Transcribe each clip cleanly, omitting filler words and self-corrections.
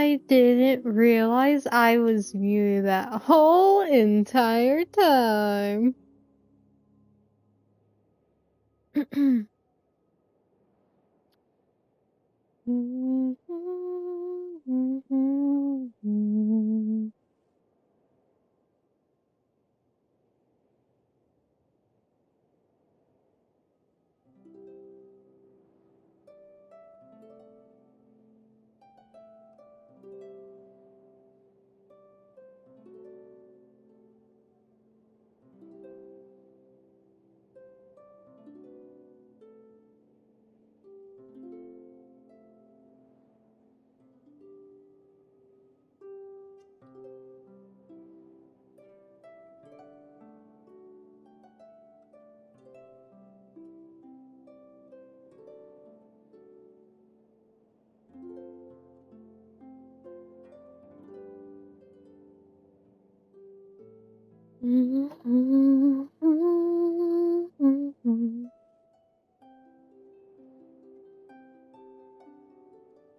I didn't realize I was muted that whole entire time.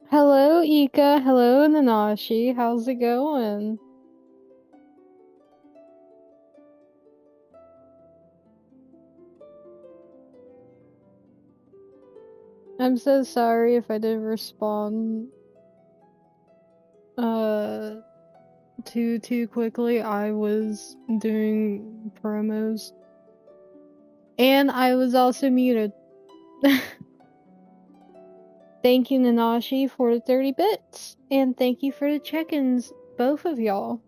Hello, Ika. Hello, Nanashi. How's it going? I'm so sorry if I didn't respond too quickly. I was doing promos. And I was also muted. Thank you, Nanashi, for the 30 bits. And thank you for the check-ins, both of y'all.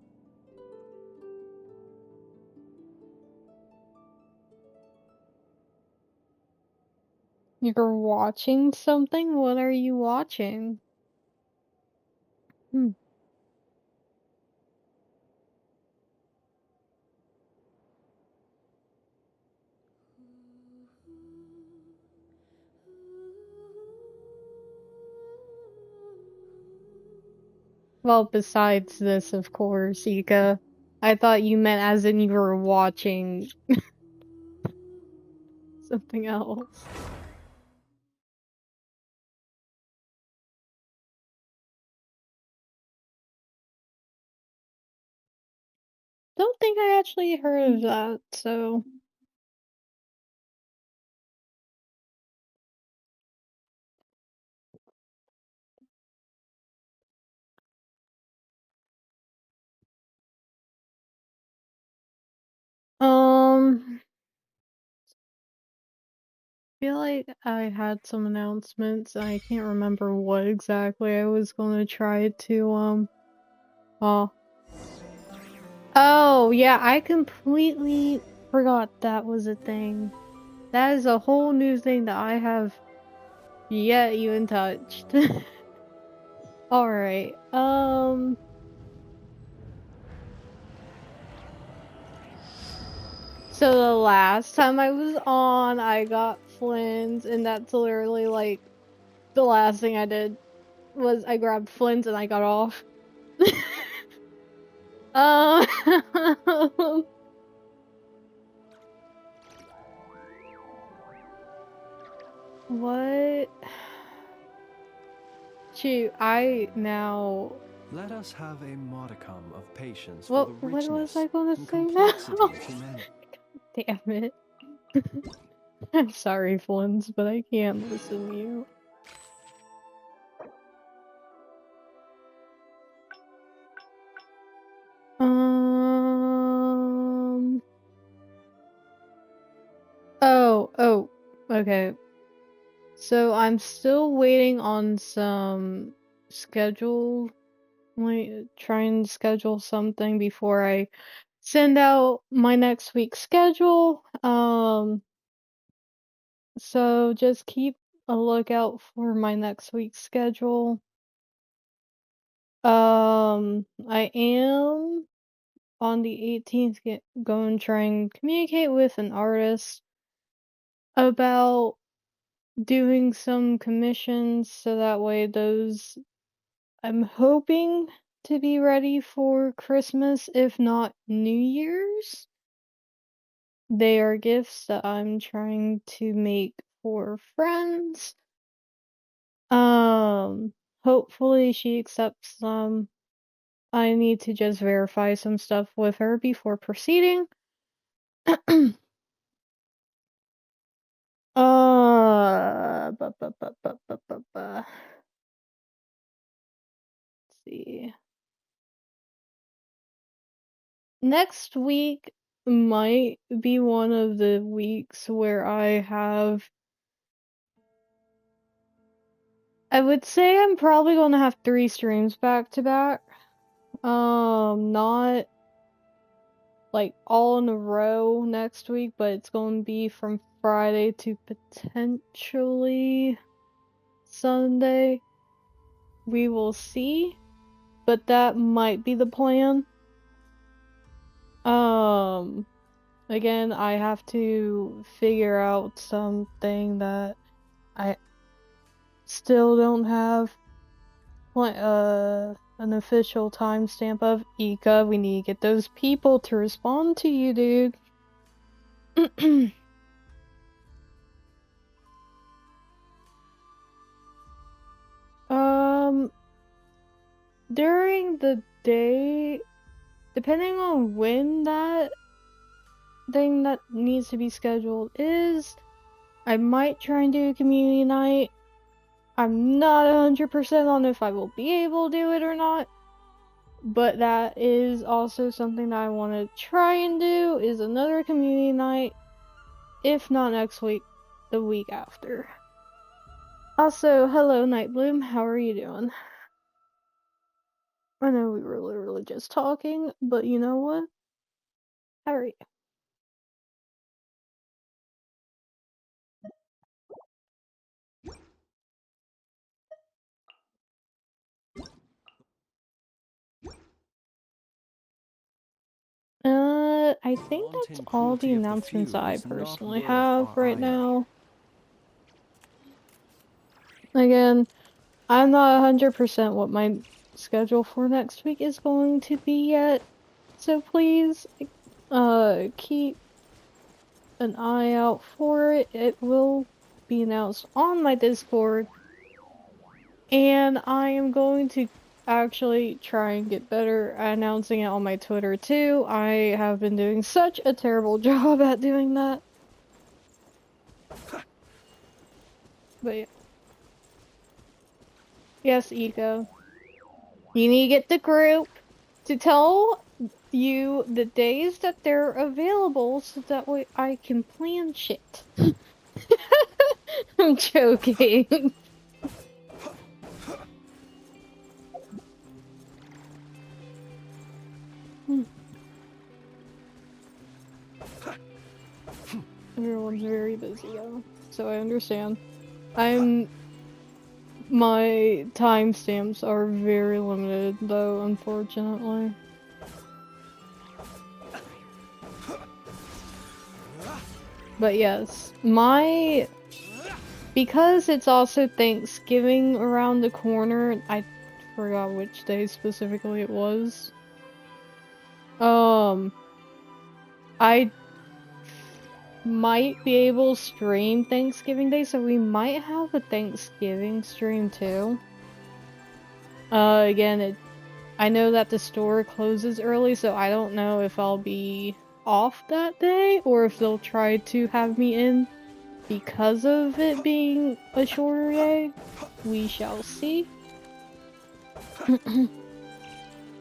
You're watching something? What are you watching? Well, besides this, of course, Ika. I thought you meant as in you were watching something else. Don't think I actually heard of that, so... I feel like I had some announcements. I can't remember what exactly I was gonna try to, Oh, yeah, I completely forgot that was a thing. That is a whole new thing that I have yet even touched. Alright, so the last time I was on, I got Flynn's, and that's literally, like, the last thing I did was I grabbed Flynn's and I got off. What? Shoot, I now... Let us have a modicum of patience What for the richness was I gonna and say now? complexity of men. Damn it. I'm sorry, Flynn's, but I can't listen to you. Oh, okay. So I'm still waiting on some schedule, like, trying to schedule something before I send out my next week's schedule. So just keep a lookout for my next week's schedule. I am on the 18th going to try and communicate with an artist about doing some commissions, so that way those I'm hoping to be ready for Christmas, if not New Year's. They are gifts that I'm trying to make for friends. hopefully she accepts them. I need to just verify some stuff with her before proceeding. Ba, ba, ba, ba, ba, ba, ba. Let's see. Next week might be one of the weeks where I would say I'm probably gonna have 3 streams back to back. Not like all in a row next week, but it's gonna be from Friday to potentially Sunday. We will see, but that might be the plan. Again, I have to figure out something that I still don't have an official timestamp of. Ika, we need to get those people to respond to you, dude. During the day, depending on when that thing that needs to be scheduled is, I might try and do a community night. I'm not 100% on if I will be able to do it or not, but that is also something that I want to try and do, is another community night, if not next week, the week after. Also, hello Nightbloom, how are you doing? I know we were literally just talking, but you know what? How are you? I think that's Wanton all the cruelty of the announcements few I is not personally worth have our right ire. now. Again, I'm not 100% what my schedule for next week is going to be yet, so please, keep an eye out for it. It will be announced on my Discord, and I am going to actually try and get better at announcing it on my Twitter too. I have been doing such a terrible job at doing that. But yeah. Yes, Iko. You need to get the group to tell you the days that they're available so that way I can plan shit. I'm joking. Everyone's very busy though, so I understand. My timestamps are very limited though, unfortunately. But yes, because it's also Thanksgiving around the corner, I forgot which day specifically it was. I might be able to stream Thanksgiving Day, so we might have a Thanksgiving stream too. Again, I know that the store closes early, so I don't know if I'll be off that day or if they'll try to have me in because of it being a shorter day. We shall see.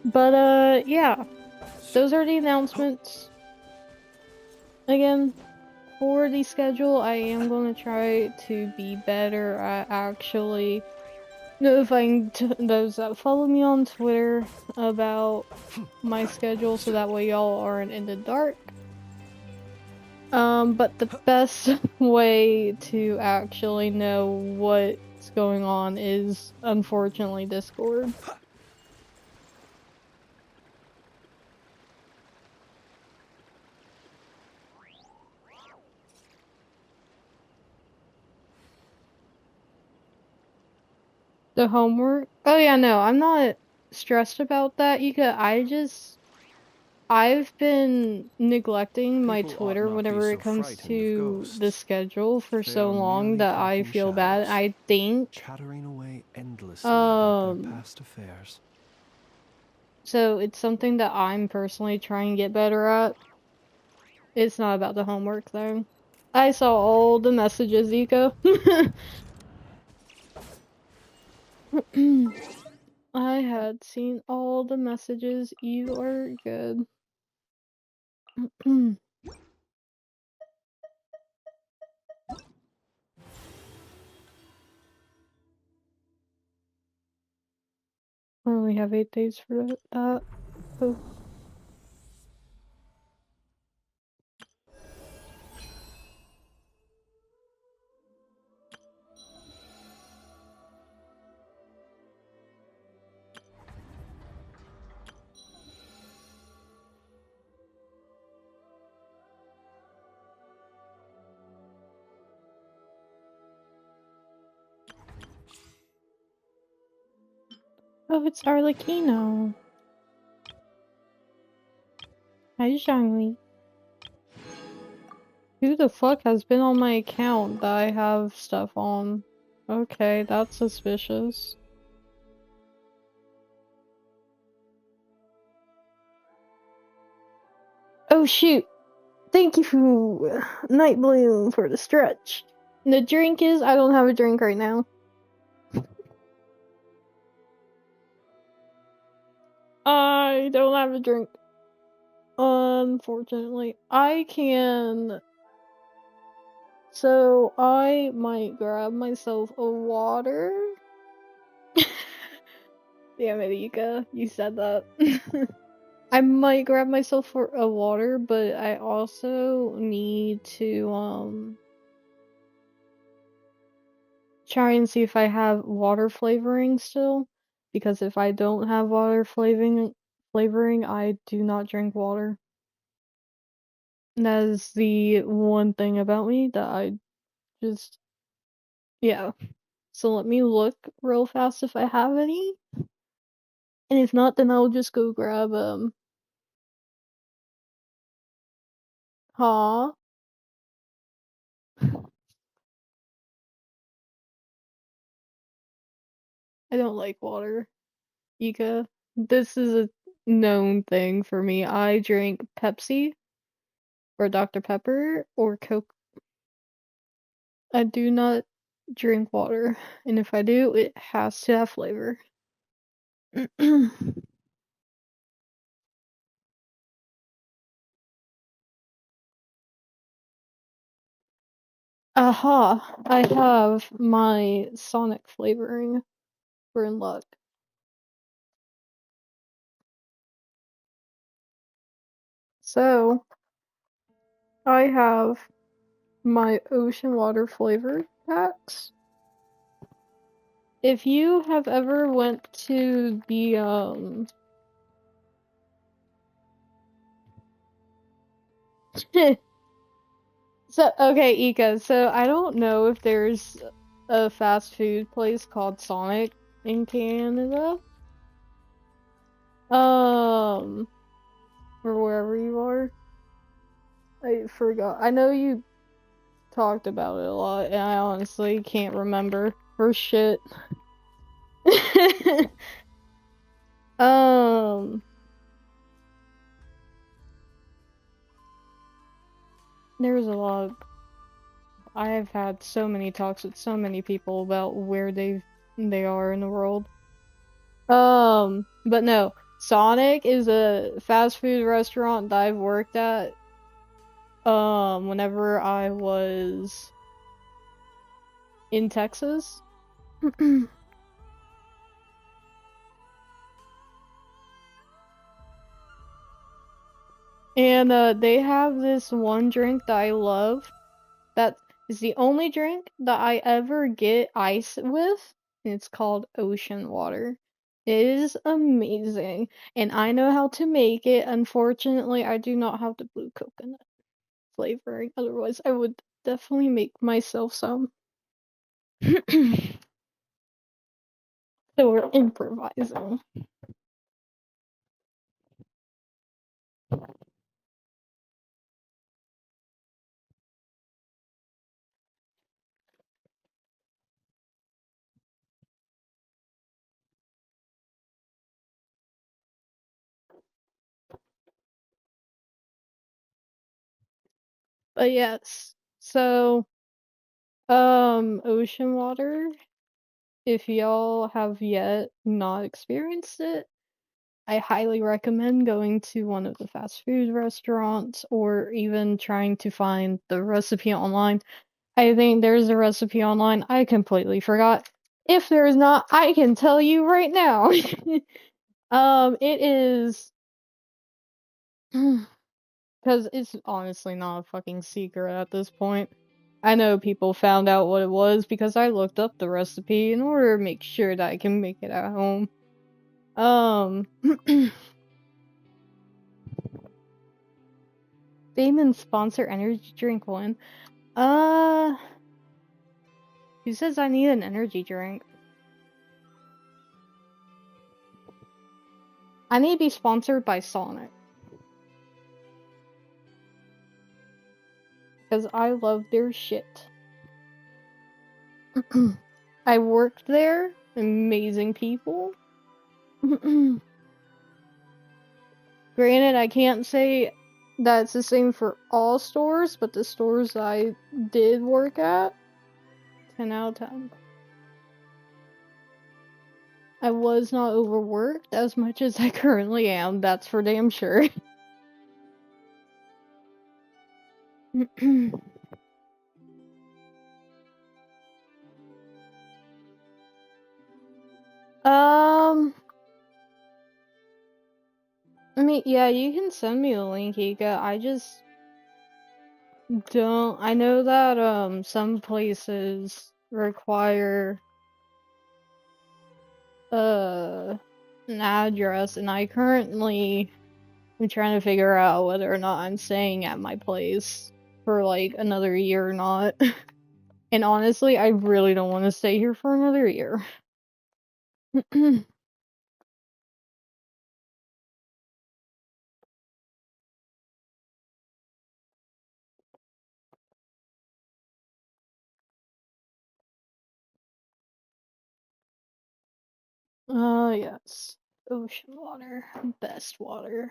But, yeah. Those are the announcements. Again, for the schedule, I am going to try to be better at actually notifying those that follow me on Twitter about my schedule so that way y'all aren't in the dark. But the best way to actually know what's going on is unfortunately Discord. The homework? Oh yeah, no, I'm not stressed about that, Ika. I've been neglecting my People ought Twitter not be whenever so it comes frightened of to the ghosts. schedule for They so are long merely that I talking feel bad. shadows, I think, chattering away endlessly about their um, past affairs. so it's something that I'm personally trying to get better at. It's not about the homework thing. I saw all the messages, Ika. I had seen all the messages. You are good. I only have 8 days for that. Oh. Oh, it's Arlecchino. Hi, Zhangli. Who the fuck has been on my account that I have stuff on? Okay, that's suspicious. Oh shoot! Thank you for Night Bloom for the stretch. The drink is I don't have a drink right now. I don't have a drink. Unfortunately. I can. So I might grab myself a water. Damn it, Ika. You said that. I might grab myself for a water, but I also need to try and see if I have water flavoring still. Because if I don't have water flavoring, I do not drink water. And that is the one thing about me that I just yeah. So let me look real fast if I have any. And if not, then I'll just go grab huh. I don't like water. Ika. This is a known thing for me. I drink Pepsi or Dr. Pepper or Coke. I do not drink water, and if I do, it has to have flavor. Aha! I have my Sonic flavoring. We're in luck. So, I have my ocean water flavor packs. If you have ever went to the so okay, Ika, so I don't know if there's a fast food place called Sonic in Canada. Um or wherever you are. I forgot. I know you talked about it a lot and I honestly can't remember for shit. um there's a lot of I have had so many talks with so many people about where they are in the world. But no, Sonic is a fast food restaurant that I've worked at whenever I was in Texas. And they have this one drink that I love that is the only drink that I ever get ice with, and it's called ocean water. It is amazing, and I know how to make it. Unfortunately, I do not have the blue coconut flavoring. Otherwise, I would definitely make myself some. So we're improvising. But yes, so, ocean water, if y'all have yet not experienced it, I highly recommend going to one of the fast food restaurants or even trying to find the recipe online. I think there's a recipe online. I completely forgot. If there is not, I can tell you right now. It is because it's honestly not a fucking secret at this point. I know people found out what it was because I looked up the recipe in order to make sure that I can make it at home. Um, Paimon sponsor energy drink one. Uh, who says I need an energy drink? I need to be sponsored by Sonic. Because I love their shit. I worked there. Amazing people. Granted, I can't say that it's the same for all stores, but the stores I did work at, 10 out of 10. I was not overworked as much as I currently am, that's for damn sure. um, I mean, yeah, you can send me the link, Ika. I just don't. I know that some places require an address, and I currently am trying to figure out whether or not I'm staying at my place for like another year or not. And honestly, I really don't want to stay here for another year. Yes. Ocean water. Best water.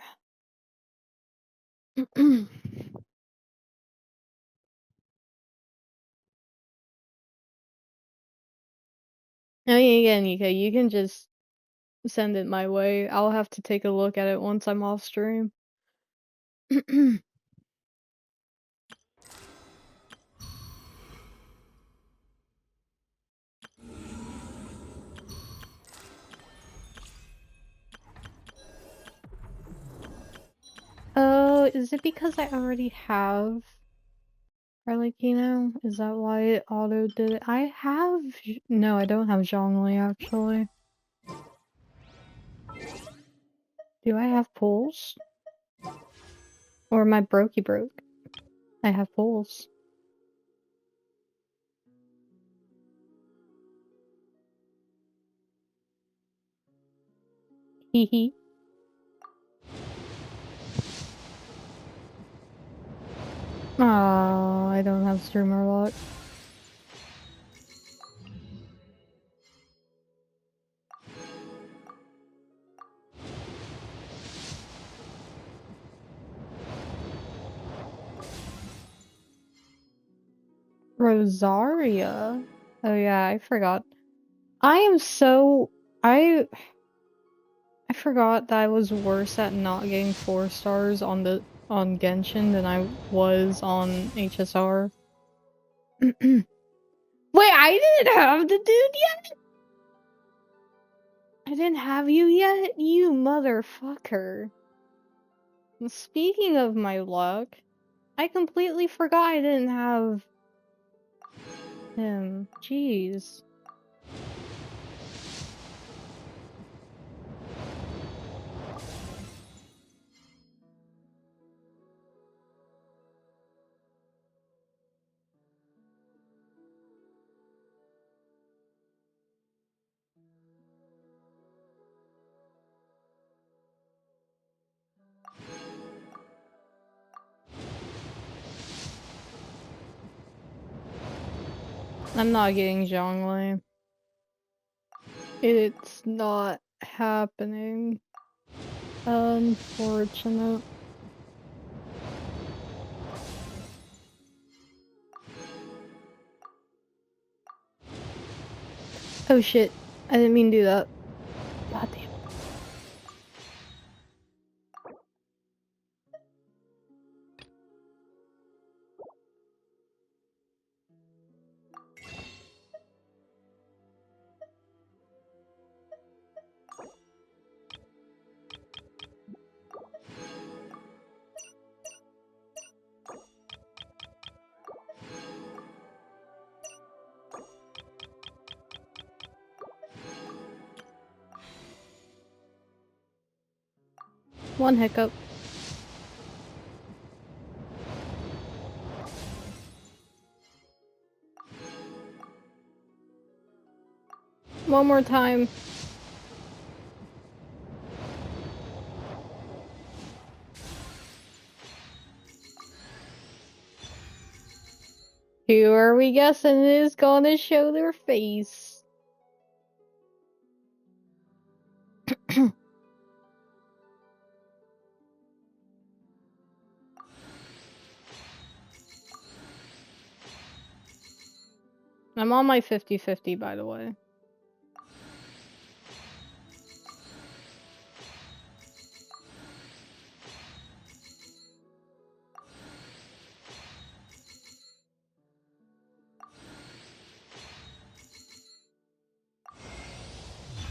Oh, yeah, again, you can just send it my way. I'll have to take a look at it once I'm off stream. Oh, is it because I already have Arlecchino? Is that why it auto did it? I have... No, I don't have Zhongli, actually. Do I have pulls? Or am I brokey broke? I have pulls. Hee hee. Oh, I don't have streamer lock. Rosaria? Oh yeah, I forgot. I am so... I forgot that I was worse at not getting 4 stars on Genshin than I was on HSR. Wait, I didn't have the dude yet? I didn't have you yet? You motherfucker. Speaking of my luck, I completely forgot I didn't have him. Jeez. I'm not getting Zhongli. It's not happening. Unfortunate. Oh shit. I didn't mean to do that. God damn. One hiccup. One more time. Who are we guessing is gonna show their face? I'm on my 50-50, by the way.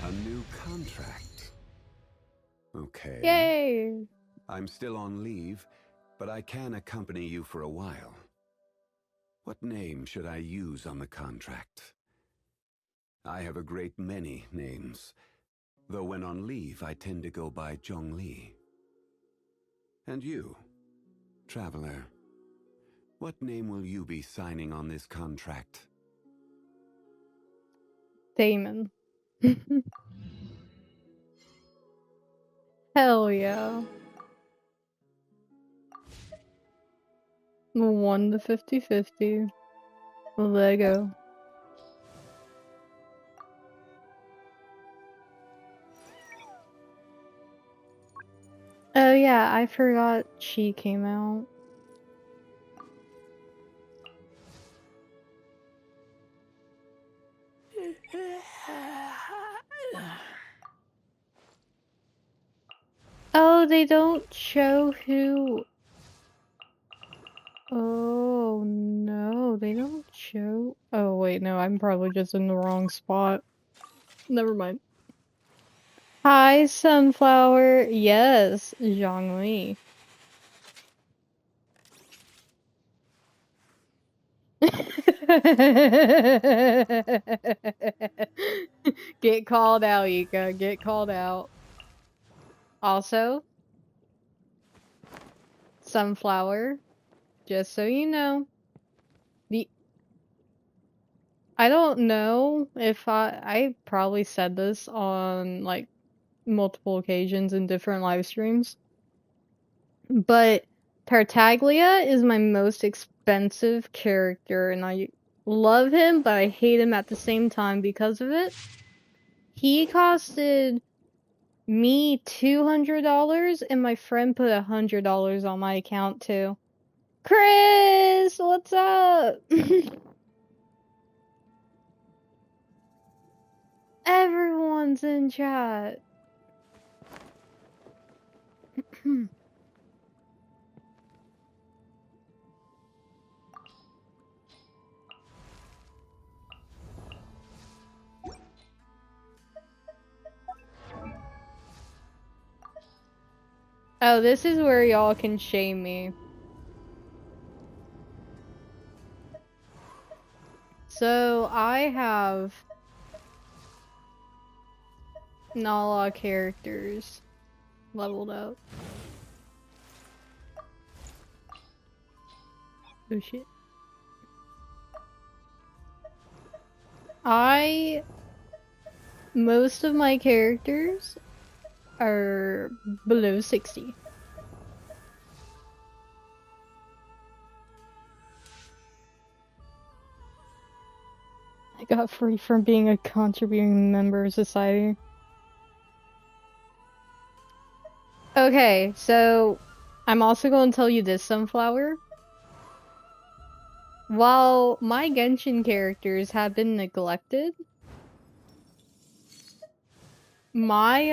A new contract. Okay. Yay! I'm still on leave, but I can accompany you for a while. What name should I use on the contract? I have a great many names, though when on leave I tend to go by Zhongli. And you, traveler, what name will you be signing on this contract? Damon. Hell yeah. 1 to 50-50. Lego. Oh yeah, I forgot she came out. Oh, they don't show who... Oh no, they don't show... Oh wait, no, I'm probably just in the wrong spot. Never mind. Hi, Sunflower. Yes, Zhongli. Get called out, Ika. Get called out. Also, Sunflower, just so you know, I don't know if I probably said this on like multiple occasions in different live streams, but Tartaglia is my most expensive character, and I love him, but I hate him at the same time because of it. He costed me $200, and my friend put $100 on my account too. Chris, what's up? Everyone's in chat. Oh, this is where y'all can shame me. So, I have not a lot of characters leveled up. Oh shit. Most of my characters are below 60. I got free from being a contributing member of society. Okay, so I'm also going to tell you this, Sunflower. While my Genshin characters have been neglected, my,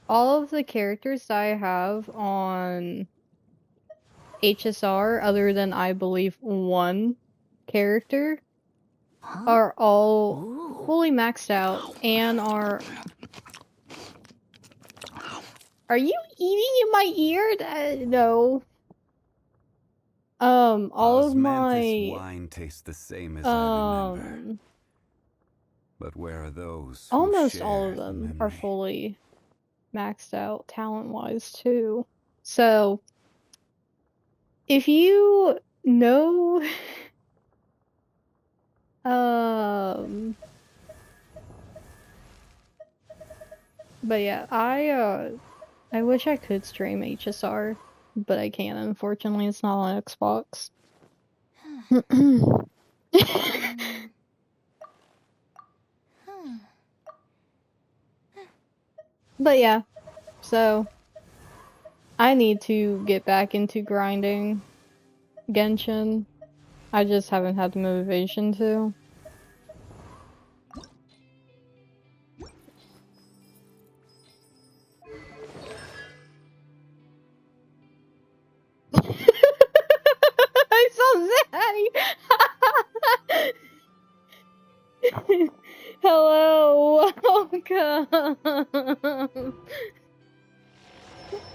all of the characters that I have on HSR, other than I believe one character, are all fully maxed out and are... Are you eating in my ear? No. All of Osmanthus my... wine tastes the same as I remember. But where are those who almost all share of the them are memory? fully maxed out talent-wise, too. So, if you know... But yeah, I wish I could stream HSR, but I can't, unfortunately. It's not on Xbox. But yeah, so I need to get back into grinding Genshin. I just haven't had the motivation to. I saw Zaddy! Hello, welcome!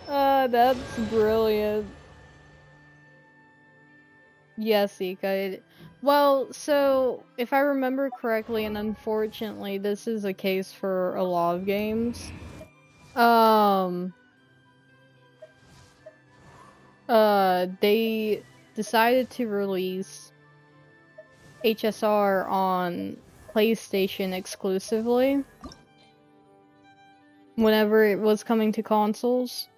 That's brilliant. Yes, Ika. Well, so, if I remember correctly, and unfortunately this is a case for a lot of games, they decided to release HSR on PlayStation exclusively whenever it was coming to consoles.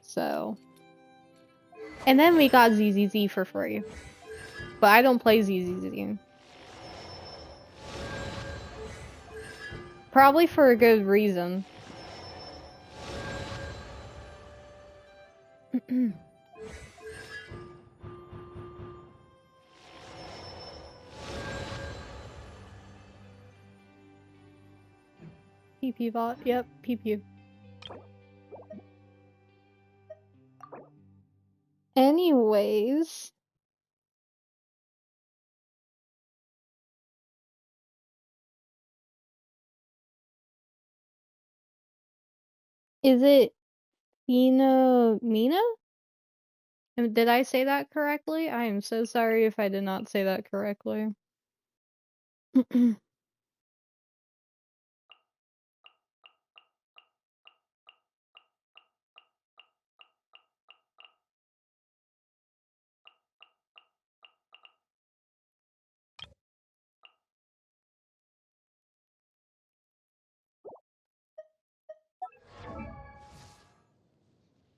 So. And then we got ZZZ for free. But I don't play ZZZ. Probably for a good reason. PP bot, yep, PP. Anyways. Is it Mina? Did I say that correctly? I am so sorry if I did not say that correctly.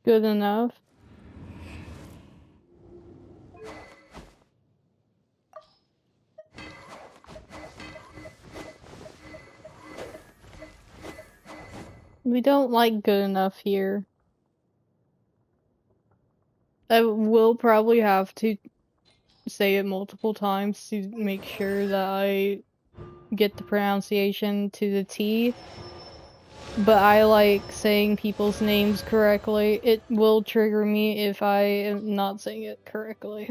Good enough. We don't like good enough here. I will probably have to say it multiple times to make sure that I get the pronunciation to the T. But I like saying people's names correctly. It will trigger me if I am not saying it correctly.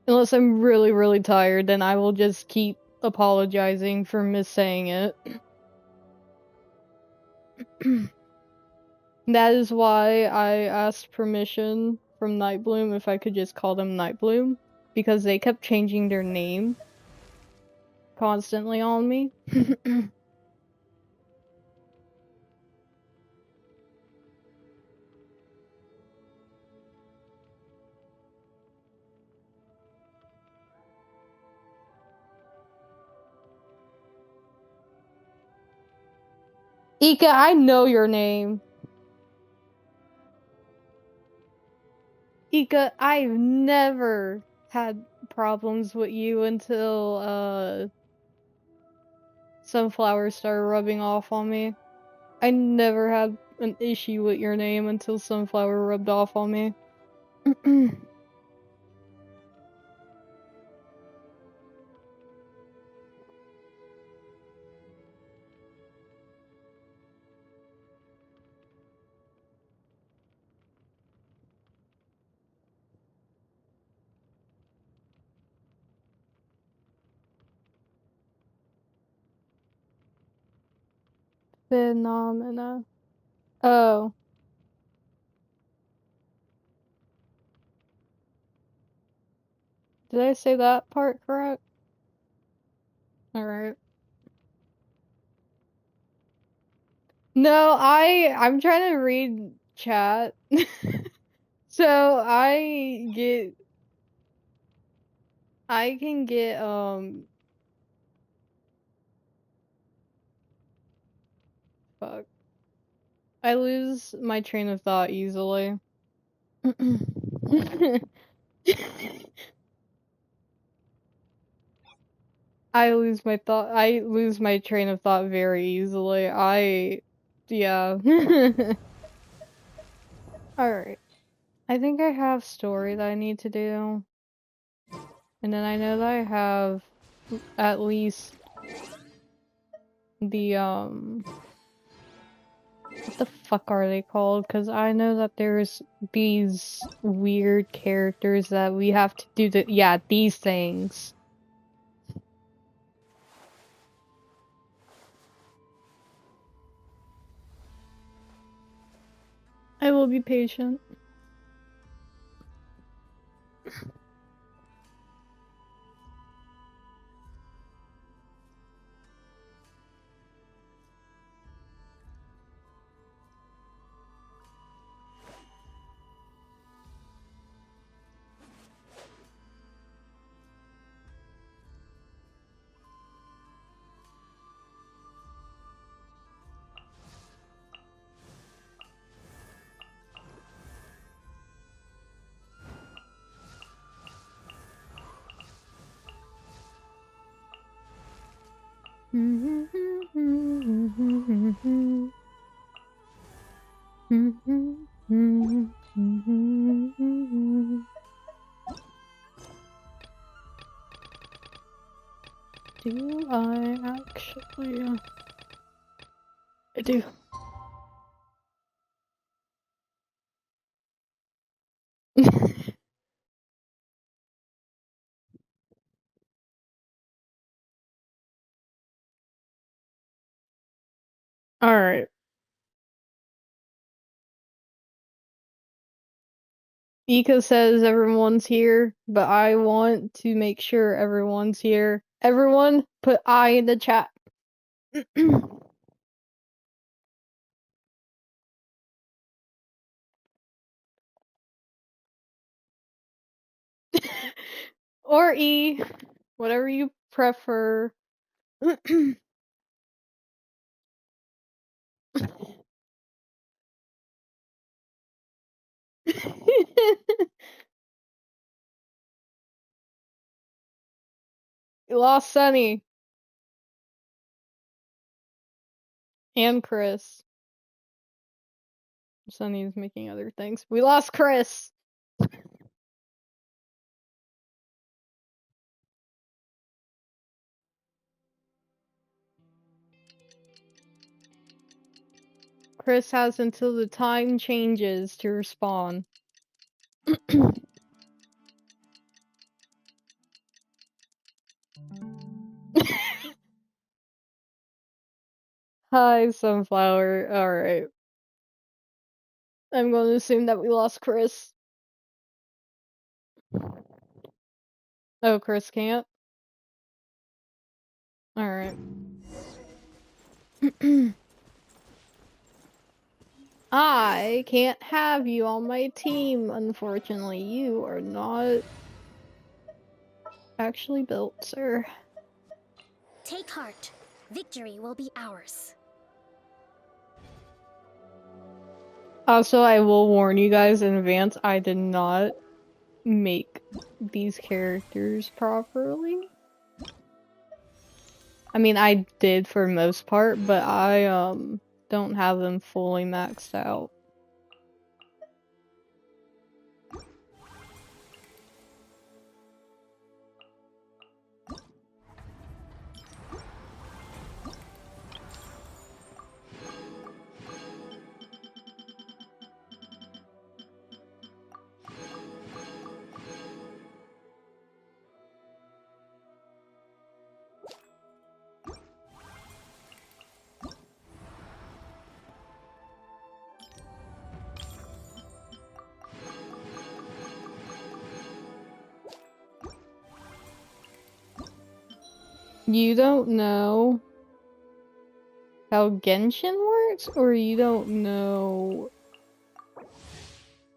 Unless I'm really, really tired, then I will just keep apologizing for missaying it. That is why I asked permission from Nightbloom if I could just call them Nightbloom, because they kept changing their name constantly on me. Ika, I know your name. Ika, I've never had problems with you until, Sunflower started rubbing off on me. I never had an issue with your name until Sunflower rubbed off on me. Phenomena. Oh. Did I say that part correct? Alright. No, I'm trying to read chat. So I can get fuck. I lose my train of thought easily. I lose my train of thought very easily. Yeah. Alright. I think I have story that I need to do. And then I know that I have at least the, what the fuck are they called? Because I know that there's these weird characters that we have to do yeah, these things. I will be patient. Do I actually? I do. Alright. Ika says everyone's here, but I want to make sure everyone's here. Everyone, put I in the chat. Or E, whatever you prefer. You lost Sunny and Chris. Sunny's making other things. We lost Chris. Chris has until the time changes to respawn. Hi, Sunflower. Alright. I'm going to assume that we lost Chris. Oh, Chris can't? Alright. I can't have you on my team, unfortunately. You are not actually built, sir. Take heart. Victory will be ours. Also, I will warn you guys in advance, I did not make these characters properly. I mean, I did for most part, but I don't have them fully maxed out. You don't know how Genshin works, or you don't know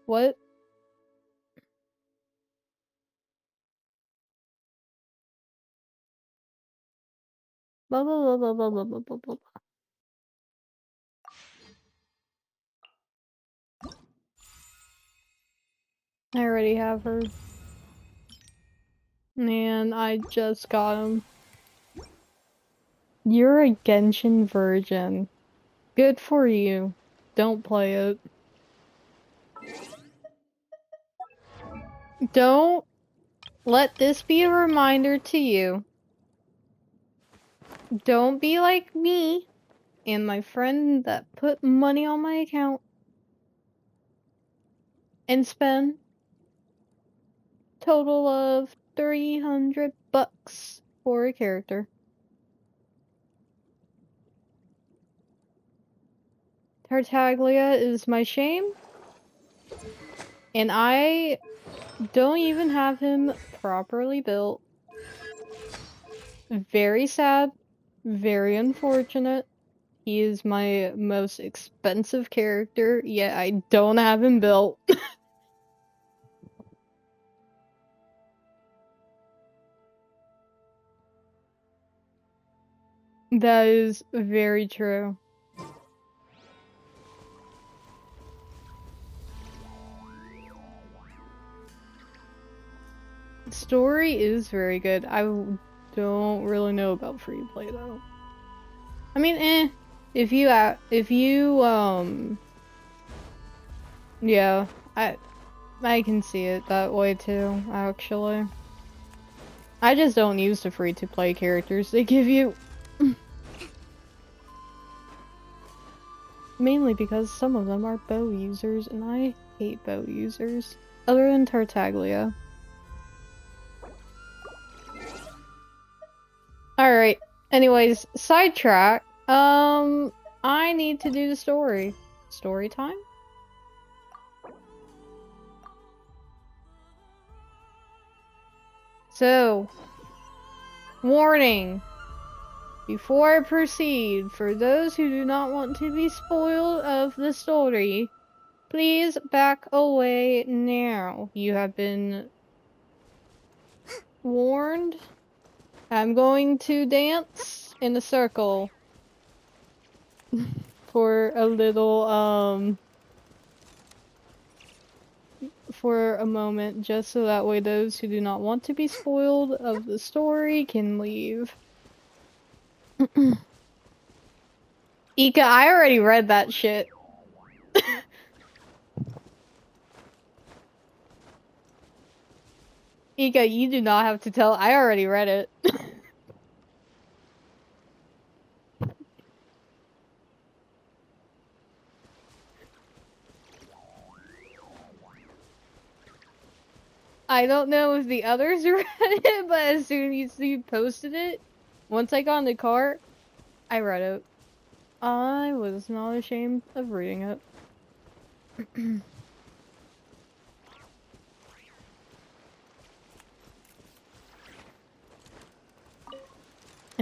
what? Blah blah blah blah blah blah blah blah. I already have her. And I just got him. You're a Genshin virgin. Good for you. Don't play it. Don't let this be a reminder to you. Don't be like me and my friend that put money on my account and spend total of $300 for a character. Tartaglia is my shame, and I don't even have him properly built. Very sad, very unfortunate. He is my most expensive character, yet I don't have him built. That is very true. Story is very good. I don't really know about free play though. I mean, if you yeah, I can see it that way too, actually. I just don't use the free to play characters they give you. Mainly because some of them are bow users, and I hate bow users. Other than Tartaglia. Alright, anyways, sidetrack. I need to do the story. Story time? So, warning. Before I proceed, for those who do not want to be spoiled of the story, please back away now. You have been warned. I'm going to dance in a circle for a little, for a moment, just so that way those who do not want to be spoiled of the story can leave. Ika, I already read that shit. Ika, you do not have to tell. I already read it. I don't know if the others read it, but as soon as you posted it, once I got in the cart, I read it. I was not ashamed of reading it. And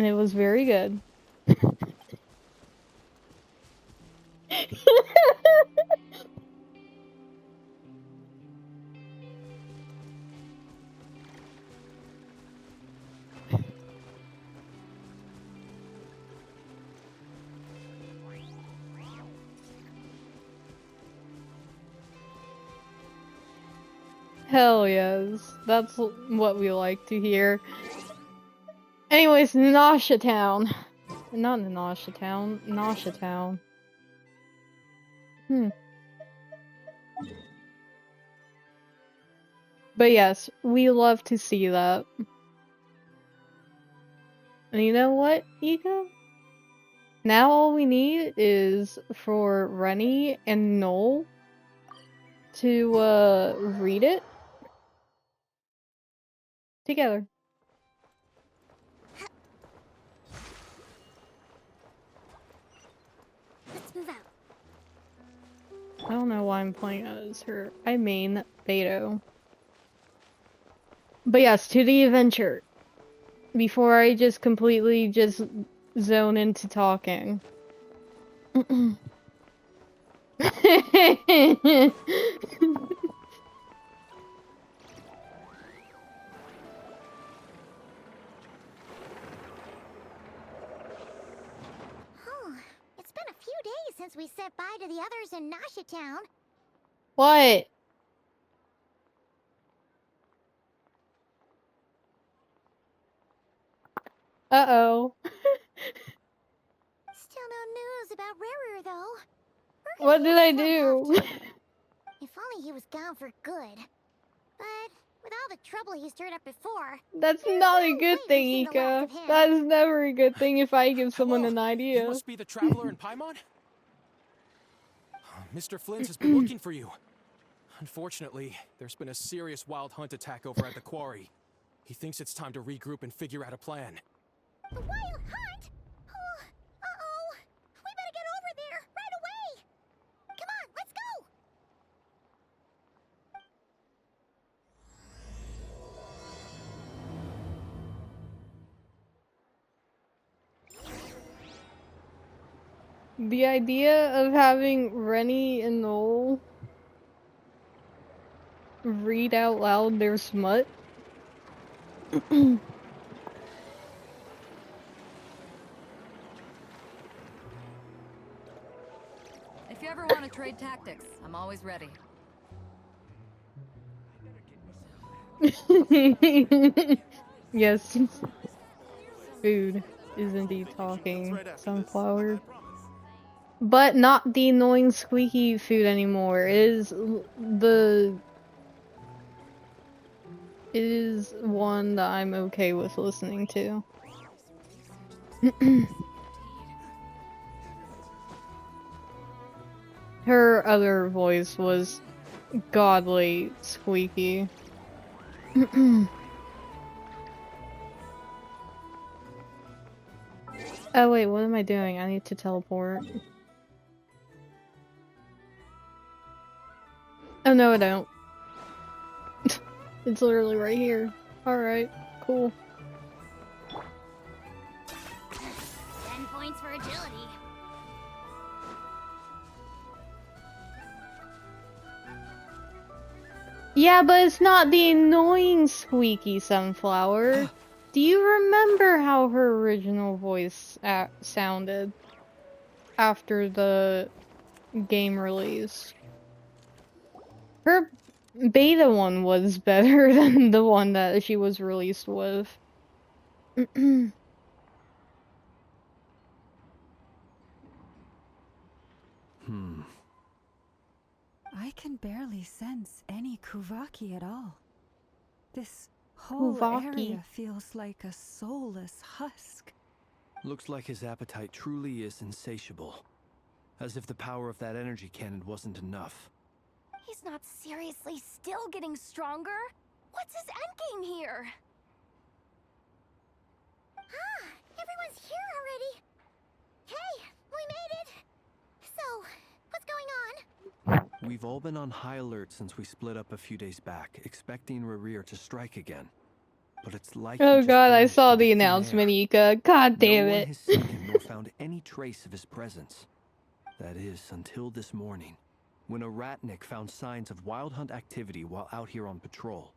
it was very good. Hell yes. That's what we like to hear. Anyways, Nasha Town. Not Nasha Town. Nasha Town. But yes, we love to see that. And you know what, Ika? Now all we need is for Rennie and Noel to read it together. Let's move out. I don't know why I'm playing as her. I mean Beto. But yes, to the adventure. Before I just completely just zone into talking. Oh, it's been a few days since we said bye to the others in Nasha Town. What? Uh-oh. Still no news about Rarer, though. We're What gonna did I miss do? If only he was gone for good. But with all the trouble he stirred up before, That's there's not a no good way we've thing, seen the last Ika. of him. That is never a good thing if I give someone Hello, an You idea. must be the traveler in Paimon? Mr. Flint has been looking for you. Unfortunately, there's been a serious wild hunt attack over at the quarry. He thinks it's time to regroup and figure out a plan. The wild hunt? Oh, uh-oh. We better get over there right away. Come on, let's go. The idea of having Rennie and Noel read out loud their smut. If you ever want to trade tactics, I'm always ready. Yes. Food is indeed talking. Sunflower. But not the annoying squeaky food anymore. It is one that I'm okay with listening to. Her other voice was godly squeaky. Oh wait, what am I doing? I need to teleport. Oh no, I don't. It's literally right here. Alright, cool. 10 points for agility. Yeah, but it's not the annoying squeaky sunflower. Do you remember how her original voice sounded after the game release? Her beta one was better than the one that she was released with. I can barely sense any Kuvaki at all. This whole Kuvaki. area feels like a soulless husk. Looks like his appetite truly is insatiable. As if the power of that energy cannon wasn't enough. He's not seriously still getting stronger? What's his endgame here? Ah, everyone's here already. Hey, we made it. So, what's going on? We've all been on high alert since we split up a few days back, expecting Rarir to strike again. But it's like Oh he just god, I vanished saw into the thin announcement, air. Ika. God damn No one it. has seen him nor found any trace of his presence. That is, until this morning, when a ratnik found signs of wild hunt activity while out here on patrol.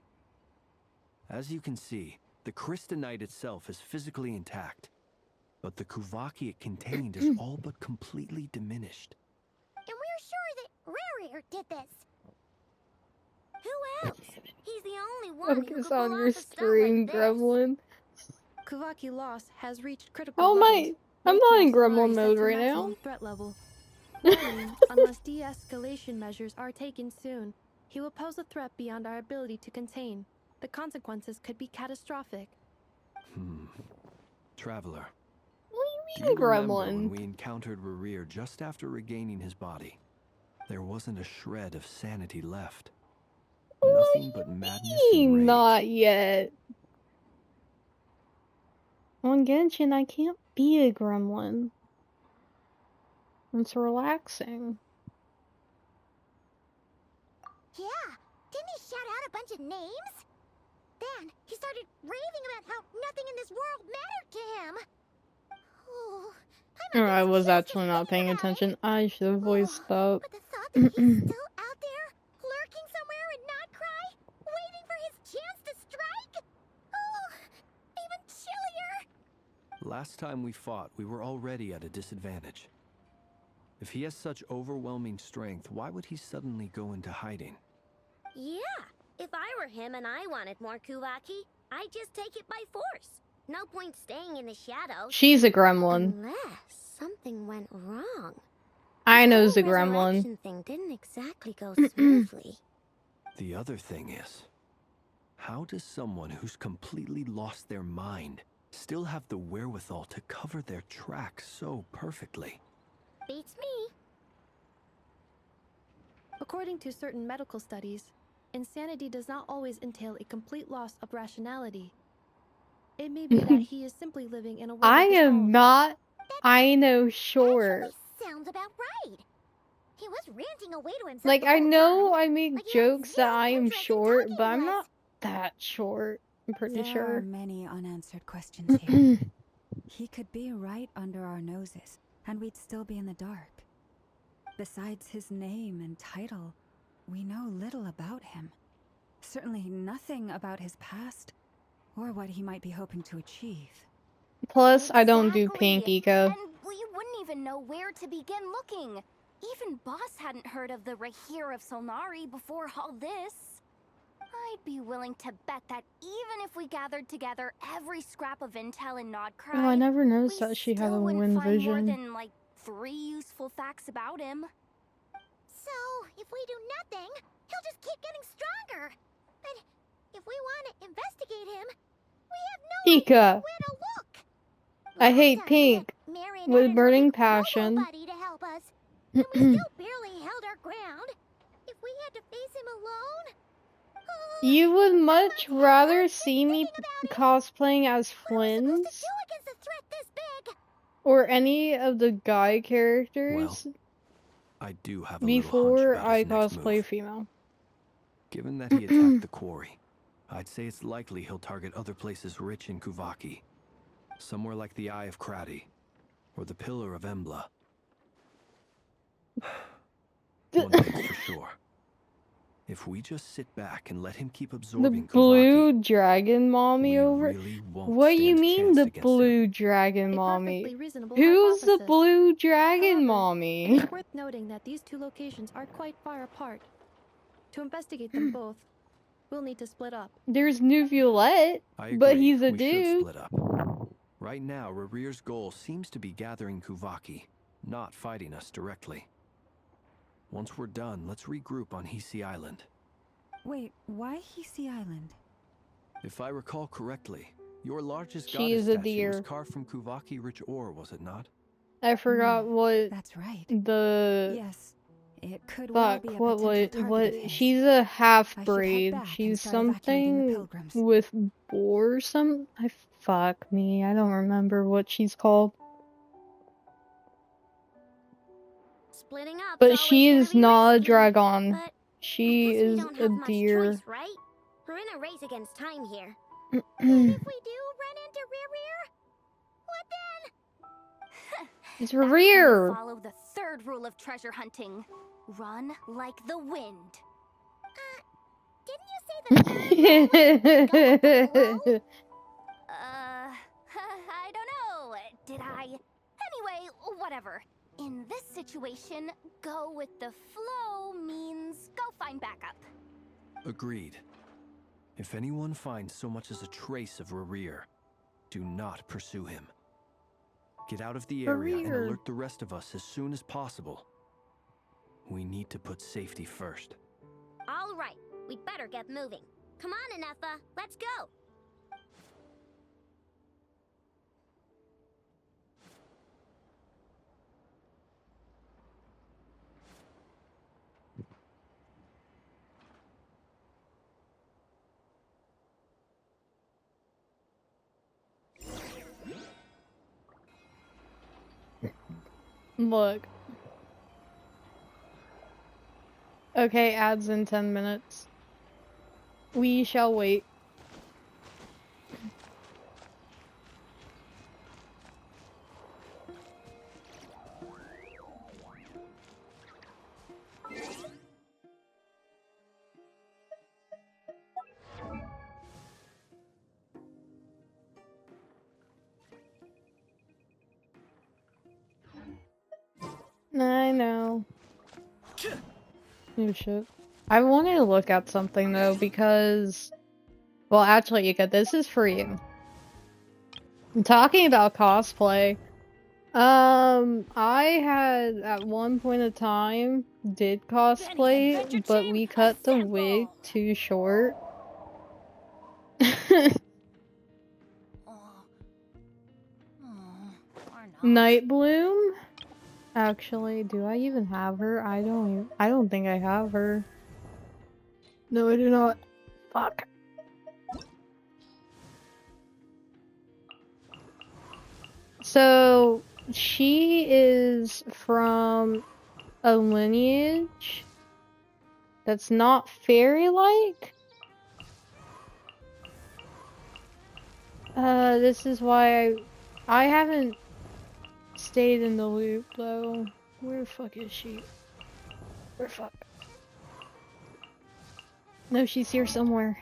As you can see, the crystalline itself is physically intact, but the Kuvaki it contained is all but completely diminished. And we're sure that Rarir did this. Who else? He's the only one who Focus could pull on your off a stunt like stream, this. Gremlin. Kuvaki loss has reached critical Oh levels. my! I'm making not in our Gremlin Solari set mode to right now. maximum threat level. Warning, unless de-escalation measures are taken soon, he will pose a threat beyond our ability to contain. The consequences could be catastrophic. Traveler, What do do you you mean, remember when Gremlin? we encountered Rerir just after regaining his body? There wasn't a shred of sanity left. Nothing but madness and rage. Not yet. On Genshin, I can't be a gremlin. It's relaxing. Yeah, didn't he shout out a bunch of names? Then he started raving about how nothing in this world mattered to him. Oh, I was actually not paying attention. I should have voiced up. But the thought that he's still out there, lurking somewhere in Notcry, waiting for his chance to strike? Oh, even chillier. Last time we fought, we were already at a disadvantage. If he has such overwhelming strength, why would he suddenly go into hiding? Yeah, if I were him and I wanted more Kuvaki, I'd just take it by force. No point staying in the shadows. She's a gremlin. Unless something went wrong. I knows a The whole gremlin. resurrection thing didn't exactly go smoothly. The other thing is, how does someone who's completely lost their mind still have the wherewithal to cover their tracks so perfectly? Beats me. According to certain medical studies, insanity does not always entail a complete loss of rationality. It may be that he is simply living in a world I of his am own. not. I know short. Actually sounds about right. He was ranting away to himself. Like, the I whole know time. I make Like he had jokes that zero I am interest in short, talking but I'm to us. not that short. I'm pretty There are sure. many unanswered questions here. He could be right under our noses, and we'd still be in the dark. Besides his name and title, we know little about him. Certainly nothing about his past, or what he might be hoping to achieve. Plus, I don't do pink Exactly. eco. And we wouldn't even know where to begin looking. Even Boss hadn't heard of the Rahir of Solnari before all this. I'd be willing to bet that even if we gathered together every scrap of intel in Nodcry, Oh, I never noticed we that she had still a wouldn't wind find more vision. than, like, 3 useful facts about him. So, if we do nothing, he'll just keep getting stronger. But if we want to investigate him, we have no idea Pika. where to look. I hate Last time we had pink. Marion With and burning our big passion. Robo-buddy to help us, and we still barely held our ground. If we had to face him alone, You would much my heart rather hurts see me thinking about it. cosplaying as What are we supposed Flynn's to do against a threat this big? or any of the guy characters I do have a little hunch before about I his next cosplay move. female. Given that he attacked the quarry, I'd say it's likely he'll target other places rich in Kuvaki. Somewhere like the Eye of Krati, or the Pillar of Embla. One thing's for sure. If we just sit back and let him keep The absorbing blue Kuvaki, dragon mommy we over. really won't What stand you a mean chance the against him. blue dragon A mommy? perfectly reasonable Who's the hypothesis. blue dragon However, mommy? it is worth noting that these two locations are quite far apart. To investigate them both, we'll need to split up. There's New Violette, I but agree, he's a we should dude. split up. Right now, Rerir's goal seems to be gathering Kuvaki, not fighting us directly. Once we're done, let's regroup on Hisi Island. Wait, why Hisi Island? If I recall correctly, your largest She goddess is a statue was deer. carved from Kuvaki-rich ore, was it not? I forgot what That's right. the Yes, it could well fuck be a what potential target of his. she's a half I should head breed. back and She's start evacuating the something pilgrims. with boar some fuck me. I don't remember what she's called. Splitting up's But always she gonna is be not a risky, dragon. but She I guess we is don't a have much deer. choice, right? We're in a race against time here. And if we do run into Rerir, what then? It's That's when you Rerir. follow the third rule of treasure hunting. Run like the wind. Didn't you say the third rule? I don't know. Did I? Anyway, whatever. In this situation, go with the flow means go find backup. Agreed. If anyone finds so much as a trace of Rerir, do not pursue him. Get out of the area and Rerir. alert the rest of us as soon as possible. We need to put safety first. All right, we'd better get moving. Come on, Anetha, let's go. Look. Okay, ads in 10 minutes. We shall wait. I know. Oh shit. I wanted to look at something though because, well, actually, Ika, this is for you. I'm talking about cosplay. I had at one point in time did cosplay, but we cut the wig too short. Night Bloom? Actually, do I even have her? I don't think I have her. No, I do not. Fuck. So, she is from a lineage that's not fairy-like? This is why I haven't stayed in the loop, though. Where the fuck is she? Where fuck? No, she's here somewhere.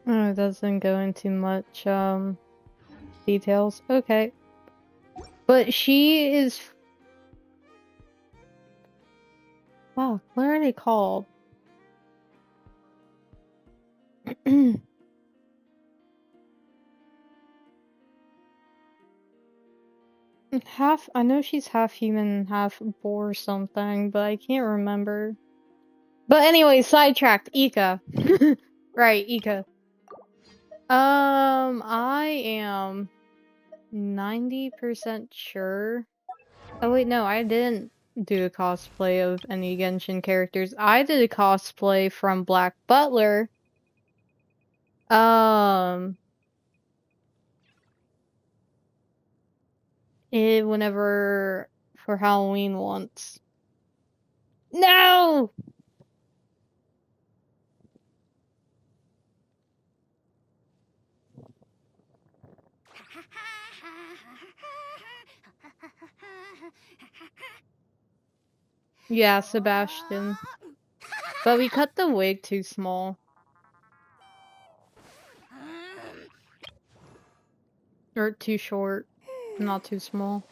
Oh, it doesn't go into much, details. Okay. But she is... Wow, what are they called? I know she's half human, half boar or something, but I can't remember. But anyway, sidetracked. Ika. Right, Ika. I am 90% sure. Oh wait, no, I didn't do a cosplay of any Genshin characters. I did a cosplay from Black Butler. Whenever for Halloween once. No! Yeah, Sebastian. But we cut the wig too small. Or too short. Not too small.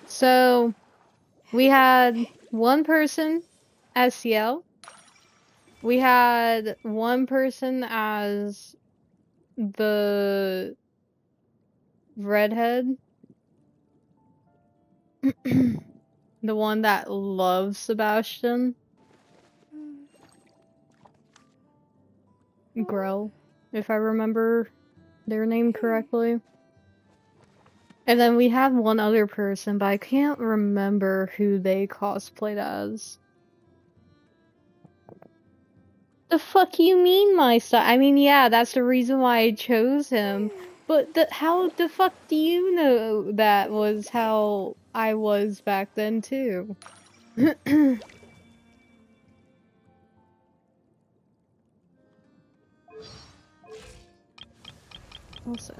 So, we had one person as Ciel. We had one person as the redhead. The one that loves Sebastian. Grell, if I remember their name correctly. And then we had one other person, but I can't remember who they cosplayed as. The fuck you mean my style? I mean, yeah, that's the reason why I chose him. But how the fuck do you know that was how I was back then too? Also.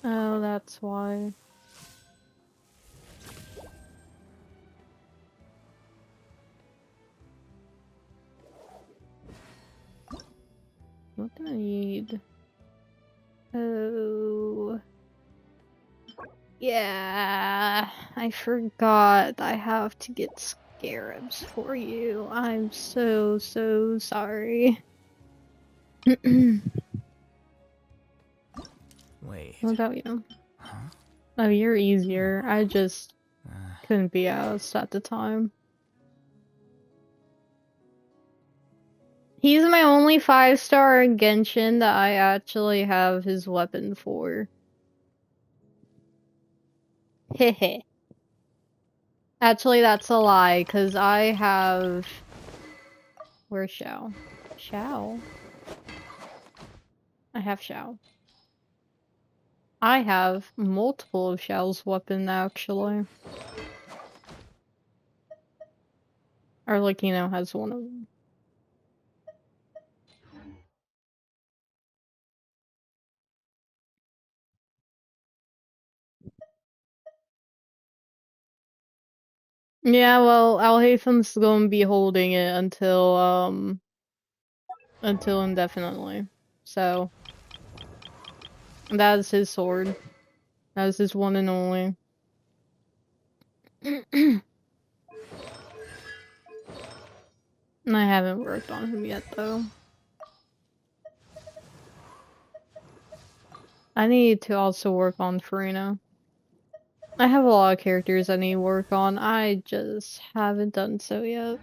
Oh, that's why. gonna need... Oh... Yeah, I forgot I have to get scarabs for you. I'm so sorry. Wait. What about you? Huh? Oh, you're easier. I just couldn't be asked at the time. He's my only 5-star in Genshin that I actually have his weapon for. Hehe. Actually, that's a lie, because I have... Where's Xiao? Xiao? I have Xiao. I have multiple of Xiao's weapon, actually. Or, like, you know, has one of them. Yeah, well, Alhaitham's gonna be holding it until indefinitely. So, that is his sword. That is his one and only. And I haven't worked on him yet, though. I need to also work on Farina. I have a lot of characters I need to work on, I just haven't done so yet.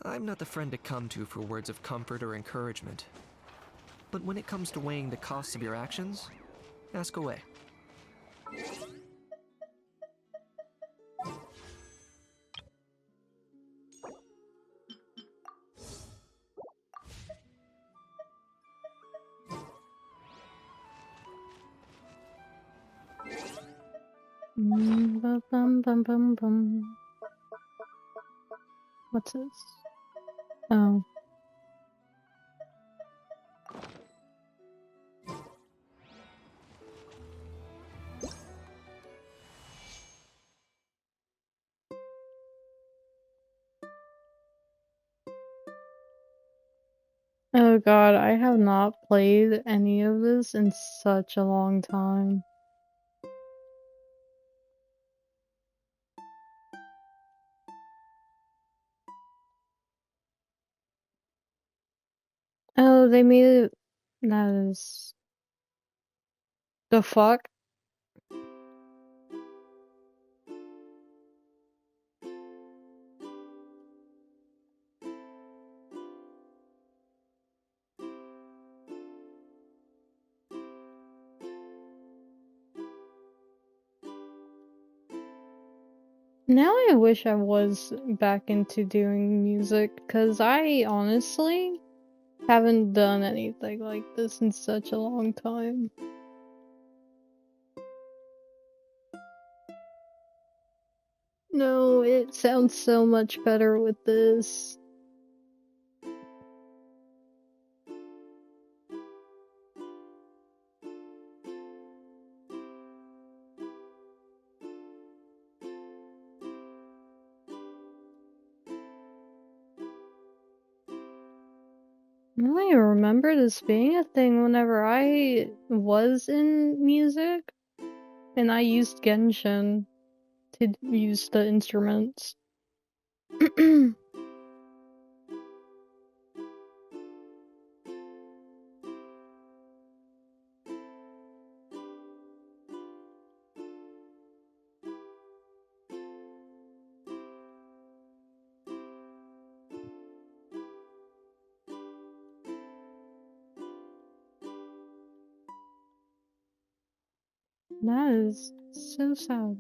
I'm not the friend to come to for words of comfort or encouragement. But when it comes to weighing the costs of your actions, ask away. Bum, bum, bum, bum, bum. What's this? Oh. Oh god, I have not played any of this in such a long time. Oh, they made it... That is... The fuck? Now I wish I was back into doing music, because I honestly haven't done anything like this in such a long time. No, it sounds so much better with this. No, I remember this being a thing whenever I was in music, and I used Genshin to use the instruments. That is so sad.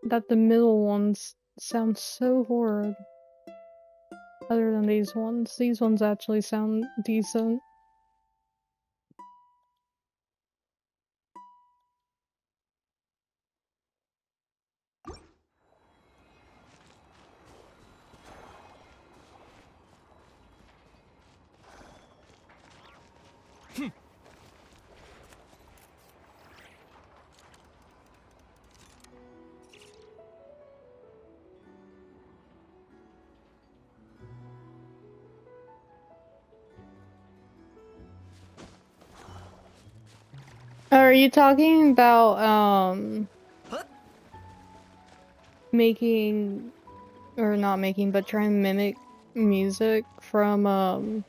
That the middle ones sound so horrid. Other than these ones. These ones actually sound decent. Are you talking about making or not making, but trying to mimic music from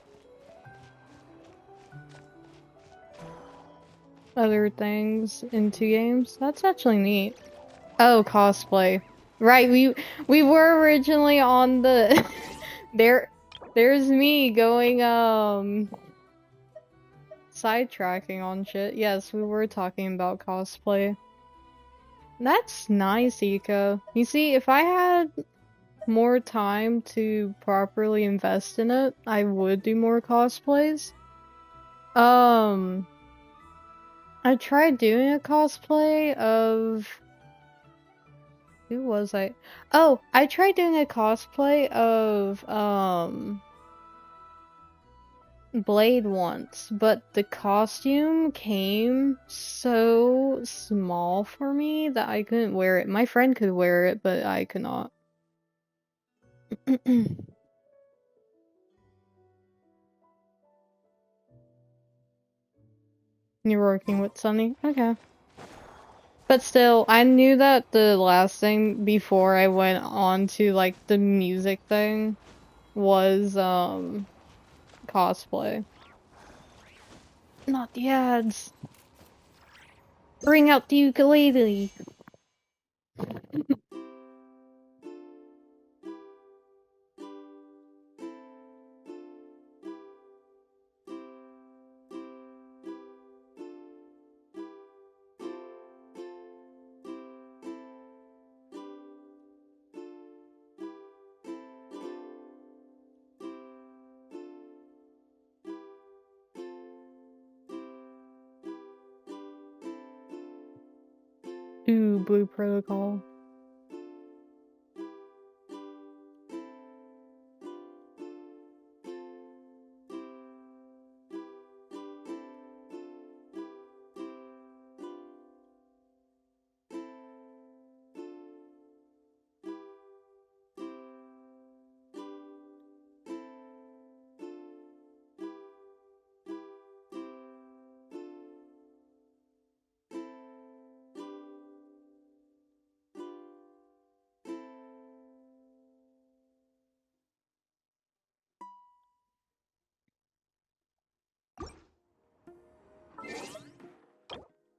other things into games? That's actually neat. Oh, cosplay. Right, we were originally on the there's me going sidetracking on shit. Yes, we were talking about cosplay. That's nice, Ika. You see, if I had more time to properly invest in it, I would do more cosplays. I tried doing a cosplay of... Who was I? Oh, I tried doing a cosplay of, Blade once, but the costume came so small for me that I couldn't wear it. My friend could wear it, but I could not. You're working with Sunny? Okay. But still, I knew that the last thing before I went on to, like, the music thing was, cosplay. Not the ads. Bring out the ukulele. Ooh, Blue Protocol.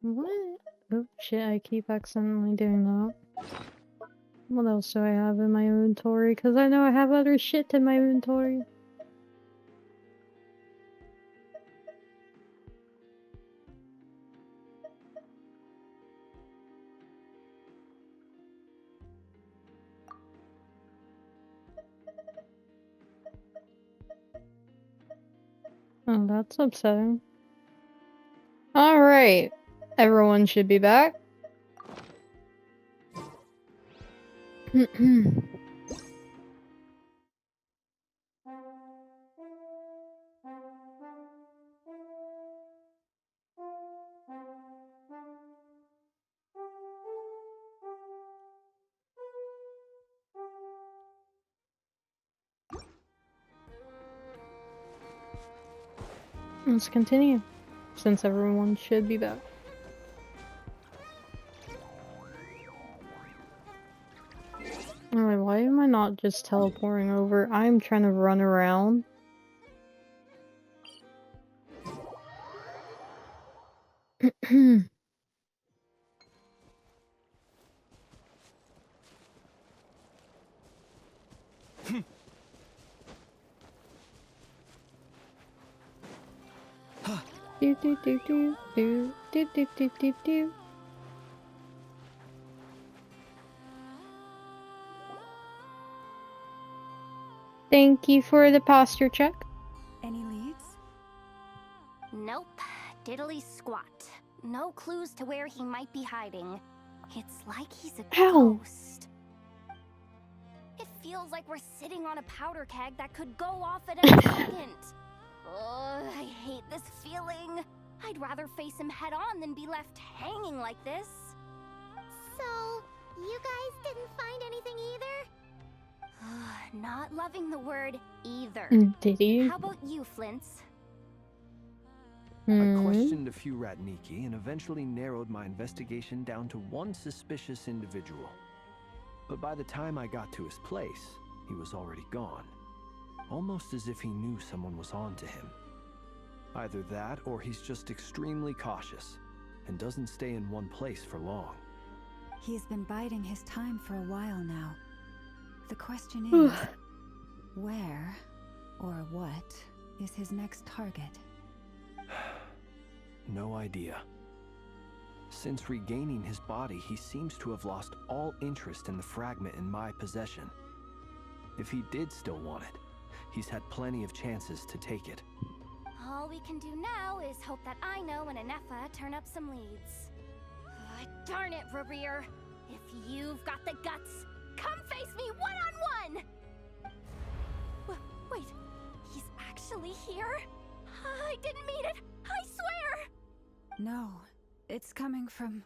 What? Oh shit, I keep accidentally doing that. What else do I have in my inventory? Because I know I have other shit in my inventory. Oh, that's upsetting. Alright. Everyone should be back. Let's continue, since everyone should be back. Alright, why am I not just teleporting over? I'm trying to run around. Do do do do do do do do do do. Thank you for the posture check. Any leads? Nope. Diddly squat. No clues to where he might be hiding. It's like he's a Ow. ghost. It feels like we're sitting on a powder keg that could go off at any second. Ugh, I hate this feeling. I'd rather face him head on than be left hanging like this. So, you guys didn't find anything either? Not loving the word either. Did he? How about you, Flints? I questioned a few Ratniki and eventually narrowed my investigation down to one suspicious individual. But by the time I got to his place, he was already gone. Almost as if he knew someone was on to him. Either that, or he's just extremely cautious and doesn't stay in one place for long. He's been biding his time for a while now. The question is, where or what is his next target? No idea. Since regaining his body, he seems to have lost all interest in the fragment in my possession. If he did still want it, he's had plenty of chances to take it. All we can do now is hope that Aino and Anefa turn up some leads. Darn it, Rerir! If you've got the guts, come face me one-on-one! Wait, he's actually here? I didn't mean it, I swear! No, it's coming from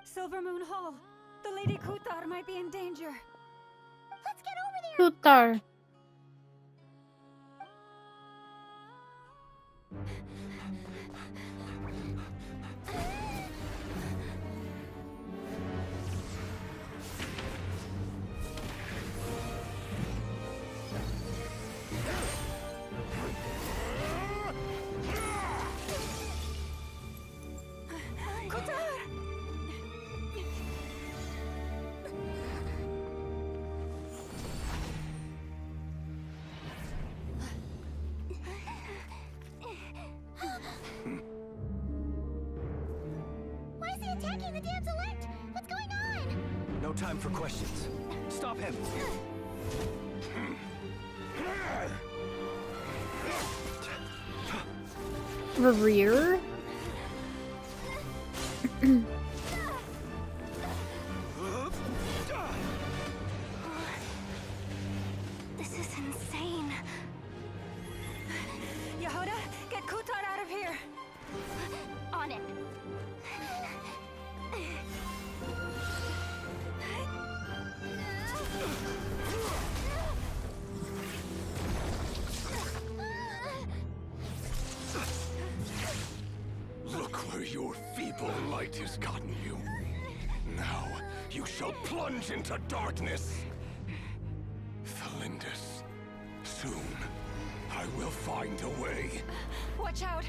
Silver Moon Hall. The Lady Kutar might be in danger. Let's get over there! Kutar. Why is he attacking the damsel elect? What's going on? No time for questions. Stop him! Rerir? This is insane. Yehuda, get Kutar out of here! On it. Look where your feeble light has gotten you. Now, you shall plunge into darkness. Thalindus, soon, I will find a way. Watch out!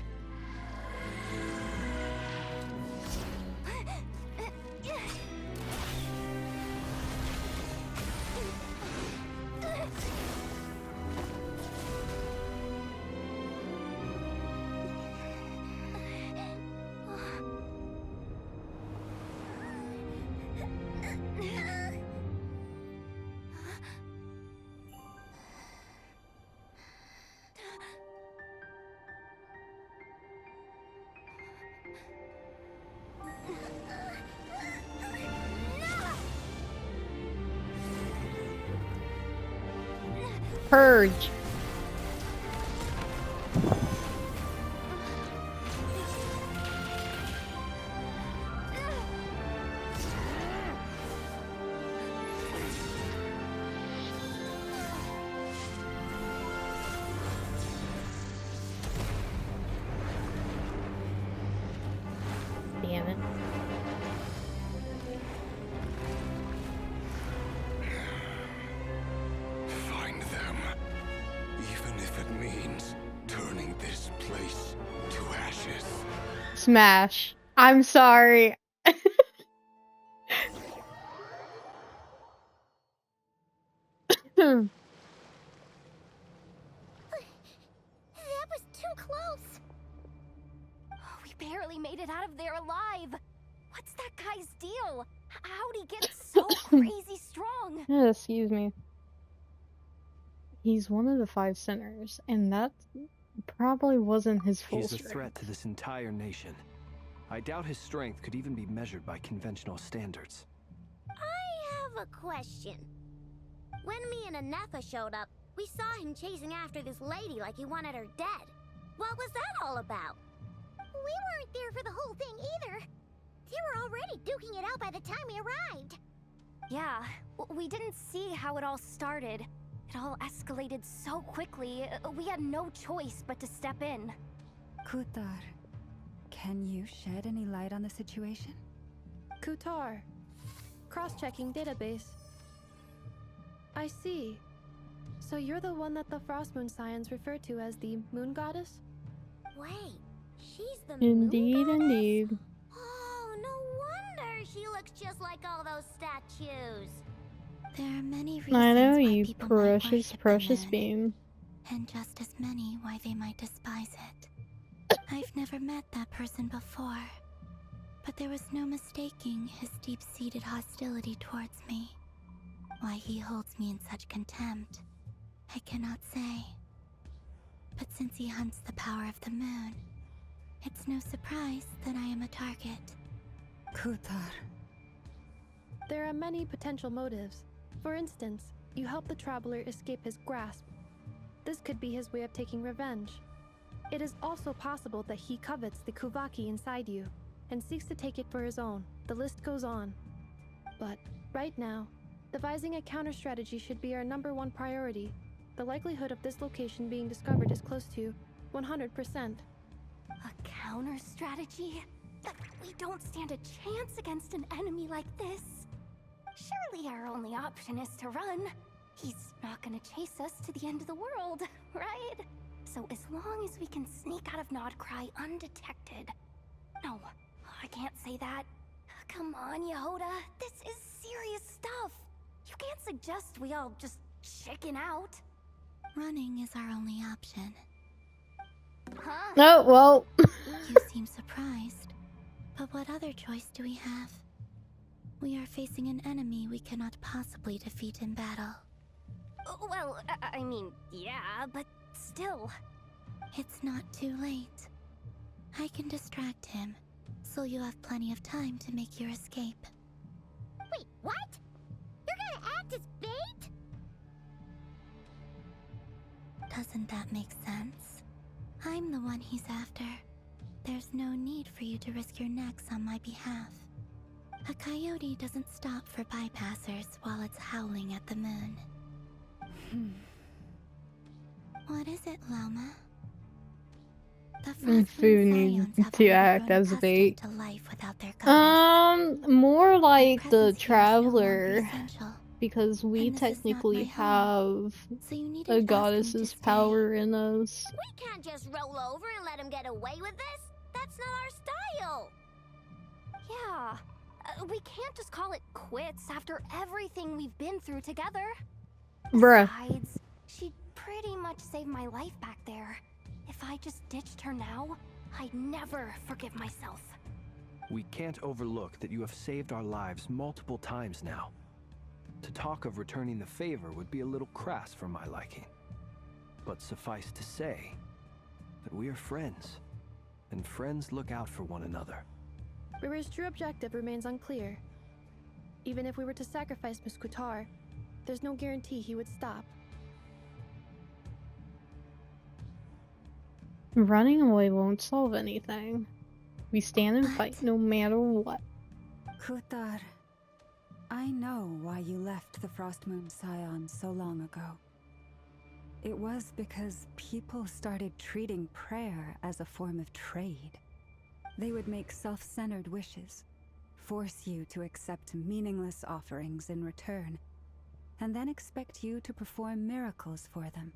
Purge. Damn it. Find them. Even if it means turning this place to ashes. Smash. I'm sorry. That was too close. We barely made it out of there alive. What's that guy's deal? How'd he get so crazy strong? Excuse me. He's one of the 5 sinners, and that probably wasn't his full He's a strength. threat to this entire nation. I doubt his strength could even be measured by conventional standards. I have a question. When me and Anefa showed up, we saw him chasing after this lady like he wanted her dead. What was that all about? We weren't there for the whole thing either. They were already duking it out by the time we arrived. Yeah, we didn't see how it all started. It all escalated so quickly, we had no choice but to step in. Kutar, Can you shed any light on the situation? Kutar. Cross-checking database. I see. So you're the one that the Frost Moon Scions refer to as the Moon Goddess? Wait, she's the Indeed, moon goddess? indeed. Oh, no wonder she looks just like all those statues. There are many reasons I know, why you people might precious, worship precious the moon, beam. and just as many why they might despise it. I've never met that person before, but there was no mistaking his deep-seated hostility towards me. Why he holds me in such contempt, I cannot say. But since he hunts the power of the moon, it's no surprise that I am a target. Kutar. There are many potential motives. For instance, you help the traveler escape his grasp. This could be his way of taking revenge. It is also possible that he covets the Kuvaki inside you and seeks to take it for his own. The list goes on. But right now, devising a counter-strategy should be our #1 priority. The likelihood of this location being discovered is close to 100%. A counter-strategy? We don't stand a chance against an enemy like this. Surely our only option is to run. He's not gonna chase us to the end of the world, right? So as long as we can sneak out of Nodcry undetected. No, I can't say that. Come on, Yehoda. This is serious stuff. You can't suggest we all just chicken out. Running is our only option. Huh? Oh, well. You seem surprised. But what other choice do we have? We are facing an enemy we cannot possibly defeat in battle. Well, I mean, yeah, but still. It's not too late. I can distract him, so you have plenty of time to make your escape. Wait, what? You're gonna act as bait? Doesn't that make sense? I'm the one he's after. There's no need for you to risk your necks on my behalf. A coyote doesn't stop for bypassers while it's howling at the moon. What is it, Loma? The Frost Fu Moon needs Scions have to already act grown as accustomed bait. to life without their goddess. More My like the presence here is no traveler, longer essential, because we and this is not technically my home, have so you needn't a ask him to goddess's stay. power in us. We can't just roll over and let him get away with this. That's not our style. Yeah. We can't just call it quits after everything we've been through together. Bruh. Besides, she pretty much saved my life back there. If I just ditched her now, I'd never forgive myself. We can't overlook that you have saved our lives multiple times now. To talk of returning the favor would be a little crass for my liking. But suffice to say that we are friends, and friends look out for one another. Rira's true objective remains unclear. Even if we were to sacrifice Miss Kutar, there's no guarantee he would stop. Running away won't solve anything. We stand and fight But- no matter what. Kutar, I know why you left the Frost Moon Scions so long ago. It was because people started treating prayer as a form of trade. They would make self-centered wishes, force you to accept meaningless offerings in return, and then expect you to perform miracles for them,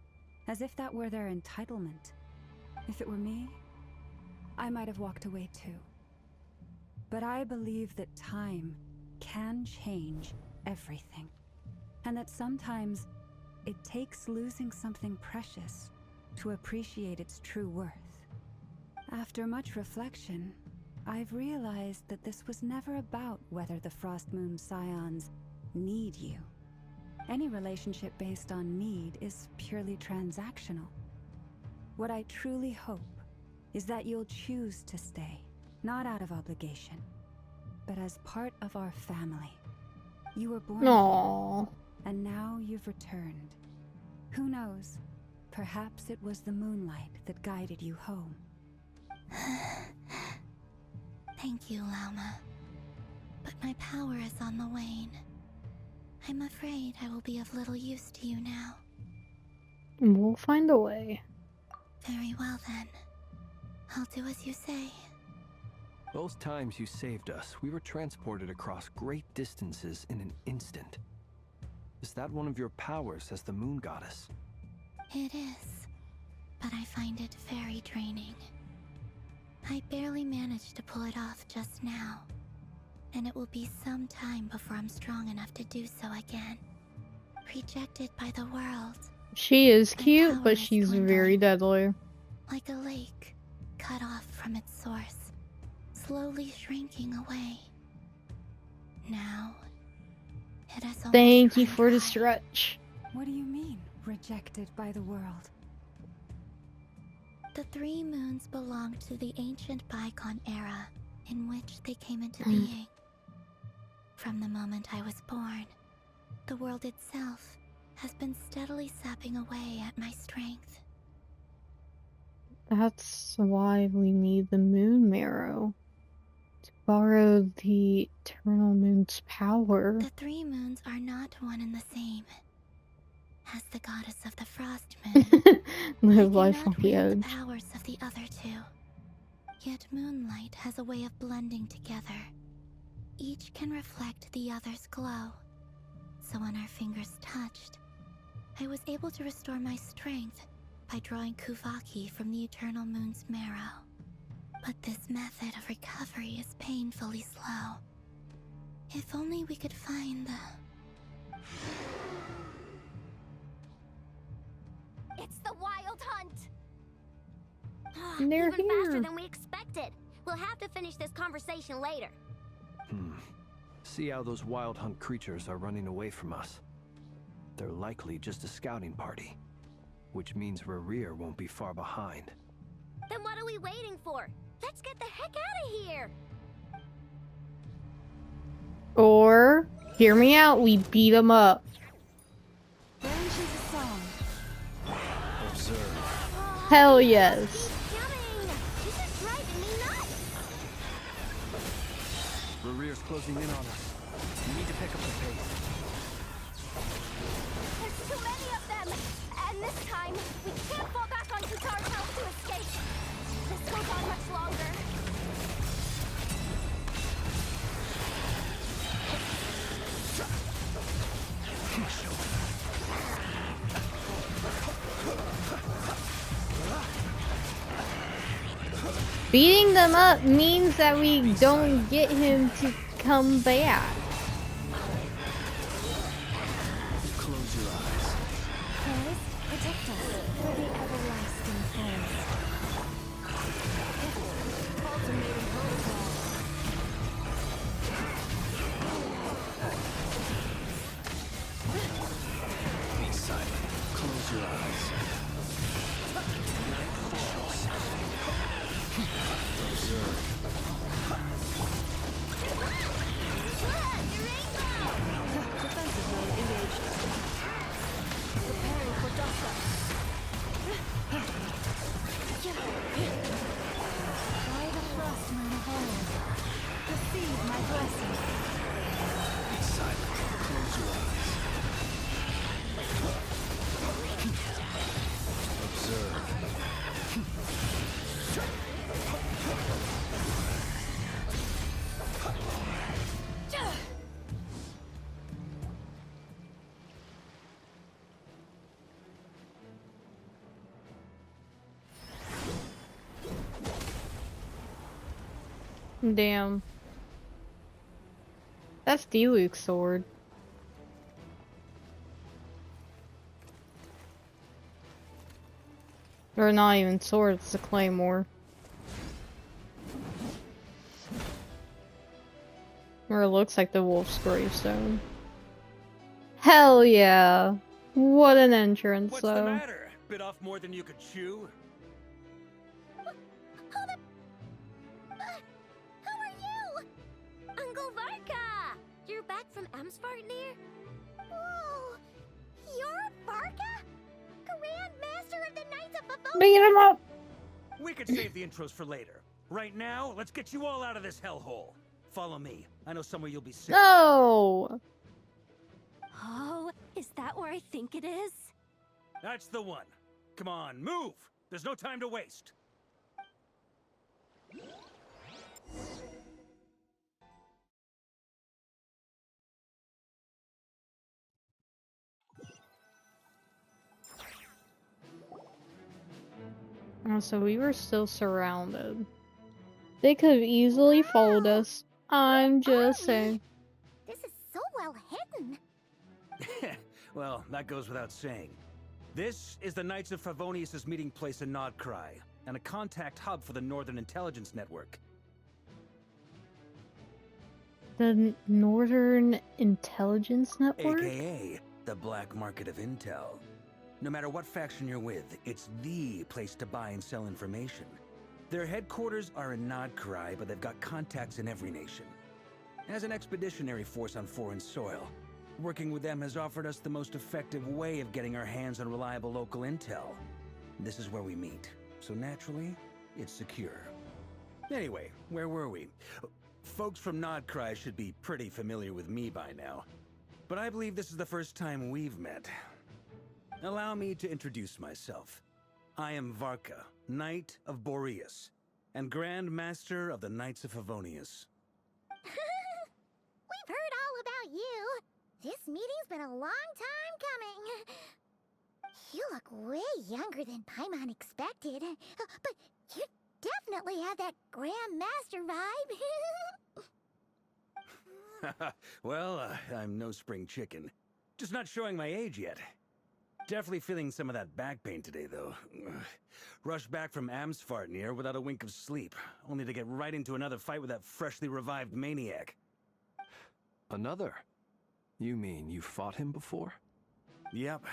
as if that were their entitlement. If it were me, I might have walked away too. But I believe that time can change everything, and that sometimes it takes losing something precious to appreciate its true worth. After much reflection, I've realized that this was never about whether the Frost Moon Scions need you. Any relationship based on need is purely transactional. What I truly hope is that you'll choose to stay, not out of obligation, but as part of our family. You were born Aww. here, and now you've returned. Who knows? Perhaps it was the moonlight that guided you home. Thank you, Lauma. But my power is on the wane. I'm afraid I will be of little use to you now. We'll find a way. Very well then. I'll do as you say. Both times you saved us, we were transported across great distances in an instant. Is that one of your powers as the moon goddess? It is, but I find it very draining. I barely managed to pull it off just now, and it will be some time before I'm strong enough to do so again. Rejected by the world. She is My cute, power but is she's dwindling. very deadly. Like a lake, cut off from its source, slowly shrinking away. Now, it has almost Thank you run for the dry. stretch. What do you mean, rejected by the world? The 3 moons belong to the ancient bygone era in which they came into being. From the moment I was born, the world itself has been steadily sapping away at my strength. That's why we need the moon marrow. To borrow the eternal moon's power. The 3 moons are not one and the same. As the goddess of the frost moon, Live I life on cannot the wield the edge. powers of the other 2. Yet moonlight has a way of blending together. Each can reflect the other's glow. So when our fingers touched, I was able to restore my strength by drawing Kuvaki from the eternal moon's marrow. But this method of recovery is painfully slow. If only we could find the... It's the Wild Hunt! They're Even here. faster than we expected. We'll have to finish this conversation later. See how those wild hunt creatures are running away from us. They're likely just a scouting party, which means Rerir won't be far behind. Then what are we waiting for? Let's get the heck out of here! Or, hear me out, we beat them up. Then she's a song. Observe. Hell yes. Coming! This is driving me nuts! Rerir's closing in on us. We need to pick up the pace. There's too many of them! And this time, we can't fall back on Kutar's house to escape! This goes on much longer. Beating them up means that we don't get him to come back. Close your eyes. Forest, protect us for the everlasting forest. Ultimatum protocol. Be silent. Close your eyes. Observe. Defensive mode engaged. Preparing for dust-up. By the frost moon hold. Receive my blessing. Be silent. Close your eyes. Observe. Damn. That's Diluc's sword. Or not even sword, it's a claymore. Or it looks like the wolf's gravestone. Hell yeah! What an entrance, What's though. the matter? Bit off more than you could chew? Hold up! Who are you? Uncle Varka! You're back from Amsvartnir? Whoa! You're Varka? Grand Master of the Knights of Favonius? Beat him up! We could save the intros for later. Right now, let's get you all out of this hellhole. Follow me. I know somewhere you'll be safe. No! Oh, is that where I think it is? That's the one. Come on, move! There's no time to waste. So we were still surrounded. They could have easily followed us. I'm just saying. This is so well hidden. Well, that goes without saying. This is the Knights of Favonius' meeting place in Nodcry, and a contact hub for the Northern Intelligence Network. The Northern Intelligence Network? AKA the black market of intel. No matter what faction you're with, it's the place to buy and sell information. Their headquarters are in Nodcry, but they've got contacts in every nation. As an expeditionary force on foreign soil, working with them has offered us the most effective way of getting our hands on reliable local intel. This is where we meet, so naturally, it's secure. Anyway, where were we? Folks from Nodcry should be pretty familiar with me by now, but I believe this is the first time we've met. Allow me to introduce myself. I am Varka, Knight of Boreas, and Grand Master of the Knights of Favonius. We've heard all about you. This meeting's been a long time coming. You look way younger than Paimon expected, but you definitely have that Grand Master vibe. Well, I'm no spring chicken. Just not showing my age yet. Definitely feeling some of that back pain today, though. Rushed back from Amsfartnir without a wink of sleep, only to get right into another fight with that freshly revived maniac. Another? You mean you fought him before? Yep.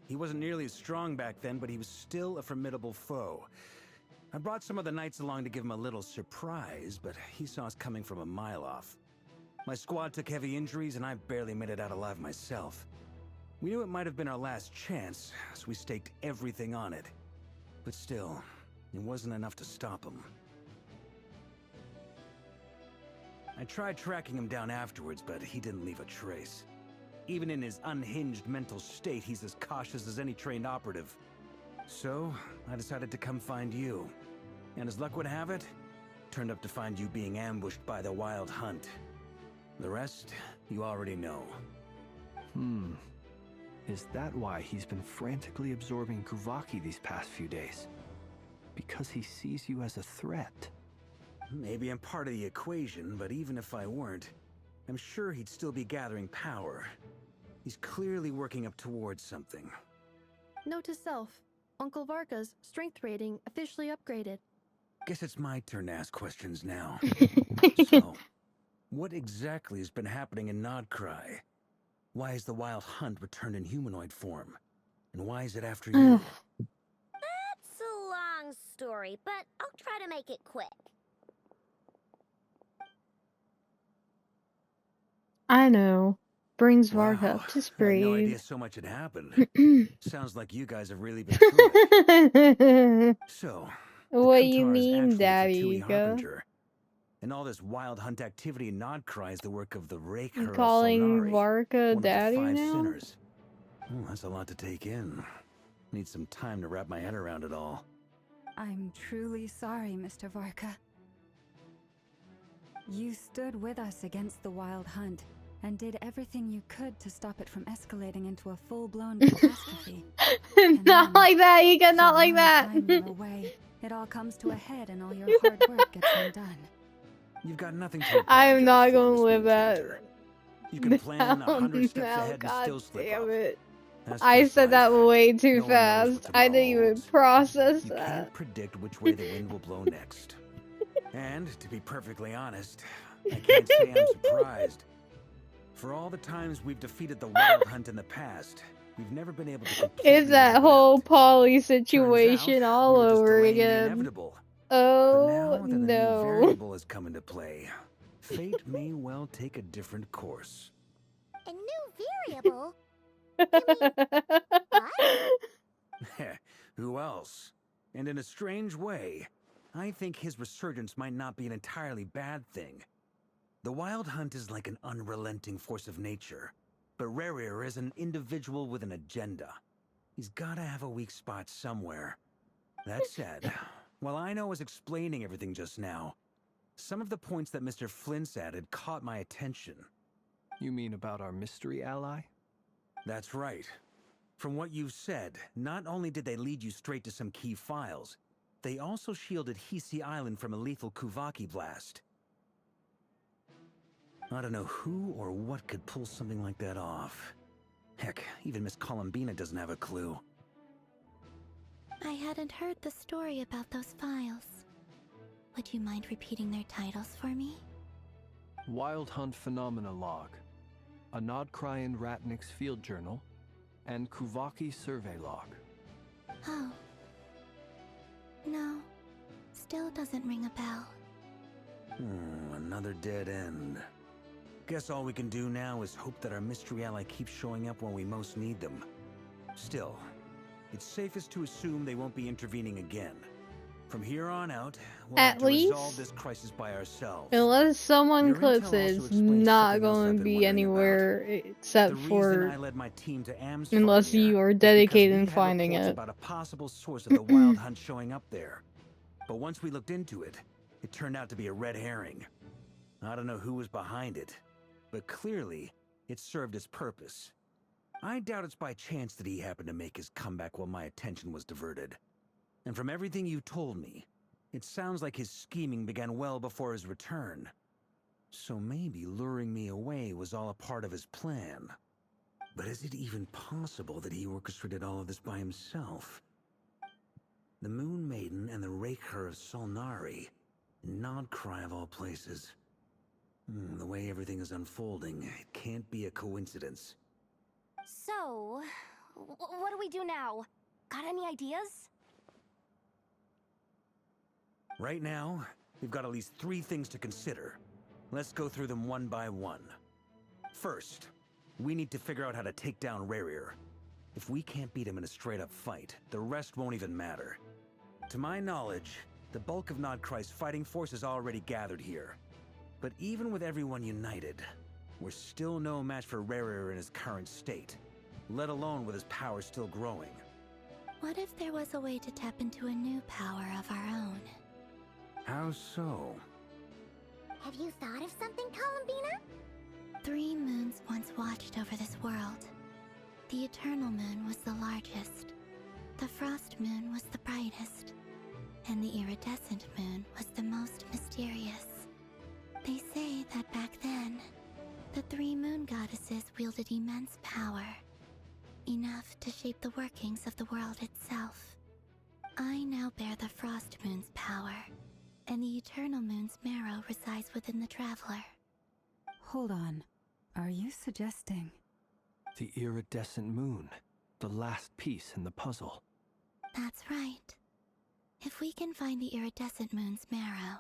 He wasn't nearly as strong back then, but he was still a formidable foe. I brought some of the knights along to give him a little surprise, but he saw us coming from a mile off. My squad took heavy injuries, and I barely made it out alive myself. We knew it might have been our last chance, so we staked everything on it. But still, it wasn't enough to stop him. I tried tracking him down afterwards, but he didn't leave a trace. Even in his unhinged mental state, he's as cautious as any trained operative. So, I decided to come find you. And as luck would have it, turned up to find you being ambushed by the Wild Hunt. The rest, you already know. Is that why he's been frantically absorbing Kuvaki these past few days? Because he sees you as a threat? Maybe I'm part of the equation, but even if I weren't, I'm sure he'd still be gathering power. He's clearly working up towards something. Note to self, Uncle Varka's strength rating officially upgraded. Guess it's my turn to ask questions now. So, what exactly has been happening in Nodcry? Why is the Wild Hunt returned in humanoid form? And why is it after you? That's a long story, but I'll try to make it quick. I know. Brings Wow, Varka up to I had no speed. idea so much had happened. Sounds like you guys have really been through it. So, What you Kuntar is mean, actually Daddy Fatui Ego? Harbinger. And all this Wild Hunt activity in Nodcry is the work of the Raker You of calling Solnari, Varka one of the Daddy 5 now? sinners. Oh, that's a lot to take in. Need some time to wrap my head around it all. I'm truly sorry, Mr. Varka. You stood with us against the Wild Hunt and did everything you could to stop it from escalating into a full-blown catastrophe. Not like that, Ego, not for like one that. time you were away, it all comes to a head and all your hard work gets undone. You've got nothing to I am not apologize for, gonna Miss live that. Mooncanter. You can plan 100 steps No, ahead and God still slip damn up. it. That's I just said that life. way too No one knows what fast. I didn't tomorrow even holds. process You that. can't predict which way the wind will blow next. And, to be perfectly honest, I can't say I'm surprised. For all the times we've defeated the Wild Hunt in the past, we've never been able to completely It's that wipe it whole out. Polly Turns situation out, all we were just over delaying the again. inevitable. Oh, But now that a new no. variable has come into play, fate may well take a different course. A new variable? Us? Who else? And in a strange way, I think his resurgence might not be an entirely bad thing. The Wild Hunt is like an unrelenting force of nature, but Rerir is an individual with an agenda. He's gotta have a weak spot somewhere. That said, while I was explaining everything just now, some of the points that Mr. Flint's added caught my attention. You mean about our mystery ally? That's right. From what you've said, not only did they lead you straight to some key files, They also shielded Hisi Island from a lethal Kuvaki blast. I don't know who or what could pull something like that off. Heck, even Miss Columbina doesn't have a clue. I hadn't heard the story about those files. Would you mind repeating their titles for me? Wild Hunt Phenomena Log, a Nodcrian Ratnik's Field Journal, and Kuvaki Survey Log. Oh. No. Still doesn't ring a bell. Another dead end. Guess all we can do now is hope that our mystery ally keeps showing up when we most need them. Still, it's safest to assume they won't be intervening again. From here on out, we'll have At to resolve least, this crisis by ourselves. unless someone Your clicks intel it, also it's explains not something else going I've to been be wondering anywhere The except reason for I led my team to unless Amsfarnir you are is because dedicated we in had finding reports it. about a possible source of the Wild Hunt showing up there. But once we looked into it, it turned out to be a red herring. I don't know who was behind it, but clearly it served its purpose. I doubt it's by chance that he happened to make his comeback while my attention was diverted. And from everything you told me, it sounds like his scheming began well before his return. So maybe luring me away was all a part of his plan. But is it even possible that he orchestrated all of this by himself? The Moon Maiden and the Raker of Solnari. Nodcry of all places. The way everything is unfolding, it can't be a coincidence. So, what do we do now? Got any ideas? Right now, we've got at least 3 things to consider. Let's go through them one by one. First, we need to figure out how to take down Rarir. If we can't beat him in a straight-up fight, the rest won't even matter. To my knowledge, the bulk of Nodcry's fighting force is already gathered here. But even with everyone united, we're still no match for Rarir in his current state, let alone with his power still growing. What if there was a way to tap into a new power of our own? How so? Have you thought of something, Columbina? 3 moons once watched over this world. The Eternal Moon was the largest. The Frost Moon was the brightest. And the Iridescent Moon was the most mysterious. They say that back then, the 3 moon goddesses wielded immense power. Enough to shape the workings of the world itself. I now bear the Frost Moon's power, and the Eternal Moon's marrow resides within the Traveler. Hold on. Are you suggesting? The iridescent moon, the last piece in the puzzle. That's right. If we can find the Iridescent Moon's marrow,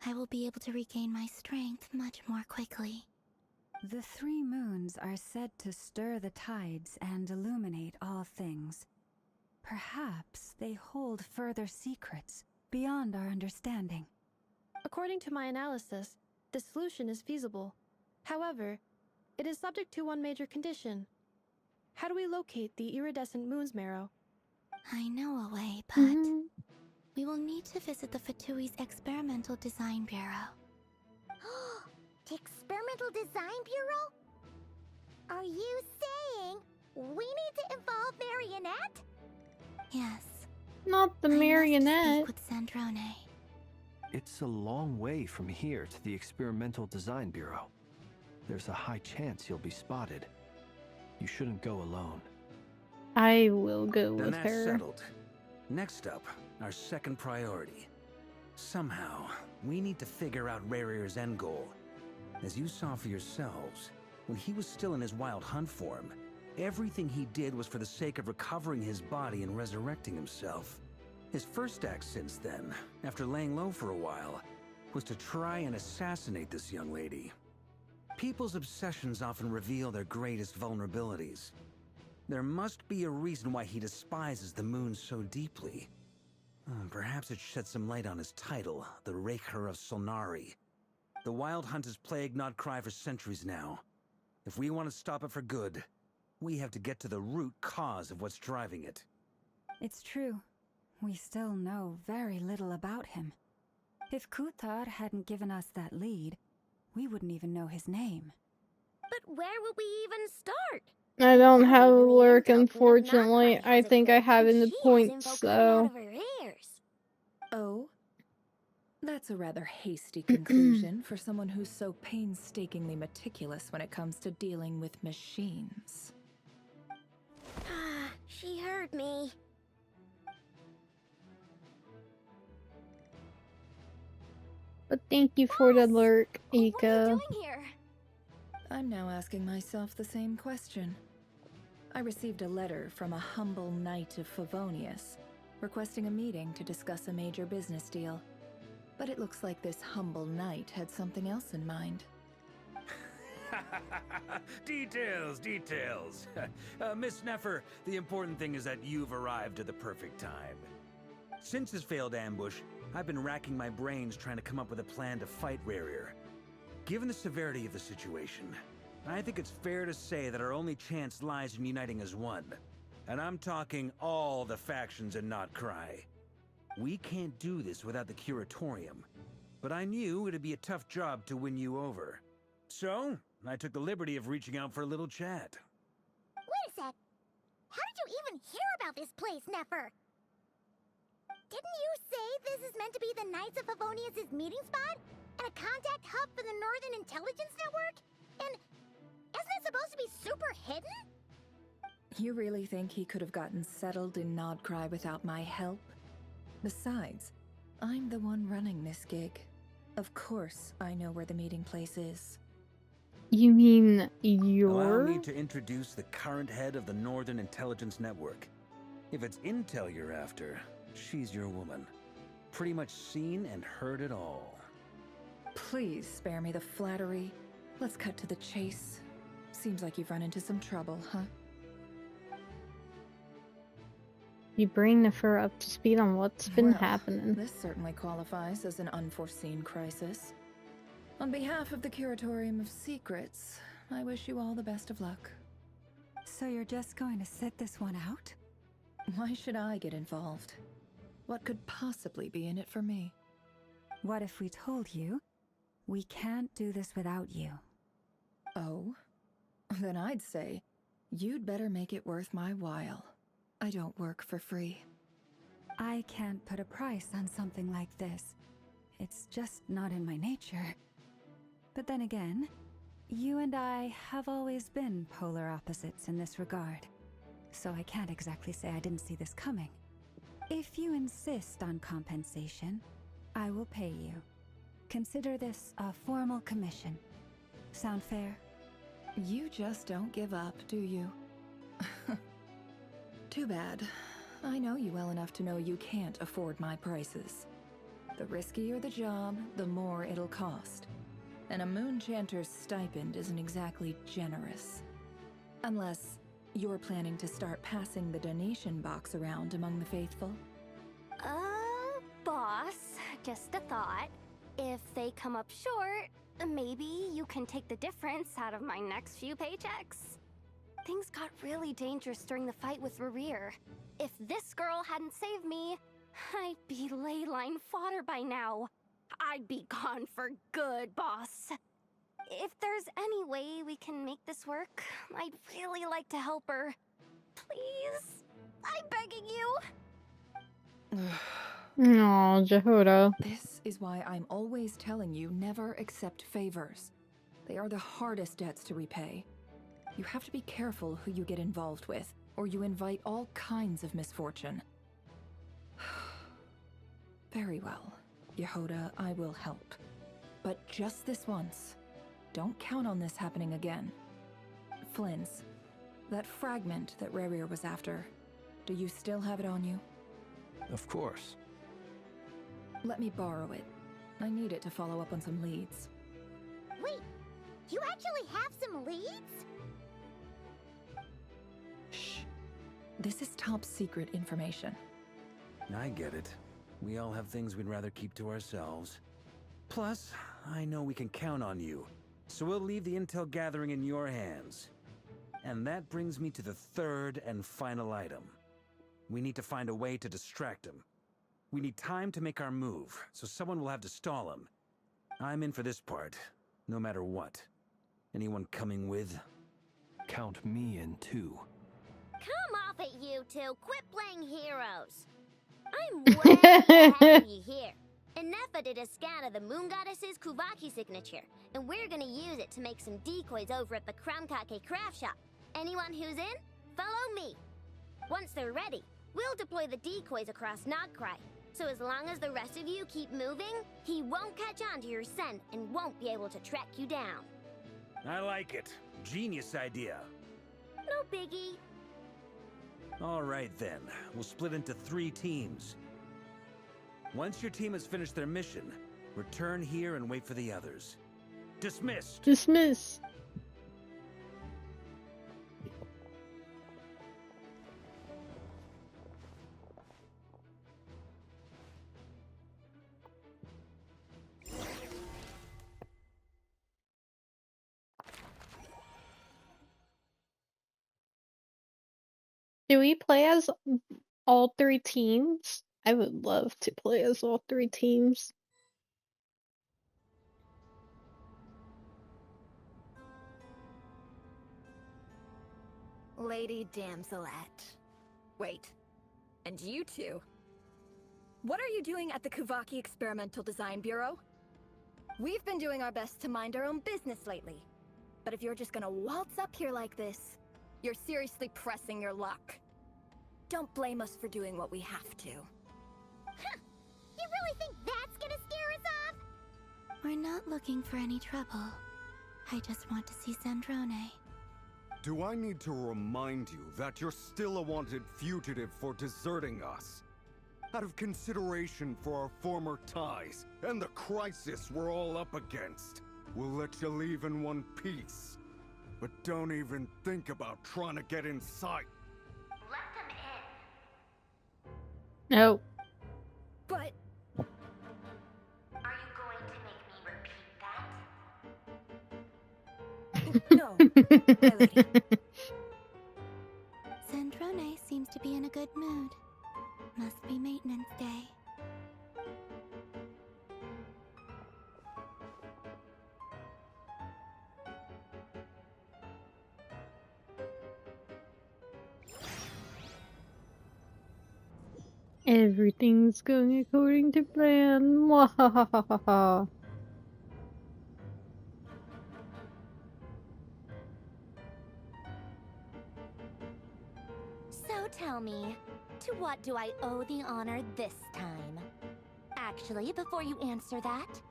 I will be able to regain my strength much more quickly. The 3 moons are said to stir the tides and illuminate all things. Perhaps they hold further secrets beyond our understanding. According to my analysis, this solution is feasible. However, it is subject to one major condition. How do we locate the iridescent moon's marrow? I know a way, but we will need to visit the Fatui's Experimental Design Bureau. The Experimental Design Bureau? Are you saying we need to involve Marionette? Yes. Not the I marionette. must speak with Sandrone. It's a long way from here to the Experimental Design Bureau. There's a high chance you'll be spotted. You shouldn't go alone. I will go Then with that's her. settled. Next up, our second priority. Somehow, we need to figure out Rarir's end goal. As you saw for yourselves, when he was still in his Wild Hunt form, everything he did was for the sake of recovering his body and resurrecting himself. His first act since then, after laying low for a while, was to try and assassinate this young lady. People's obsessions often reveal their greatest vulnerabilities. There must be a reason why he despises the moon so deeply. Perhaps it sheds some light on his title, the Raker of Solnari. The Wild Hunt has plagued Nodcry for centuries now. If we want to stop it for good, we have to get to the root cause of what's driving it. It's true. We still know very little about him. If Kuthar hadn't given us that lead, we wouldn't even know his name. But where would we even start? I don't have a Even the lurk, intel queen of unfortunately. Nodcry I has a think I clue, have and in the she has points, info coming out so. of her ears. That's a rather hasty conclusion for someone who's so painstakingly meticulous when it comes to dealing with machines. She heard me. But thank you for the lurk, What are you Ika. doing here? I'm now asking myself the same question. I received a letter from a humble knight of Favonius, requesting a meeting to discuss a major business deal. But it looks like this humble knight had something else in mind. Details, details. Miss Neffer, the important thing is that you've arrived at the perfect time. Since his failed ambush, I've been racking my brains trying to come up with a plan to fight Rarier. Given the severity of the situation, I think it's fair to say that our only chance lies in uniting as one. And I'm talking all the factions in Notcry. We can't do this without the Curatorium, but I knew it'd be a tough job to win you over. So, I took the liberty of reaching out for a little chat. Wait a sec. How did you even hear about this place, Neffer? Didn't you say this is meant to be the Knights of Favonius' meeting spot? And a contact hub for the Northern Intelligence Network? And isn't it supposed to be super hidden? You really think he could have gotten settled in Nodcry without my help? Besides, I'm the one running this gig. Of course I know where the meeting place is. You mean Allow me your? to introduce the current head of the Northern Intelligence Network. If it's intel you're after, she's your woman. Pretty much seen and heard it all. Please spare me the flattery. Let's cut to the chase. Seems like you've run into some trouble, huh? You bring the fur up to speed on what's been Well, happening. This certainly qualifies as an unforeseen crisis. On behalf of the Curatorium of Secrets, I wish you all the best of luck. So you're just going to sit this one out? Why should I get involved? What could possibly be in it for me? What if we told you we can't do this without you? Oh? Then I'd say, you'd better make it worth my while. I don't work for free. I can't put a price on something like this. It's just not in my nature. But then again, you and I have always been polar opposites in this regard. So I can't exactly say I didn't see this coming. If you insist on compensation, I will pay you. Consider this a formal commission. Sound fair? You just don't give up, do you? Too bad. I know you well enough to know you can't afford my prices. The riskier the job, the more it'll cost. And a Moonchanter's stipend isn't exactly generous. Unless you're planning to start passing the donation box around among the faithful. Boss, just a thought. If they come up short, maybe you can take the difference out of my next few paychecks. Things got really dangerous during the fight with Rarier. If this girl hadn't saved me, I'd be ley line fodder by now. I'd be gone for good, boss. If there's any way we can make this work, I'd really like to help her. Please? I'm begging you. Aw, Jehoda. This is why I'm always telling you never accept favors. They are the hardest debts to repay. You have to be careful who you get involved with, or you invite all kinds of misfortune. Very well, Yehoda, I will help. But just this once. Don't count on this happening again. Flynn's, that fragment that Rarier was after, do you still have it on you? Of course. Let me borrow it. I need it to follow up on some leads. Wait, you actually have some leads? Shh. This is top secret information. I get it. We all have things we'd rather keep to ourselves. Plus, I know we can count on you, so we'll leave the intel gathering in your hands. And that brings me to the third and final item. We need to find a way to distract him. We need time to make our move, so someone will have to stall him. I'm in for this part, no matter what. Anyone coming with? Count me in too. Come off it, you two. Quit playing heroes. I'm way ahead of you here. Nefa did a scan of the Moon Goddess's Kuvaki signature, and we're gonna use it to make some decoys over at the Krumkake craft shop. Anyone who's in, follow me. Once they're ready, we'll deploy the decoys across Nogcry. So as long as the rest of you keep moving, he won't catch on to your scent and won't be able to track you down. I like it. Genius idea. No biggie. All right then, we'll split into 3 teams. Once your team has finished their mission, return here and wait for the others. Dismissed! Dismiss! Do we play as all 3 teams? I would love to play as all 3 teams. Lady Damselette. Wait. And you two? What are you doing at the Kuvaki Experimental Design Bureau? We've been doing our best to mind our own business lately. But if you're just gonna waltz up here like this, you're seriously pressing your luck. Don't blame us for doing what we have to. Huh. You really think that's gonna scare us off? We're not looking for any trouble. I just want to see Sandrone. Do I need to remind you that you're still a wanted fugitive for deserting us? Out of consideration for our former ties and the crisis we're all up against, we'll let you leave in one piece. But don't even think about trying to get inside. Let them in. No. But... Are you going to make me repeat that? No, my lady. Sandrone seems to be in a good mood. Must be maintenance day. Everything's going according to plan. Mwahahaha. So tell me, to what do I owe the honor this time? Actually, before you answer that,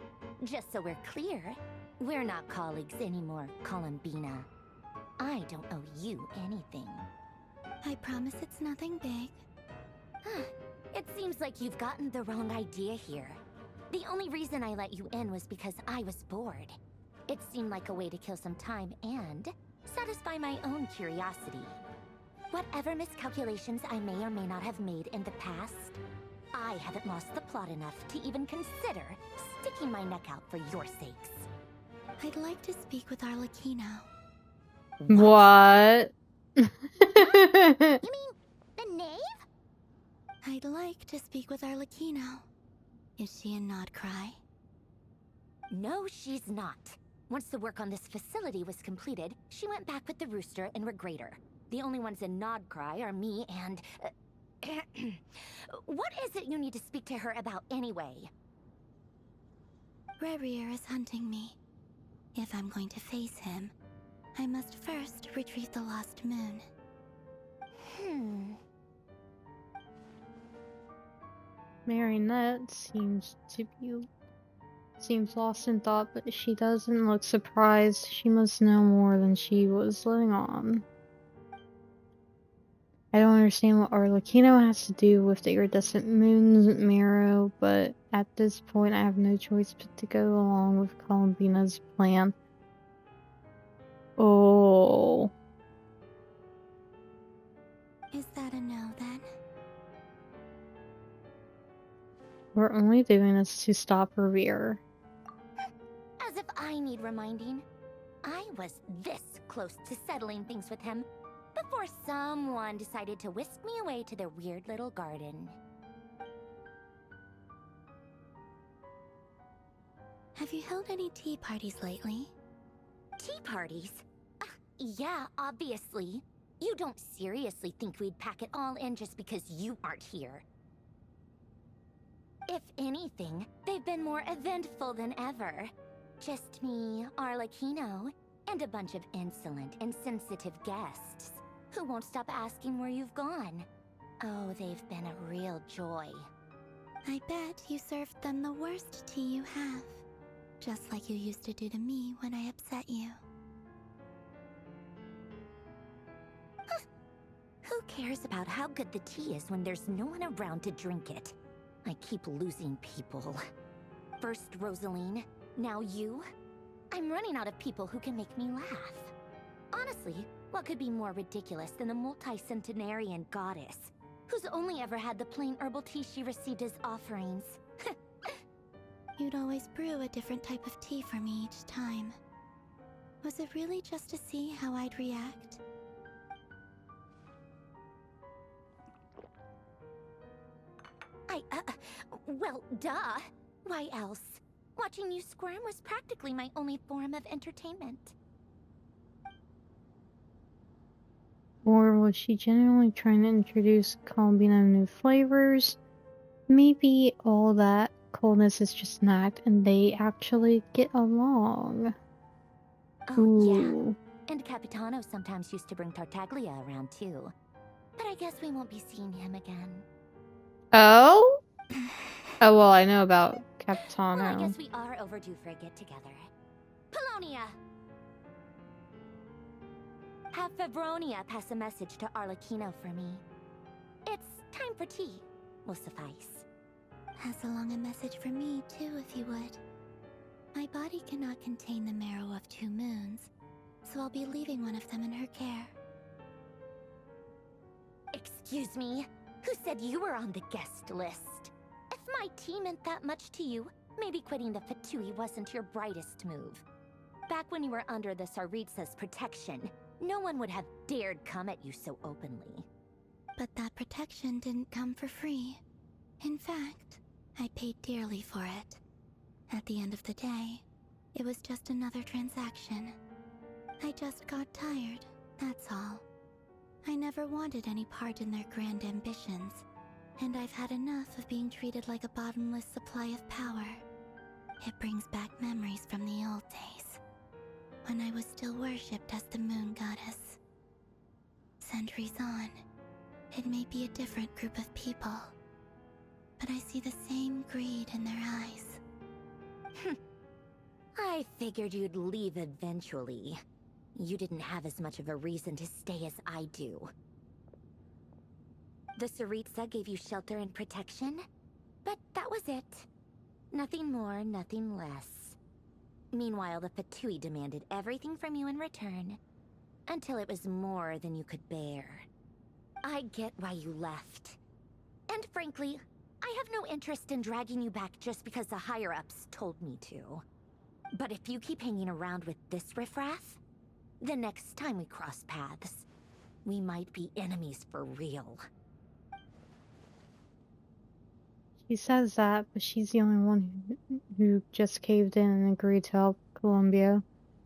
just so we're clear, we're not colleagues anymore, Columbina. I don't owe you anything. I promise it's nothing big. It seems like you've gotten the wrong idea here. The only reason I let you in was because I was bored. It seemed like a way to kill some time and satisfy my own curiosity. Whatever miscalculations I may or may not have made in the past, I haven't lost the plot enough to even consider sticking my neck out for your sakes. I'd like to speak with Arlecchino. What? You mean the knave? I'd like to speak with Arlecchino. Is she in Nodcry? No, she's not. Once the work on this facility was completed, she went back with the Rooster and Regrator. The only ones in Nodcry are me and... What is it you need to speak to her about anyway? Rebrier is hunting me. If I'm going to face him, I must first retrieve the lost moon. Marinette seems lost in thought, but she doesn't look surprised. She must know more than she was letting on. I don't understand what Arlecchino has to do with the iridescent moon's marrow, but at this point I have no choice but to go along with Columbina's plan. Oh. Is that a no then? We're only doing this to stop Revere. As if I need reminding. I was this close to settling things with him before someone decided to whisk me away to their weird little garden. Have you held any tea parties lately? Tea parties? Yeah, obviously. You don't seriously think we'd pack it all in just because you aren't here. If anything, they've been more eventful than ever. Just me, Arlecchino, and a bunch of insolent, insensitive guests who won't stop asking where you've gone. Oh, they've been a real joy. I bet you served them the worst tea you have. Just like you used to do to me when I upset you. Who cares about how good the tea is when there's no one around to drink it? I keep losing people. First Rosaline, now you. I'm running out of people who can make me laugh. Honestly, what could be more ridiculous than the multi-centenarian goddess, who's only ever had the plain herbal tea she received as offerings? You'd always brew a different type of tea for me each time. Was it really just to see how I'd react? Well, duh. Why else? Watching you squirm was practically my only form of entertainment. Or was she genuinely trying to introduce Colombina new flavors? Maybe all that coldness is just an act and they actually get along. Oh, Ooh. yeah. And Capitano sometimes used to bring Tartaglia around too. But I guess we won't be seeing him again. Oh? Oh, well, I know about Capitano. Well, I guess we are overdue for a get-together. Polonia! Have Febronia pass a message to Arlecchino for me. It's time for tea. Will suffice. Pass along a message for me, too, if you would. My body cannot contain the marrow of 2 moons, so I'll be leaving one of them in her care. Excuse me? Who said you were on the guest list? If my tea meant that much to you, maybe quitting the Fatui wasn't your brightest move. Back when you were under the Tsaritsa's protection, no one would have dared come at you so openly. But that protection didn't come for free. In fact, I paid dearly for it. At the end of the day, it was just another transaction. I just got tired, that's all. I never wanted any part in their grand ambitions, and I've had enough of being treated like a bottomless supply of power. It brings back memories from the old days, when I was still worshipped as the moon goddess. Centuries on, it may be a different group of people, but I see the same greed in their eyes. I figured you'd leave eventually. You didn't have as much of a reason to stay as I do. The Tsaritsa gave you shelter and protection, but that was it. Nothing more, nothing less. Meanwhile, the Fatui demanded everything from you in return, until it was more than you could bear. I get why you left. And frankly, I have no interest in dragging you back just because the higher-ups told me to. But if you keep hanging around with this riffraff, the next time we cross paths, we might be enemies for real. She says that, but she's the only one who just caved in and agreed to help Colombia.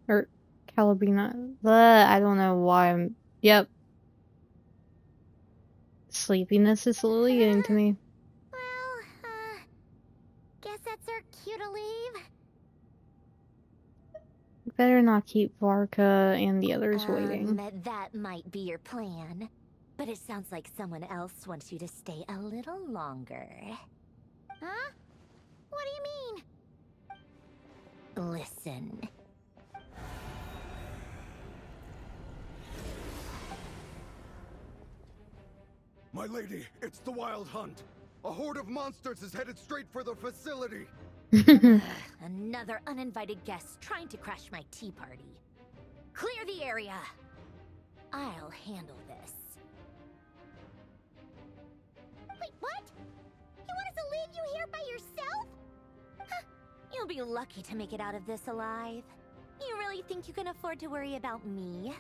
Or Calabina. I don't know why I'm... Yep. Sleepiness is slowly getting to me. Well, guess that's our cue to leave. Better not keep Varka and the others waiting. That might be your plan. But it sounds like someone else wants you to stay a little longer. Huh? What do you mean? Listen. My lady, it's the Wild Hunt. A horde of monsters is headed straight for the facility. Another uninvited guest trying to crash my tea party. Clear the area. I'll handle this. Wait, what? You want us to leave you here by yourself? Huh. You'll be lucky to make it out of this alive. You really think you can afford to worry about me?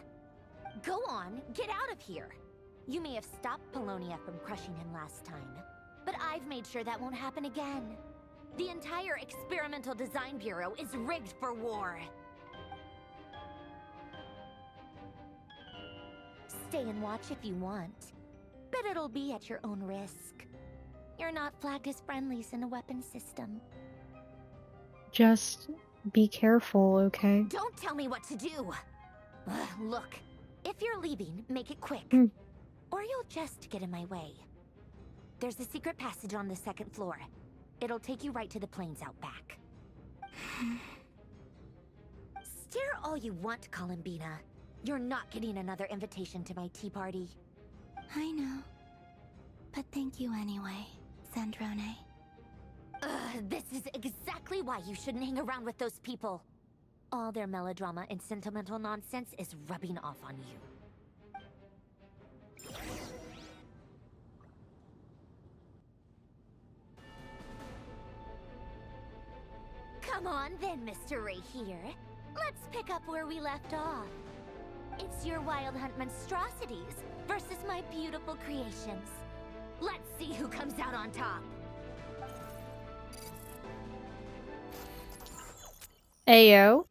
Go on, get out of here. You may have stopped Polonia from crushing him last time, but I've made sure that won't happen again. The entire Experimental Design Bureau is rigged for war. Stay and watch if you want, but it'll be at your own risk. You're not flagged as friendlies in the weapons system. Just be careful, okay? Don't tell me what to do! Look, if you're leaving, make it quick. Or you'll just get in my way. There's a secret passage on the 2nd floor. It'll take you right to the plains out back. Stare all you want, Columbina. You're not getting another invitation to my tea party. I know. But thank you anyway, Sandrone. This is exactly why you shouldn't hang around with those people. All their melodrama and sentimental nonsense is rubbing off on you. Come on then, Mr. Right here. Let's pick up where we left off. It's your Wild Hunt monstrosities versus my beautiful creations. Let's see who comes out on top. Ayo.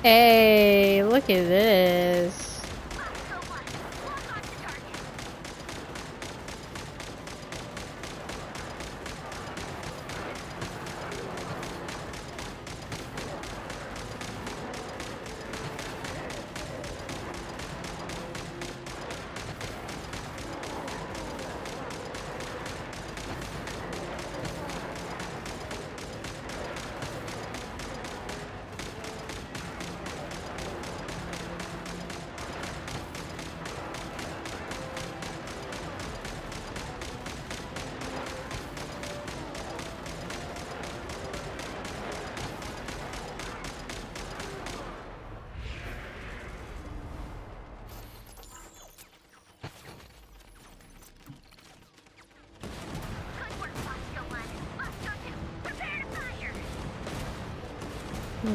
Hey, look at this.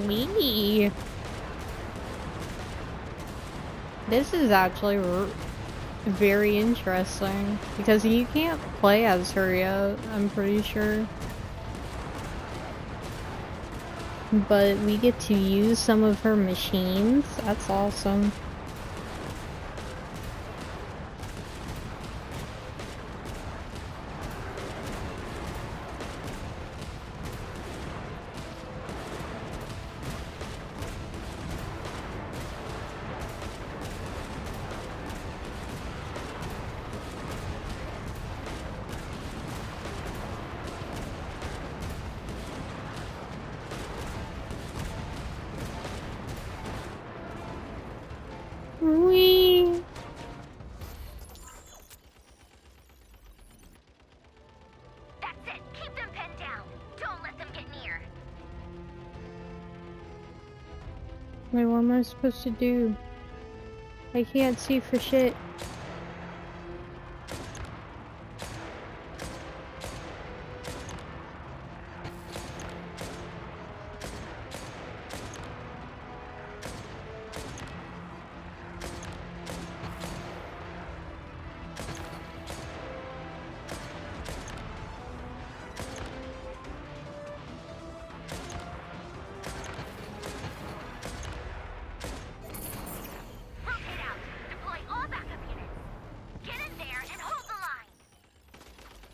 Me. This is actually very interesting because you can't play as her yet, I'm pretty sure. But we get to use some of her machines. That's awesome. Wee. That's it. Keep them pinned down. Don't let them get near. Wait, what am I supposed to do? I can't see for shit.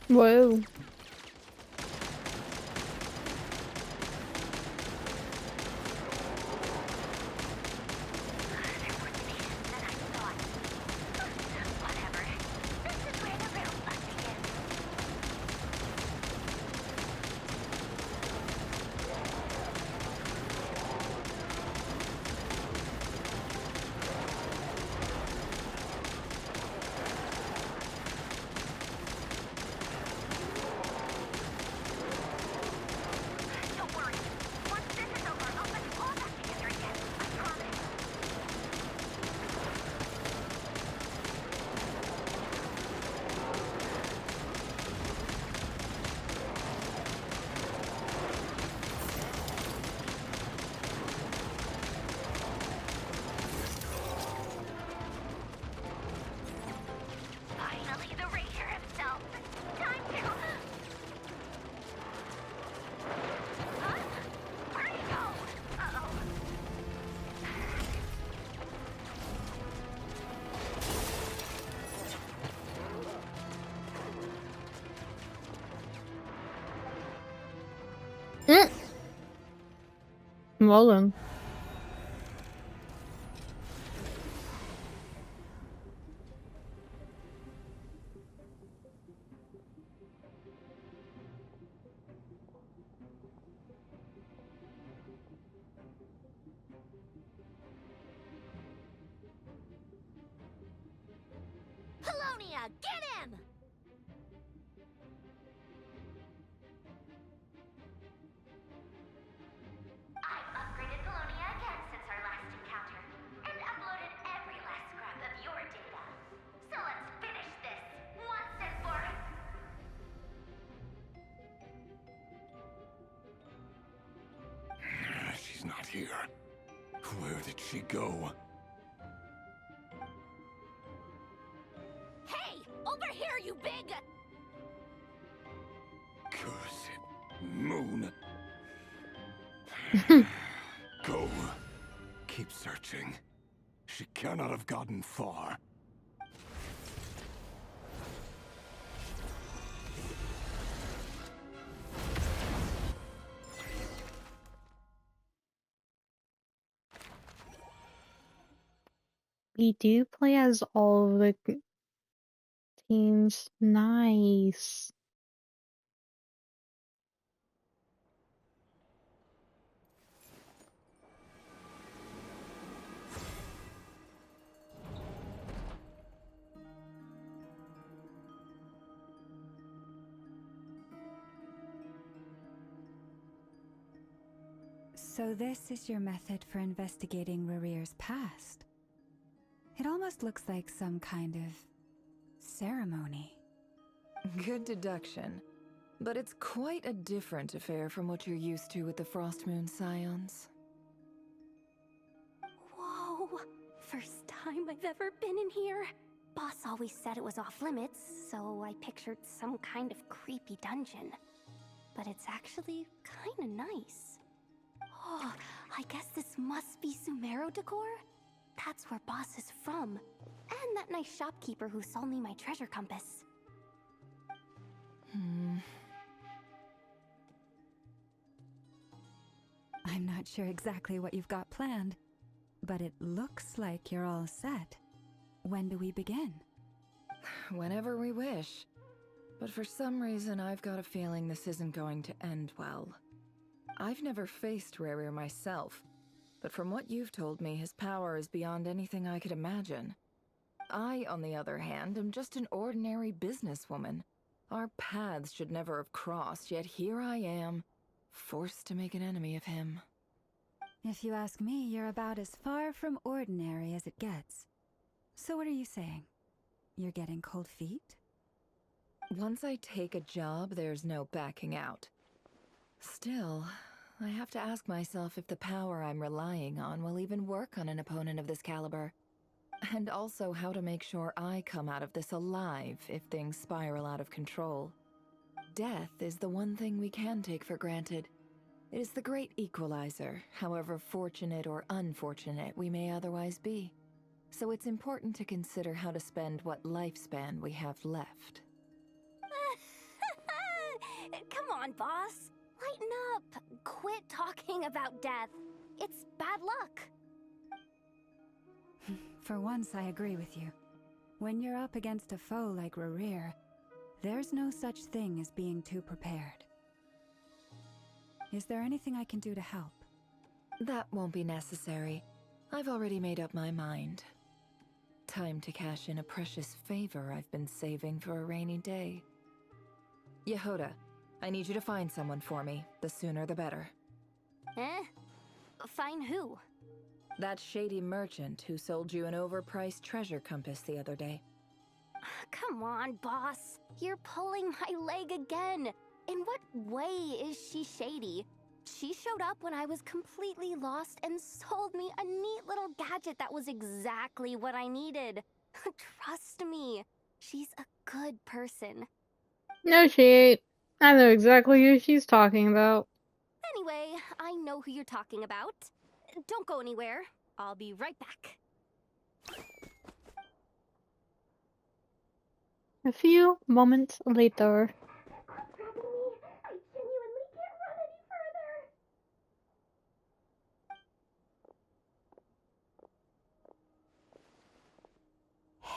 Whoa. Well then. Polonia, get him! I've upgraded Polonia again since our last encounter, and uploaded every last scrap of your data. So let's finish this, once and for She's not here. Where did she go? Hey! Over here, you big... Cursed moon. Go. Keep searching. She cannot have gotten far. We do play as all of the teams. Nice. So this is your method for investigating Rarir's past. It almost looks like some kind of ceremony. Good deduction. But it's quite a different affair from what you're used to with the Frostmoon Scions. Whoa! First time I've ever been in here. Boss always said it was off limits, so I pictured some kind of creepy dungeon. But it's actually kinda nice. Oh, I guess this must be Sumero decor? That's where Boss is from. And that nice shopkeeper who sold me my treasure compass. I'm not sure exactly what you've got planned, but it looks like you're all set. When do we begin? Whenever we wish. But for some reason, I've got a feeling this isn't going to end well. I've never faced Rarir myself, but from what you've told me, his power is beyond anything I could imagine. I, on the other hand, am just an ordinary businesswoman. Our paths should never have crossed, yet here I am, forced to make an enemy of him. If you ask me, you're about as far from ordinary as it gets. So what are you saying? You're getting cold feet? Once I take a job, there's no backing out. Still, I have to ask myself if the power I'm relying on will even work on an opponent of this caliber. And also how to make sure I come out of this alive if things spiral out of control. Death is the one thing we can take for granted. It is the great equalizer, however fortunate or unfortunate we may otherwise be. So it's important to consider how to spend what lifespan we have left. Come on, boss. Lighten up. Quit talking about death. It's bad luck. For once, I agree with you. When you're up against a foe like Rarir, there's no such thing as being too prepared. Is there anything I can do to help? That won't be necessary. I've already made up my mind. Time to cash in a precious favor I've been saving for a rainy day. Yehoda, I need you to find someone for me. The sooner the better. Eh? Find who? That shady merchant who sold you an overpriced treasure compass the other day. Come on, boss. You're pulling my leg again. In what way is she shady? She showed up when I was completely lost and sold me a neat little gadget that was exactly what I needed. Trust me, she's a good person. No, she ain't. I know exactly who she's talking about. Anyway, I know who you're talking about. Don't go anywhere. I'll be right back. A few moments later.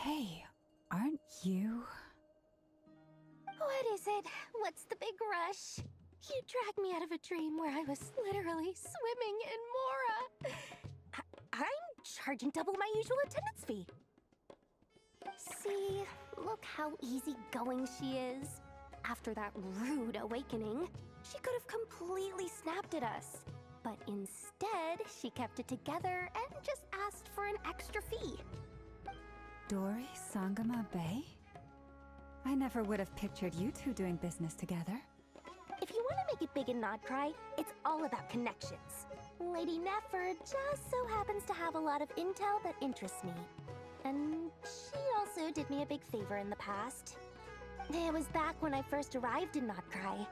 Hey, aren't you? What is it? What's the big rush? You dragged me out of a dream where I was literally swimming in Mora. I'm charging double my usual attendance fee. See, look how easygoing she is. After that rude awakening, she could have completely snapped at us. But instead, she kept it together and just asked for an extra fee. Dori Sangama Bay? I never would have pictured you two doing business together. If you want to make it big in Nodcry, it's all about connections. Lady Nefer just so happens to have a lot of intel that interests me. And she also did me a big favor in the past. It was back when I first arrived in Nodcry.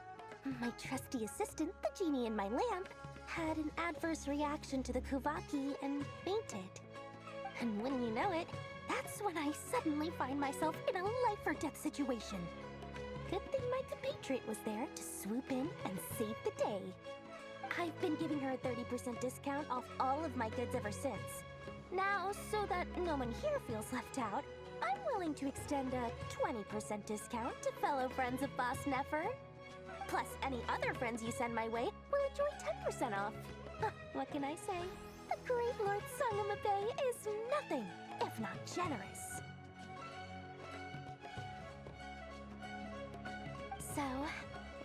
My trusty assistant, the genie in my lamp, had an adverse reaction to the Kuvaki and fainted. And wouldn't you know it, that's when I suddenly find myself in a life-or-death situation. Good thing my compatriot was there to swoop in and save the day. I've been giving her a 30% discount off all of my goods ever since. Now, so that no one here feels left out, I'm willing to extend a 20% discount to fellow friends of Boss Nefer. Plus, any other friends you send my way will enjoy 10% off. What can I say? The great Lord Sangama Bay is nothing if not generous. So,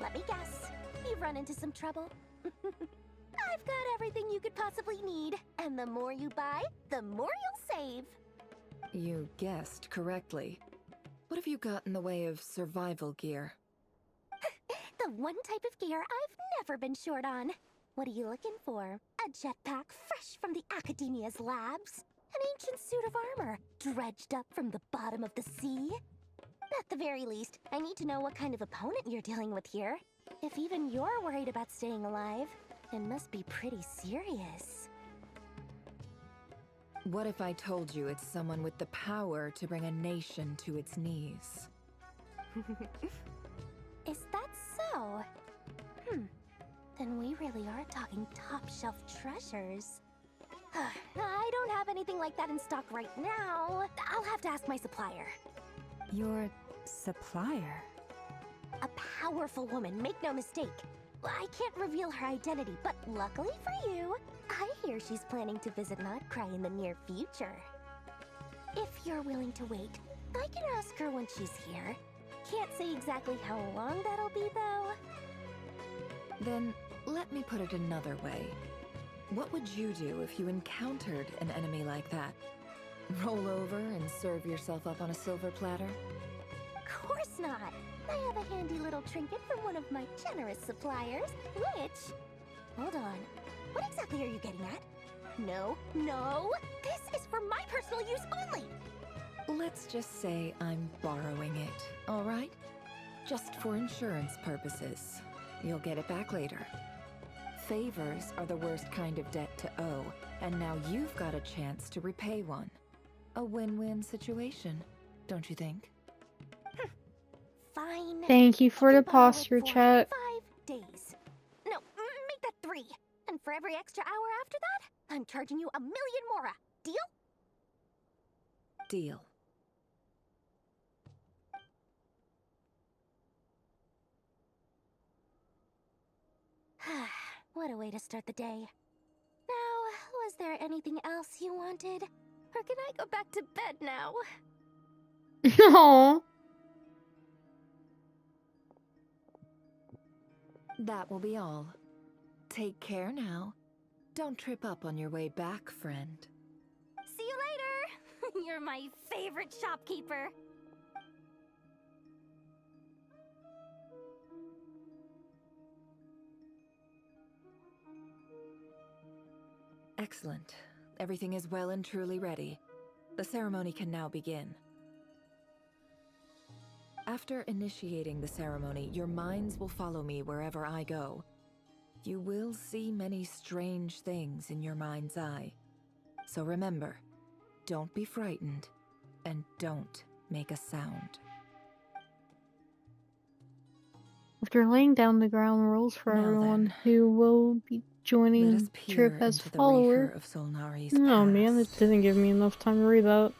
let me guess. You've run into some trouble? I've got everything you could possibly need. And the more you buy, the more you'll save. You guessed correctly. What have you got in the way of survival gear? The one type of gear I've never been short on. What are you looking for? A jetpack fresh from the Academia's labs? An ancient suit of armor dredged up from the bottom of the sea? At the very least, I need to know what kind of opponent you're dealing with here. If even you're worried about staying alive, it must be pretty serious. What if I told you it's someone with the power to bring a nation to its knees? Is that so? Then we really are talking top-shelf treasures. I don't have anything like that in stock right now. I'll have to ask my supplier. Your supplier? A powerful woman, make no mistake. I can't reveal her identity, but luckily for you, I hear she's planning to visit Nodcry in the near future. If you're willing to wait, I can ask her when she's here. Can't say exactly how long that'll be, though. Then, let me put it another way. What would you do if you encountered an enemy like that? Roll over and serve yourself up on a silver platter? Course not! I have a handy little trinket from one of my generous suppliers, which... Hold on. What exactly are you getting at? No, no! This is for my personal use only! Let's just say I'm borrowing it, all right? Just for insurance purposes. You'll get it back later. Favors are the worst kind of debt to owe, and now you've got a chance to repay one. A win-win situation, don't you think? Fine. Thank you for the posture, for chat. 5 days. No, make that 3. And for every extra hour after that, I'm charging you 1,000,000 mora. Deal? Deal. What a way to start the day. Now, was there anything else you wanted? Or can I go back to bed now? No. That will be all. Take care now. Don't trip up on your way back, friend. See you later! You're my favorite shopkeeper. Excellent. Everything is well and truly ready. The ceremony can now begin. After initiating the ceremony, your minds will follow me wherever I go. You will see many strange things in your mind's eye. So remember, don't be frightened, and don't make a sound. After laying down the ground rules for Now everyone then, who will be joining us Trip peer as into the follower. reefer of Solnari's No, past. man, this didn't give me enough time to read that.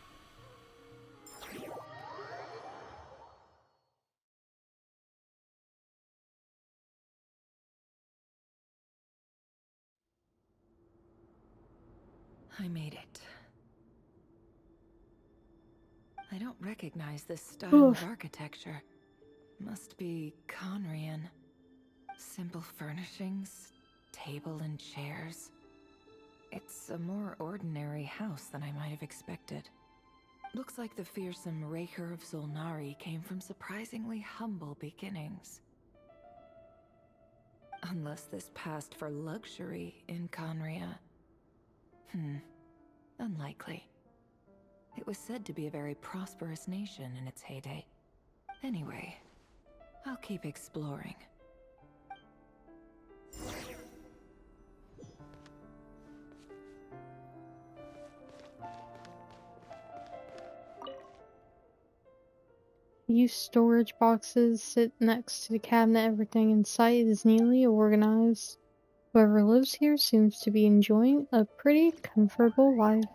I made it. I don't recognize this style Oof. of architecture. Must be Conrian. Simple furnishings, table and chairs. It's a more ordinary house than I might have expected. Looks like the fearsome Raker of Zolnari came from surprisingly humble beginnings. Unless this passed for luxury in Conria. Unlikely. It was said to be a very prosperous nation in its heyday. Anyway, I'll keep exploring. Use storage boxes sit next to the cabinet. Everything in sight is neatly organized. Whoever lives here seems to be enjoying a pretty comfortable life.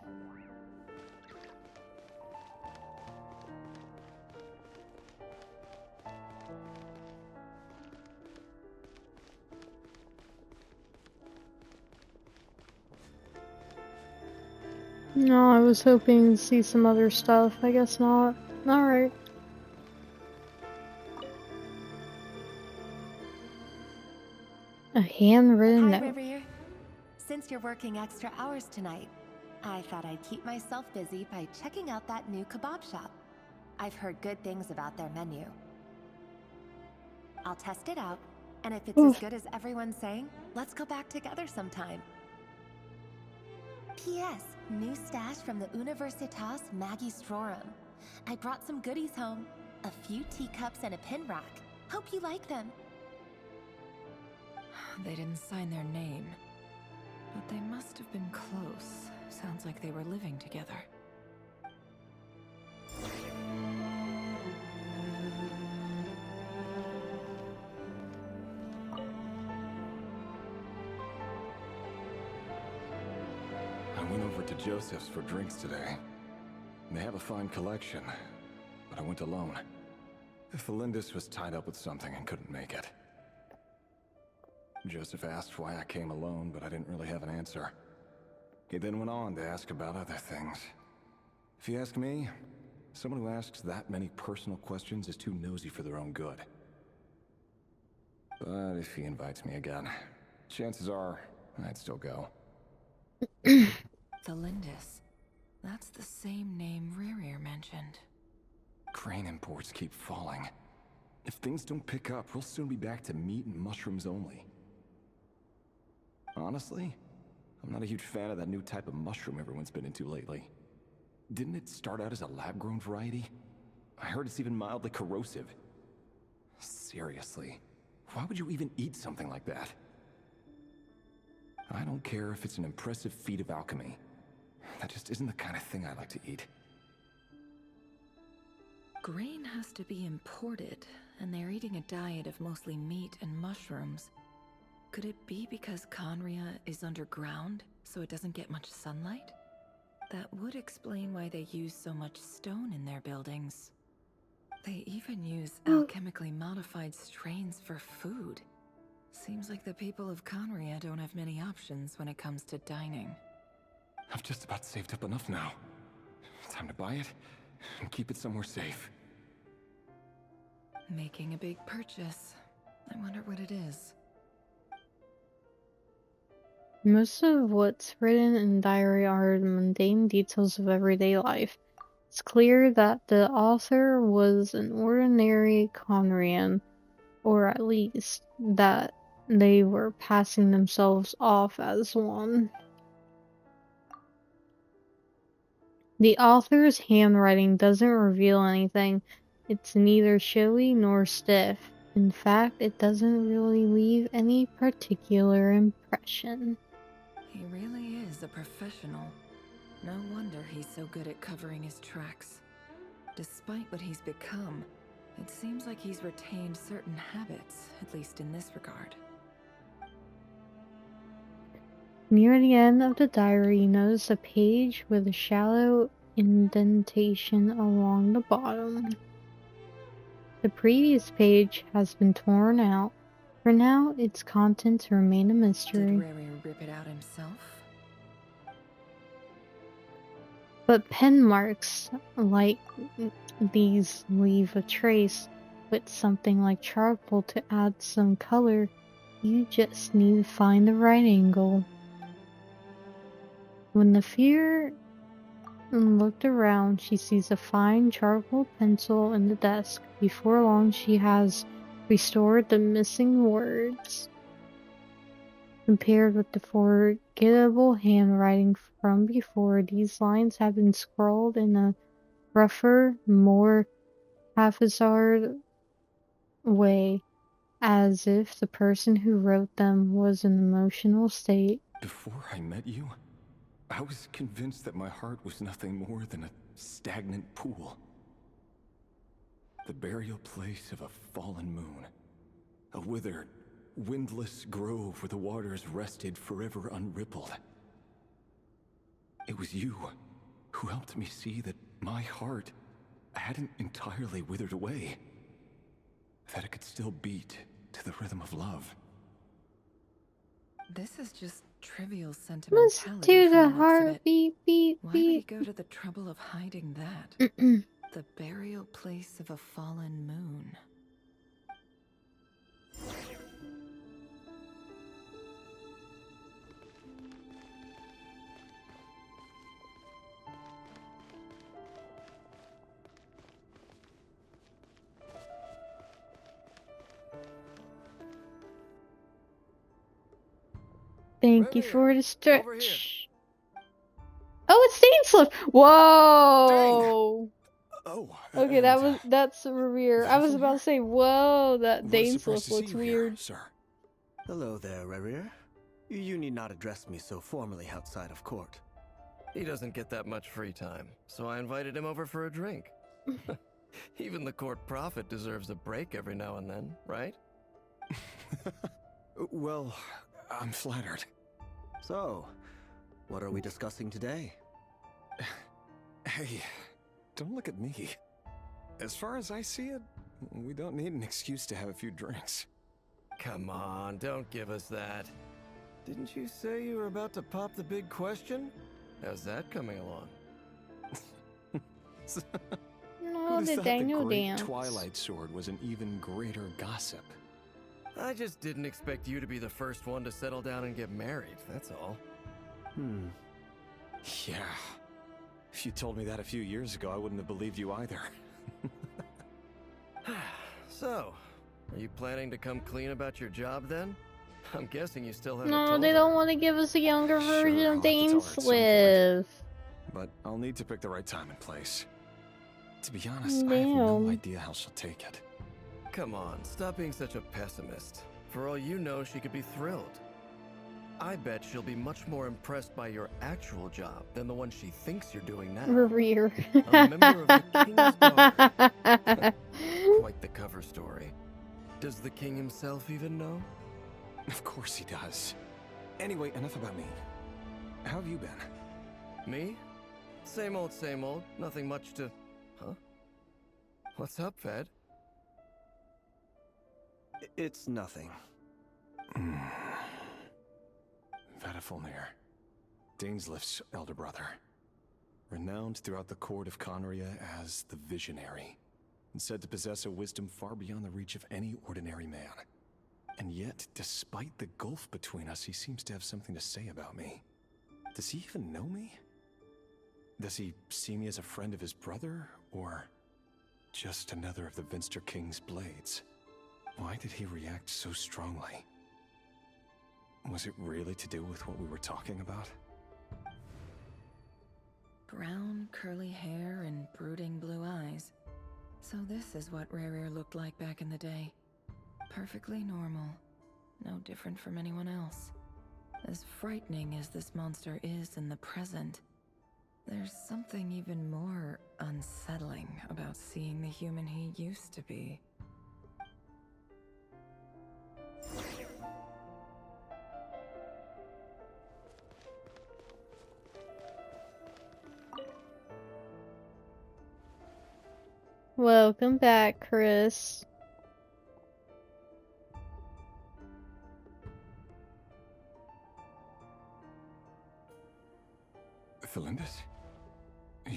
No, I was hoping to see some other stuff. I guess not. Alright. A handwritten Hi, note. Rivier. Since you're working extra hours tonight, I thought I'd keep myself busy by checking out that new kebab shop. I've heard good things about their menu. I'll test it out, and if it's as good as everyone's saying, let's go back together sometime. P.S. New stash from the Universitas Magistrorum. I brought some goodies home. A few teacups and a pin rack. Hope you like them. They didn't sign their name, but they must have been close. Sounds like they were living together. I went over to Joseph's for drinks today. They have a fine collection, but I went alone. Felindis was tied up with something and couldn't make it. Joseph asked why I came alone, but I didn't really have an answer. He then went on to ask about other things. If you ask me, someone who asks that many personal questions is too nosy for their own good. But if he invites me again, chances are I'd still go. Felindis. That's the same name Ririr mentioned. Crane imports keep falling. If things don't pick up, we'll soon be back to meat and mushrooms only. Honestly, I'm not a huge fan of that new type of mushroom everyone's been into lately. Didn't it start out as a lab-grown variety? I heard it's even mildly corrosive. Seriously, why would you even eat something like that? I don't care if it's an impressive feat of alchemy. That just isn't the kind of thing I like to eat. Grain has to be imported, and they're eating a diet of mostly meat and mushrooms. Could it be because Conria is underground, so it doesn't get much sunlight? That would explain why they use so much stone in their buildings. They even use alchemically modified strains for food. Seems like the people of Conria don't have many options when it comes to dining. I've just about saved up enough now. Time to buy it and keep it somewhere safe. Making a big purchase. I wonder what it is. Most of what's written in the diary are the mundane details of everyday life. It's clear that the author was an ordinary Conrian, or at least that they were passing themselves off as one. The author's handwriting doesn't reveal anything. It's neither showy nor stiff. In fact, it doesn't really leave any particular impression. He really is a professional. No wonder he's so good at covering his tracks. Despite what he's become, it seems like he's retained certain habits, at least in this regard. Near the end of the diary, you notice a page with a shallow indentation along the bottom. The previous page has been torn out. For now, its contents remain a mystery. Did Riri rip it out himself? But pen marks like these leave a trace. With something like charcoal to add some color, you just need to find the right angle. When the Fear looked around, she sees a fine charcoal pencil in the desk. Before long, she has restored the missing words. Compared with the forgettable handwriting from before, these lines have been scrawled in a rougher, more haphazard way, as if the person who wrote them was in an emotional state. Before I met you, I was convinced that my heart was nothing more than a stagnant pool. The burial place of a fallen moon. A withered, windless grove where the waters rested forever unrippled. It was you who helped me see that my heart hadn't entirely withered away. That it could still beat to the rhythm of love. This is just trivial Let's sentimentality do from the the looks of it. heartbeat, beat, Why would he beat. go to the trouble of hiding that? The burial place of a fallen moon. Thank you for the stretch. Oh, it's Daneslip! Whoa! Oh. Okay, that's Revere. I was about to say, whoa, that What a surprise Daneslip to see looks you here, weird. sir. Hello there, Rerir. You need not address me so formally outside of court. He doesn't get that much free time, so I invited him over for a drink. Even the court prophet deserves a break every now and then, right? Well, I'm flattered. So, what are we discussing today? Hey, don't look at me. As far as I see it, we don't need an excuse to have a few drinks. Come on, don't give us that. Didn't you say you were about to pop the big question? How's that coming along? No, Who'd the have thought Daniel the great dance. Twilight Sword was an even greater gossip? I just didn't expect you to be the first one to settle down and get married, that's all. Yeah. If you told me that a few years ago, I wouldn't have believed you either. So, are you planning to come clean about your job then? I'm guessing you still haven't No, told they her. don't want to give us a younger version I'll of have to tell her at some point. Daneslip. But I'll need to pick the right time and place. To be honest, I have no idea how she'll take it. Come on, stop being such a pessimist. For all you know, she could be thrilled. I bet she'll be much more impressed by your actual job than the one she thinks you're doing now. Revere. A member of the king's daughter. Quite the cover story. Does the king himself even know? Of course he does. Anyway, enough about me. How have you been? Me? Same old, same old. Nothing much to... Huh? What's up, Fed? It's nothing. Vadafulnir, Daneslif's elder brother. Renowned throughout the court of Conria as the Visionary, and said to possess a wisdom far beyond the reach of any ordinary man. And yet, despite the gulf between us, he seems to have something to say about me. Does he even know me? Does he see me as a friend of his brother, or just another of the Vinster King's blades? Why did he react so strongly? Was it really to do with what we were talking about? Brown, curly hair and brooding blue eyes. So this is what Rerir looked like back in the day. Perfectly normal. No different from anyone else. As frightening as this monster is in the present, there's something even more unsettling about seeing the human he used to be. Welcome back, Chris. Felindus?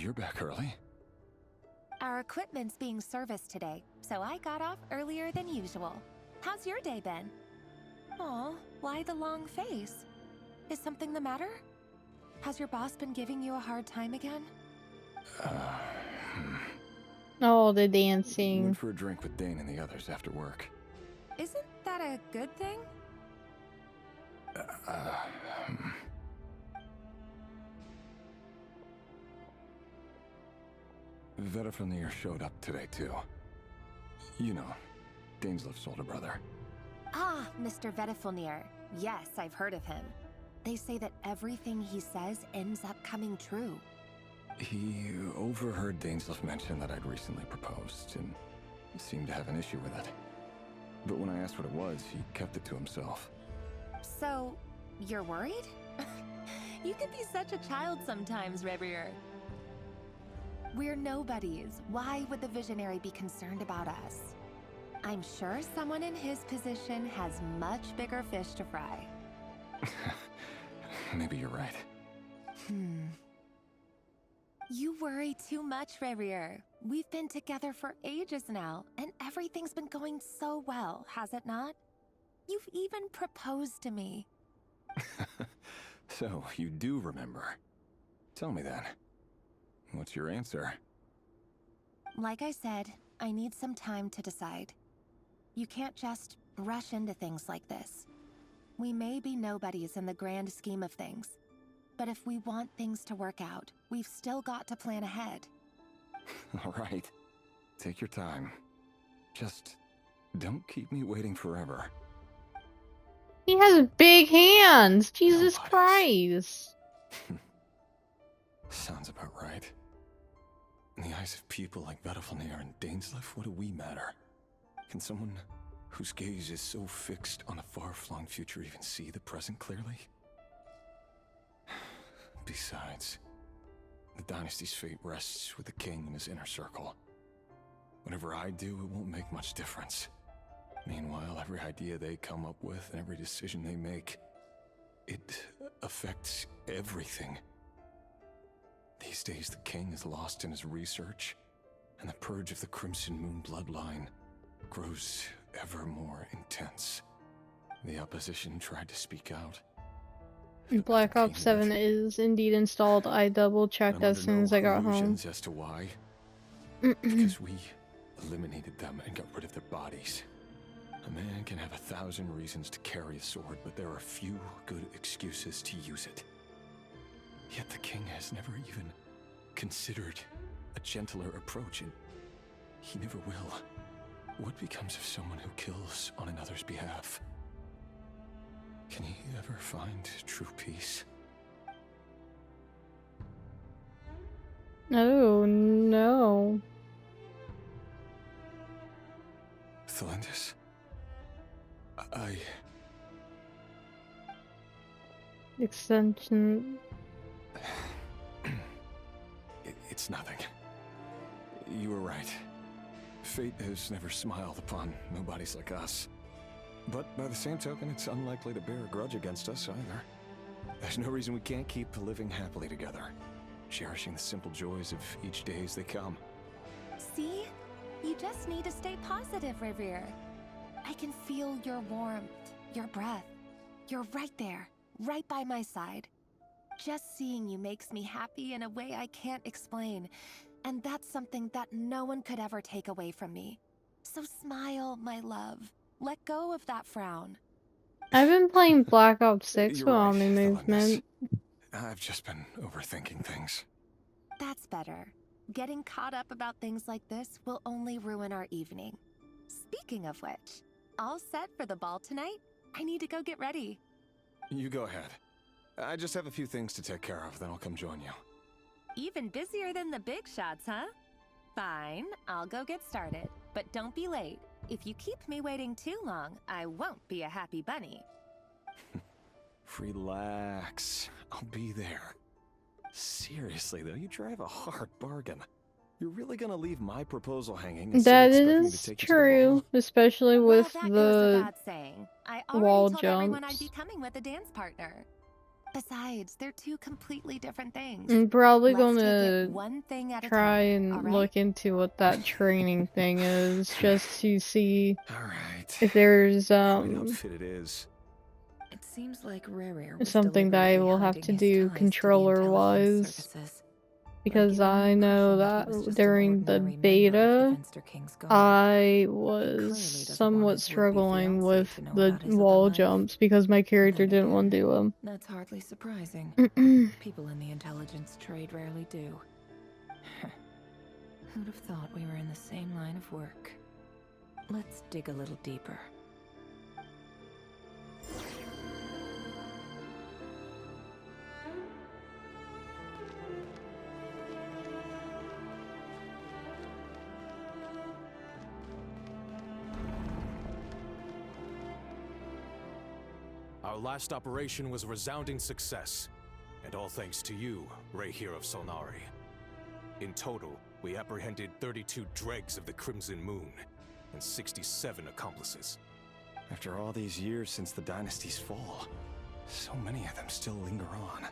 you're back early. Our equipment's being serviced today, so I got off earlier than usual. How's your day been? Aw, why the long face? Is something the matter? Has your boss been giving you a hard time again? Oh, the Went dancing. for a drink with Dane and the others after work. Isn't that a good thing? Vedifilnir showed up today, too. You know, Daneslif's older brother. Ah, Mr. Vedifilnir. Yes, I've heard of him. They say that everything he says ends up coming true. He overheard Daneslif mention that I'd recently proposed, and seemed to have an issue with it. But when I asked what it was, he kept it to himself. So, you're worried? You can be such a child sometimes, Revier. We're nobodies. Why would the Visionary be concerned about us? I'm sure someone in his position has much bigger fish to fry. Maybe you're right. You worry too much, Revier. We've been together for ages now, and everything's been going so well, has it not? You've even proposed to me. So, you do remember. Tell me then. What's your answer? Like I said, I need some time to decide. You can't just rush into things like this. We may be nobodies in the grand scheme of things, but if we want things to work out, we've still got to plan ahead. All right. Take your time. Just don't keep me waiting forever. He has big hands! Jesus Christ! Sounds about right. In the eyes of people like Vedifilnir and Daneslif, what do we matter? Can someone whose gaze is so fixed on a far-flung future even see the present clearly? Besides, the dynasty's fate rests with the king and his inner circle. Whatever I do, it won't make much difference. Meanwhile, every idea they come up with and every decision they make, it affects everything. These days, the king is lost in his research, and the purge of the Crimson Moon bloodline grows ever more intense. The opposition tried to speak out. Black Ops 7 is indeed installed. I double-checked as soon as I got home. As to why? Because we eliminated them and got rid of their bodies. A man can have 1,000 reasons to carry a sword, but there are few good excuses to use it. Yet the king has never even considered a gentler approach, and he never will. What becomes of someone who kills on another's behalf? Can he ever find true peace? Oh, no. Thelendis? Extension. It's nothing. You were right. Fate has never smiled upon nobodies like us. But by the same token, it's unlikely to bear a grudge against us either. There's no reason we can't keep living happily together, cherishing the simple joys of each day as they come. See? You just need to stay positive, Revier. I can feel your warmth, your breath. You're right there, right by my side. Just seeing you makes me happy in a way I can't explain, and that's something that no one could ever take away from me. So smile, my love. Let go of that frown. I've been playing Black Ops 6 You're with right, Omni Movement. I've just been overthinking things. That's better. Getting caught up about things like this will only ruin our evening. Speaking of which, all set for the ball tonight? I need to go get ready. You go ahead. I just have a few things to take care of, then I'll come join you. Even busier than the big shots, huh? Fine, I'll go get started. But don't be late. If you keep me waiting too long, I won't be a happy bunny. Relax. I'll be there. Seriously, though, you drive a hard bargain. You're really gonna leave my proposal hanging and That still expect me to is take you to the true, ball? especially with That goes the without saying. I already wall told everyone I'd jumps. be coming with a dance partner. Besides, they're two completely different things. I'm probably Let's take gonna it one thing at a try time, and alright? look into what that training thing is, just to see Alright. if there's What outfit it is. It seems like Rare was something that I deliberately will have hiding to his do ties to the controller-wise. intelligence services. Because giving the I know impression that that he was just an during the ordinary member of the beta, Finster King's Guard. I He was clearly doesn't want somewhat his would-be struggling fiancée with to know the about his other wall life. jumps because my character Then didn't want to again, do them. That's hardly surprising. People in the intelligence trade rarely do. Who'd have thought we were in the same line of work? Let's dig a little deeper. Our last operation was a resounding success, and all thanks to you, Rehir of Solnari. In total, we apprehended 32 dregs of the Crimson Moon, and 67 accomplices. After all these years since the dynasty's fall, so many of them still linger on.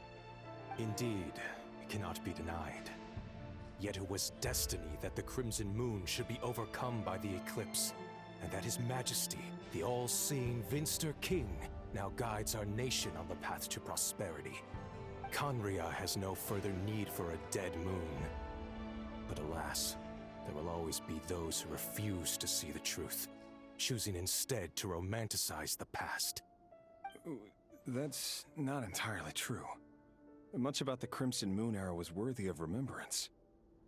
Indeed, it cannot be denied. Yet it was destiny that the Crimson Moon should be overcome by the eclipse, and that His Majesty, the all-seeing Vinster King, now guides our nation on the path to prosperity. Conria has no further need for a dead moon. But alas, there will always be those who refuse to see the truth, choosing instead to romanticize the past. That's not entirely true. Much about the Crimson Moon era was worthy of remembrance.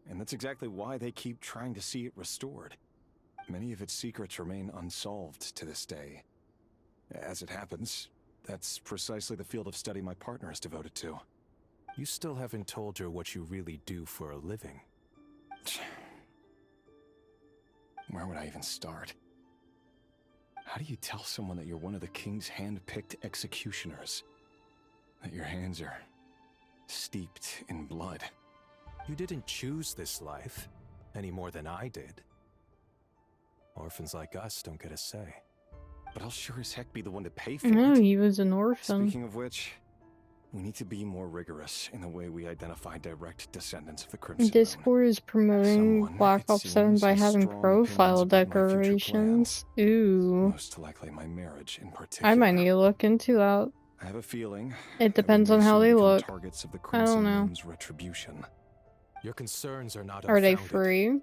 And that's exactly why they keep trying to see it restored. Many of its secrets remain unsolved to this day. As it happens, that's precisely the field of study my partner is devoted to. You still haven't told her what you really do for a living. Where would I even start? How do you tell someone that you're one of the king's hand-picked executioners? That your hands are steeped in blood? You didn't choose this life, any more than I did. Orphans like us don't get a say. But I'll sure as heck be the one to pay for No, it. he was an orphan. Speaking of which, we need to be more rigorous in the way we identify direct descendants of the Crimson Moon. Discord is promoting Someone, Black it Ops 7 seems, by has having strong profile opinions about my future decorations. plans. Ooh. Most likely my marriage in particular. I might need to look into that. I have a feeling It that we depends may on how soon they become look. targets of the I Crimson don't know. Moon's retribution. Your concerns are not Are they unfounded. free?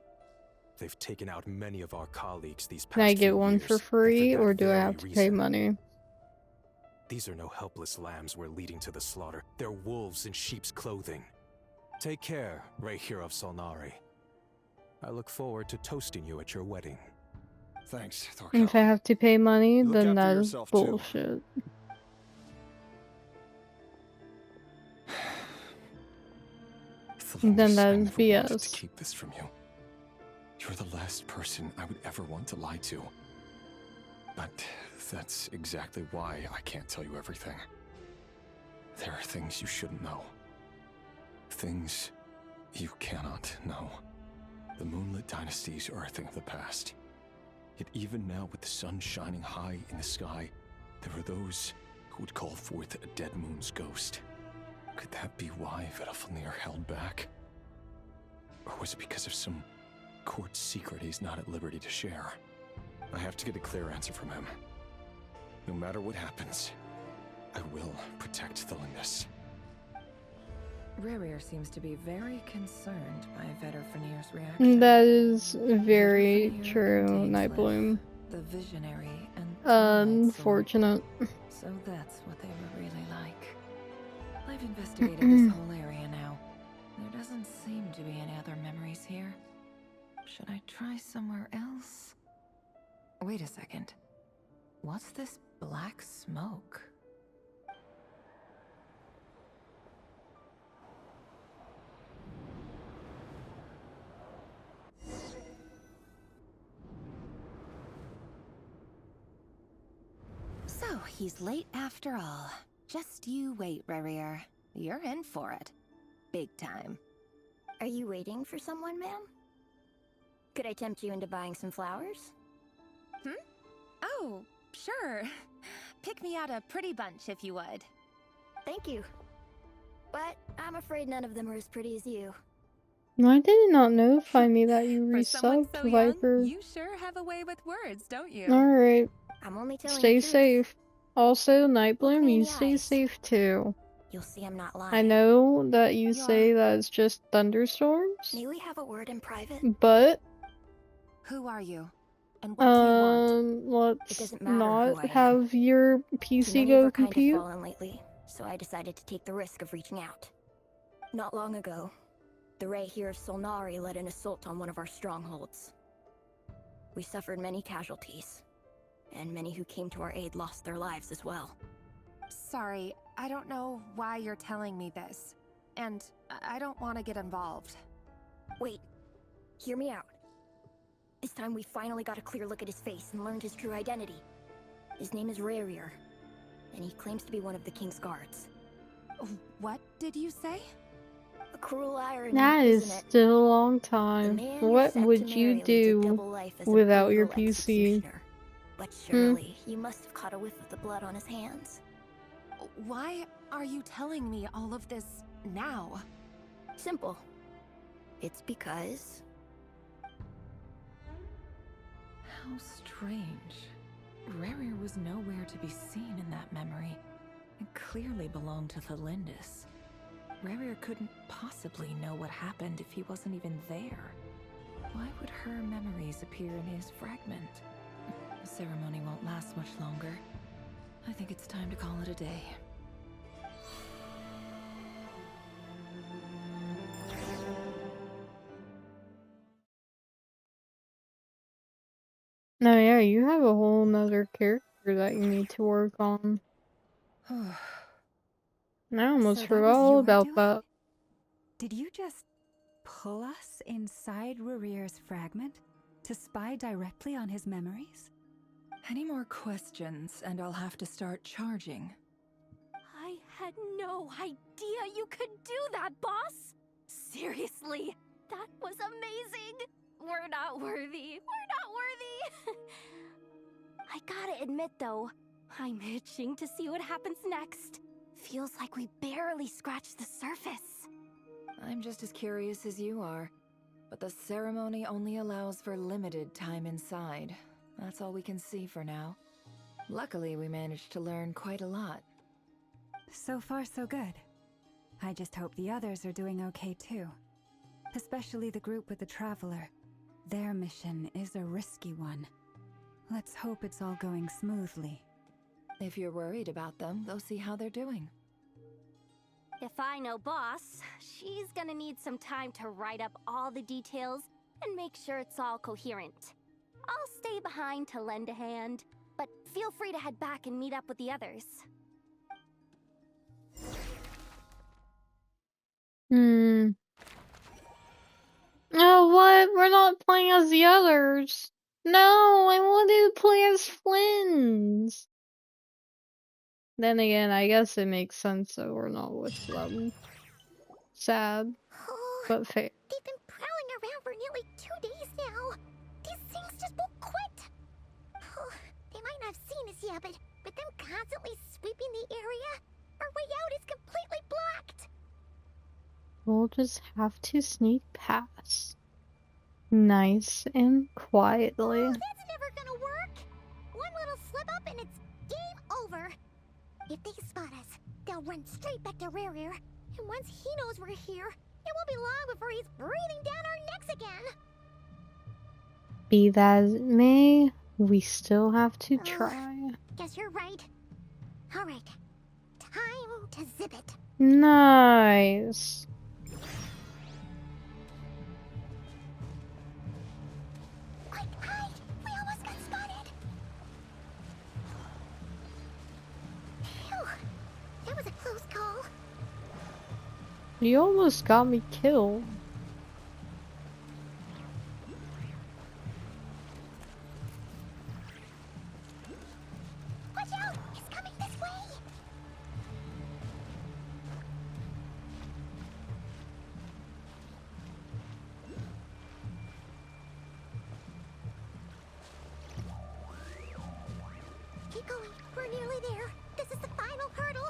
They've taken out many of our colleagues these past Can I get few one years, for and free, that or do I very have to pay reason. money? These are no helpless lambs we're leading to the slaughter. They're wolves in sheep's clothing. Take care, Rehir of Solnari. I look forward to toasting you at your wedding. Thanks, Thorkel. If I have to pay money, Look then after that is yourself, too. bullshit. Then that is wanted to BS. keep this from you. You're the last person I would ever want to lie to. But that's exactly why I can't tell you everything. There are things you shouldn't know. Things you cannot know. The moonlit dynasties are a thing of the past. Yet even now, with the sun shining high in the sky, there are those who would call forth a dead moon's ghost. Could that be why Vedalfnir held back? Or was it because of some court secret he's not at liberty to share? I have to get a clear answer from him. No matter what happens, I will protect the Lindis. Rare seems to be very concerned by Vedalfnir's reaction. That is very true, Nightbloom. The visionary and Unfortunate. so that's what they were really like. I've investigated this whole area now. There doesn't seem to be any other memories here. Should I try somewhere else? Wait a second. What's this black smoke? So, he's late after all. Just you wait, Rarier. You're in for it. Big time. Are you waiting for someone, ma'am? Could I tempt you into buying some flowers? Oh, sure. Pick me out a pretty bunch if you would. Thank you. But I'm afraid none of them are as pretty as you. Why did it not notify me that you For someone resubbed, so young, Viper? you sure have a way with words, don't you? Alright. I'm only telling Stay the truth. safe. Also, Look Nightbloom, me in you the stay eyes. safe too. You'll see I'm not lying. I know that you You're- say that it's just thunderstorms, May we have a word in private? but Who are you? And what do you want? It let's doesn't matter not who I am. have your Too PC many of go our kind have compute. fallen lately, so I decided to take the risk of reaching out. Not long ago, the Ray here of Solnari led an assault on one of our strongholds. We suffered many casualties, and many who came to our aid lost their lives as well. Sorry, I don't know why you're telling me this. And I don't want to get involved. Wait, hear me out. This time we finally got a clear look at his face and learned his true identity. His name is Rarier, and he claims to be one of the King's guards. What did you say? A cruel irony, That is isn't it? still a long time. man who What sent would to you Mary leads a do double life as a without your brutal PC? executioner. But surely, you must have caught a whiff of the blood on his hands. Why are you telling me all of this now? Simple. It's because... How strange. Rarier was nowhere to be seen in that memory. It clearly belonged to Thalindis. Rarier couldn't possibly know what happened if he wasn't even there. Why would her memories appear in his fragment? The ceremony won't last much longer. I think it's time to call it a day. No, yeah, you have a whole nother character that you need to work on. I almost So that forgot was all your about doing? that. Did you just pull us inside Rarier's fragment to spy directly on his memories? Any more questions, and I'll have to start charging. I had no idea you could do that, boss! Seriously, that was amazing! We're not worthy. We're not worthy! I gotta admit, though, I'm itching to see what happens next. Feels like we barely scratched the surface. I'm just as curious as you are, but the ceremony only allows for limited time inside. That's all we can see for now. Luckily, we managed to learn quite a lot. So far, so good. I just hope the others are doing okay too. Especially the group with the Traveler. Their mission is a risky one. Let's hope it's all going smoothly. If you're worried about them, go see how they're doing. If I know Boss, she's gonna need some time to write up all the details and make sure it's all coherent. I'll stay behind to lend a hand, but feel free to head back and meet up with the others. Oh, what? We're not playing as the others. No, I wanted to play as Flynns. Then again, I guess it makes sense that we're not with them. Sad, but fair. They've been prowling around for nearly 2 days now. These things just won't quit. They might not have seen us yet, but with them constantly sweeping the area, our way out is completely blocked. We'll just have to sneak past. Nice and quietly. Oh, that's never gonna work. One little slip up and it's game over. If they spot us, they'll run straight back to Rarier. And once he knows we're here, it won't be long before he's breathing down our necks again. Be that as it may, we still have to try. Guess you're right. Alright. Time to zip it. Nice. Quick, hide! We almost got spotted. Phew. That was a close call. You almost got me killed. Watch out! He's coming this way! Keep going. We're nearly there. This is the final hurdle.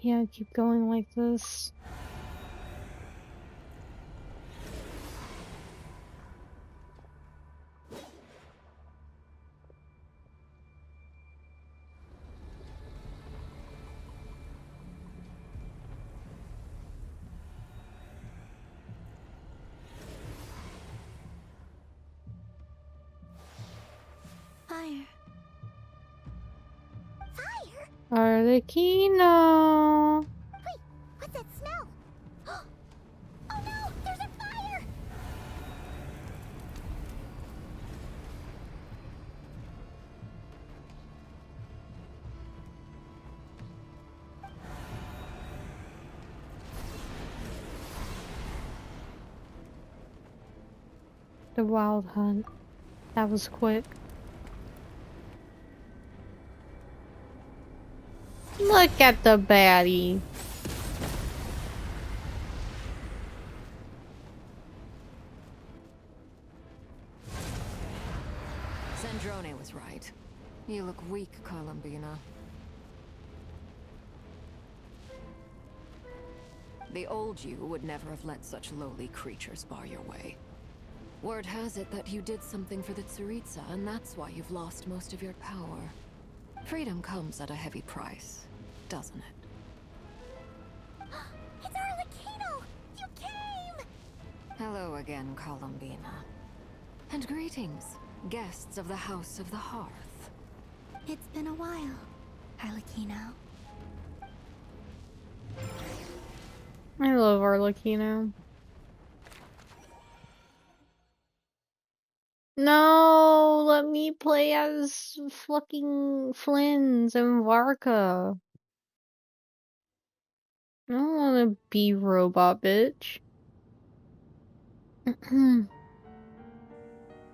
can't keep going like this. Fire. Fire? Arlecchino! Wait, what's that smell? Oh no, there's a fire! The wild hunt. That was quick. Look at the baddie. Sandrone was right. You look weak, Columbina. The old you would never have let such lowly creatures bar your way. Word has it that you did something for the Tsaritsa, and that's why you've lost most of your power. Freedom comes at a heavy price, doesn't it? It's Arlecchino! You came! Hello again, Columbina. And greetings, guests of the House of the Hearth. It's been a while, Arlecchino. I love Arlecchino. No, let me play as fucking Flins and Varka. I don't want to be robot bitch.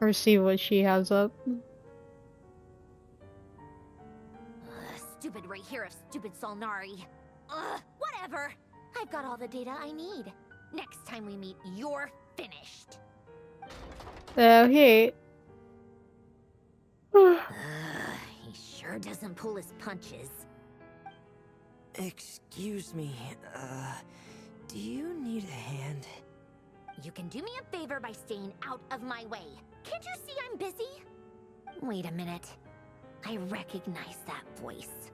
Or see what she has up. Stupid right here of stupid Solnari. Ugh, whatever. I've got all the data I need. Next time we meet, you're finished. Okay. He sure doesn't pull his punches. Excuse me, do you need a hand? You can do me a favor by staying out of my way. Can't you see I'm busy? Wait a minute. I recognize that voice.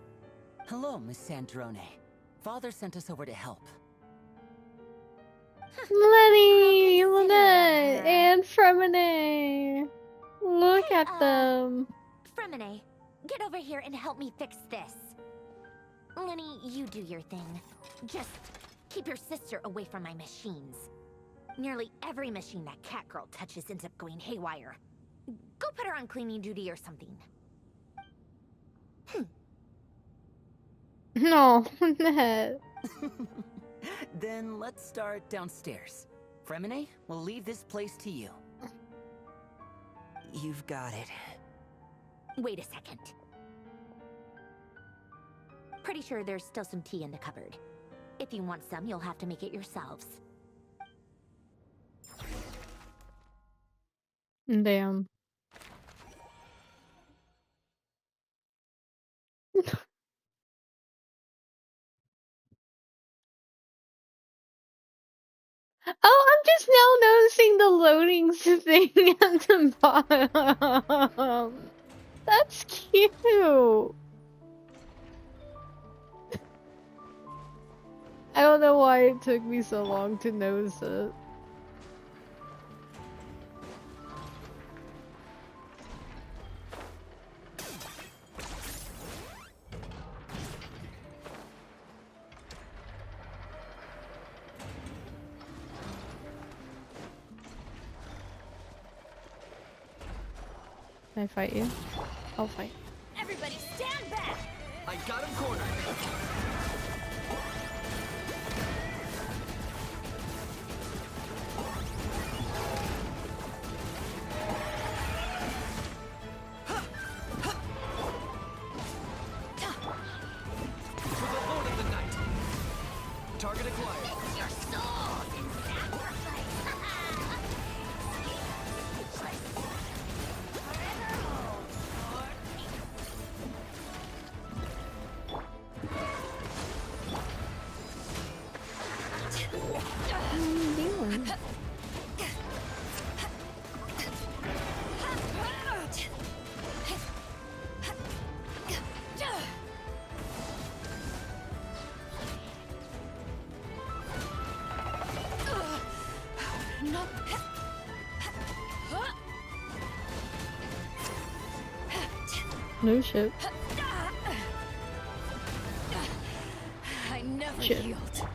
Hello, Miss Sandrone. Father sent us over to help. Lenny, Lynette, and Fremine. Look at them. Fremine, get over here and help me fix this. Lenny, you do your thing. Just keep your sister away from my machines. Nearly every machine that Catgirl touches ends up going haywire. Go put her on cleaning duty or something. No, Lynette. Then let's start downstairs. Fremine, we'll leave this place to you. You've got it. Wait a second. Pretty sure there's still some tea in the cupboard. If you want some, you'll have to make it yourselves. Damn. Oh, I'm just now noticing the loading thing at the bottom. That's cute. I don't know why it took me so long to notice it. Can I fight you? I'll fight. Everybody stand back! I got him cornered. Target acquired. Your soul's in sacrifice! No shit. I never Shit. yield.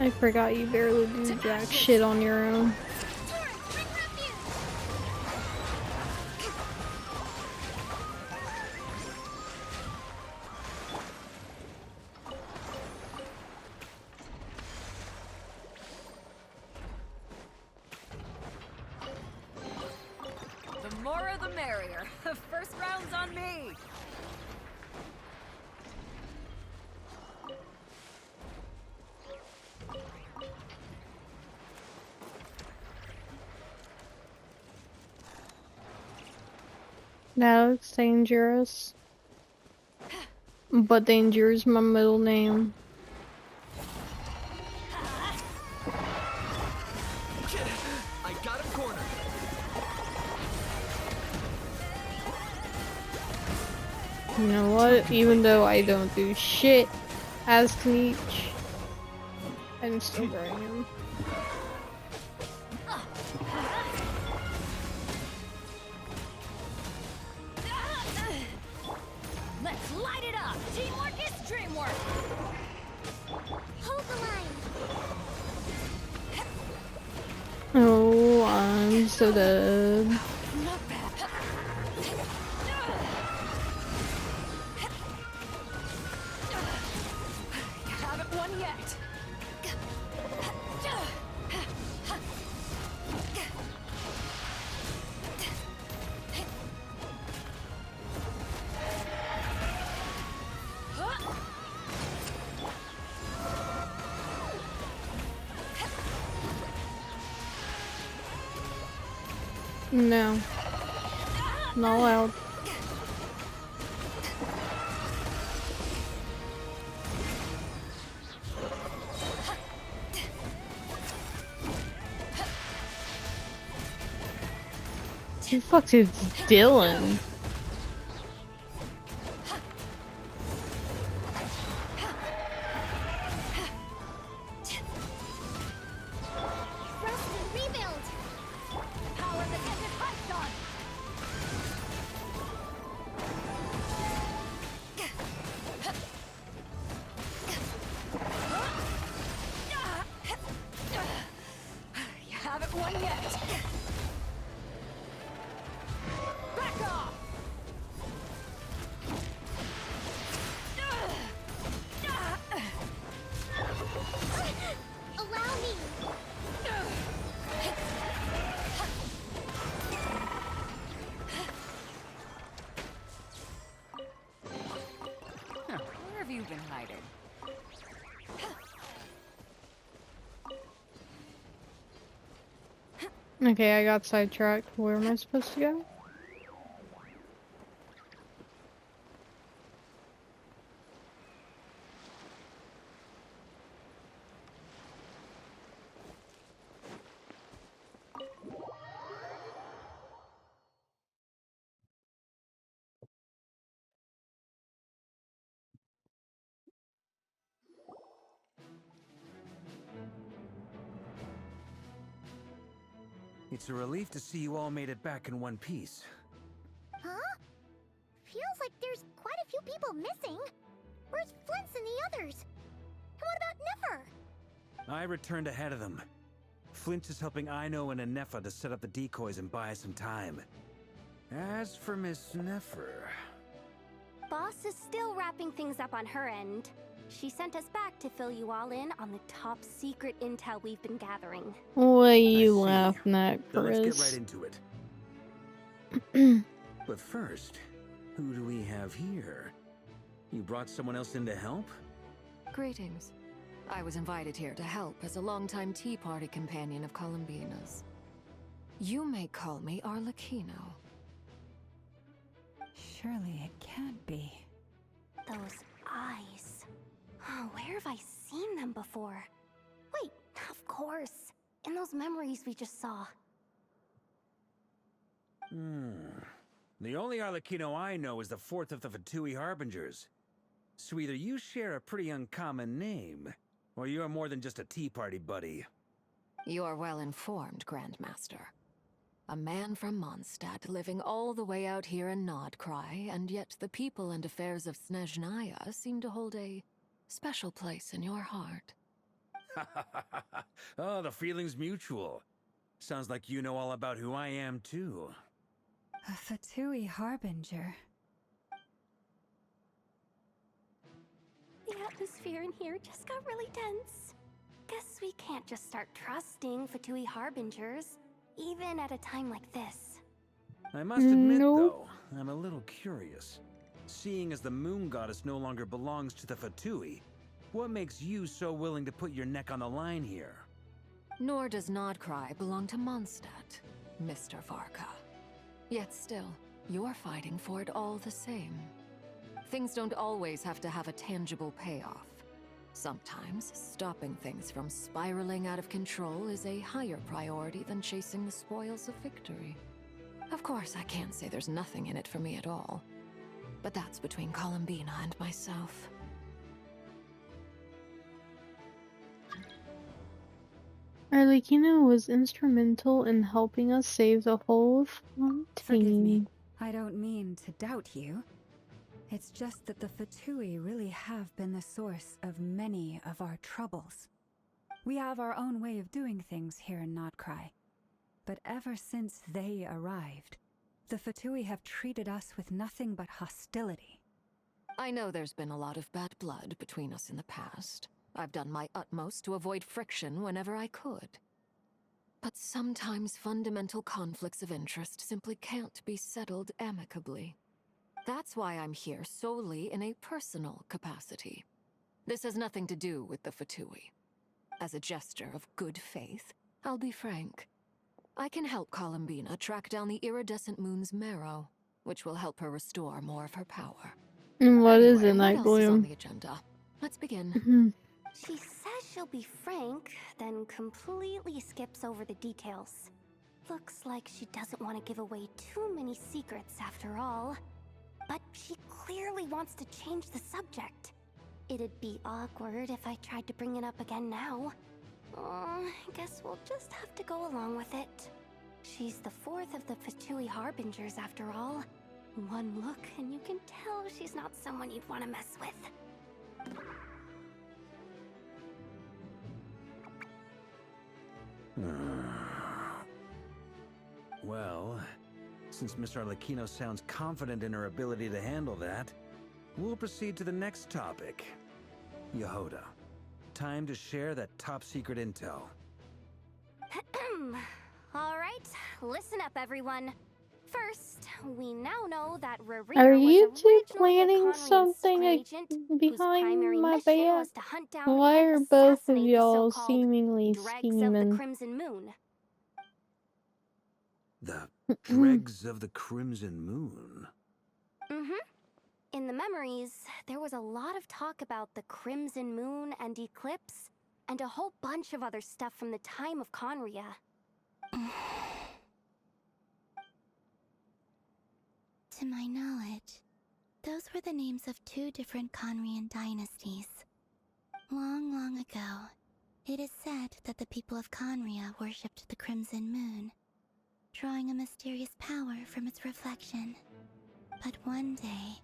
I forgot you barely do jack shit on your own. The more the merrier. First round's on me. Now it's dangerous. But danger is my middle name. I got him cornered. You know what? Even though I don't do shit as Kniech, I'm still throwing him. Let's light it up. Teamwork is dreamwork. Hold the line. Oh, I'm so dead. Not bad. You haven't won yet. No. Not allowed. Who the fuck is Dylan? Rest and rebuild. Power the desert python. You haven't won yet. Back off. Allow me. Huh, where have you been hiding? Okay, I got sidetracked. Where am I supposed to go? It's a relief to see you all made it back in one piece. Huh? Feels like there's quite a few people missing. Where's Flint's and the others? And what about Nefer? I returned ahead of them. Flint is helping Aino and Anefa to set up the decoys and buy us some time. As for Miss Nefer... Boss is still wrapping things up on her end. She sent us back to fill you all in on the top secret intel we've been gathering. What are you laughing at, Then let's get Chris? right into it. But first, who do we have here? You brought someone else in to help? Greetings. I was invited here to help as a longtime Tea Party companion of Columbina's. You may call me Arlecchino. Surely it can't be. Those eyes. Oh, where have I seen them before? Wait, of course. In those memories we just saw. The only Arlecchino I know is the fourth of the Fatui Harbingers. So either you share a pretty uncommon name, or you're more than just a tea party buddy. You're well informed, Grandmaster. A man from Mondstadt living all the way out here in Nodcry, and yet the people and affairs of Snezhnaya seem to hold a special place in your heart. Oh, the feeling's mutual. Sounds like you know all about who I am, too. A Fatui Harbinger. The atmosphere in here just got really tense. Guess we can't just start trusting Fatui Harbingers, even at a time like this. I must admit, though, I'm a little curious. Seeing as the moon goddess no longer belongs to the Fatui, what makes you so willing to put your neck on the line here? Nor does Nodcry belong to Mondstadt, Mr. Varka. Yet still, you're fighting for it all the same. Things don't always have to have a tangible payoff. Sometimes, stopping things from spiraling out of control is a higher priority than chasing the spoils of victory. Of course, I can't say there's nothing in it for me at all. But that's between Columbina and myself. Arlecchino was instrumental in helping us save the whole Forgive me. Fontaine. I don't mean to doubt you. It's just that the Fatui really have been the source of many of our troubles. We have our own way of doing things here in Nodcry. But ever since they arrived, the Fatui have treated us with nothing but hostility. I know there's been a lot of bad blood between us in the past. I've done my utmost to avoid friction whenever I could. But sometimes fundamental conflicts of interest simply can't be settled amicably. That's why I'm here solely in a personal capacity. This has nothing to do with the Fatui. As a gesture of good faith, I'll be frank. I can help Columbina track down the iridescent moon's marrow, which will help her restore more of her power. And what is it, What else is on Nightbloom? the agenda? Let's begin. She says she'll be frank, then completely skips over the details. Looks like she doesn't want to give away too many secrets after all. But she clearly wants to change the subject. It'd be awkward if I tried to bring it up again now. I guess we'll just have to go along with it. She's the fourth of the Fatui Harbingers after all. One look and you can tell she's not someone you'd want to mess with. Well, since Miss Arlecchino sounds confident in her ability to handle that, we'll proceed to the next topic. Yehoda, time to share that top-secret intel. Alright, listen up everyone. First, we now know that Riri Are was you two originally a planning Conrian something secret agent whose primary behind my mission back? was to hunt down Why and are both of assassinate the y'all so-called seemingly dregs of the scheming? Crimson Moon. The dregs of the Crimson Moon. In the memories, there was a lot of talk about the Crimson Moon and Eclipse, and a whole bunch of other stuff from the time of Conria. To my knowledge, those were the names of two different Conrian dynasties. Long, long ago, it is said that the people of Conria worshipped the Crimson Moon, drawing a mysterious power from its reflection. But one day,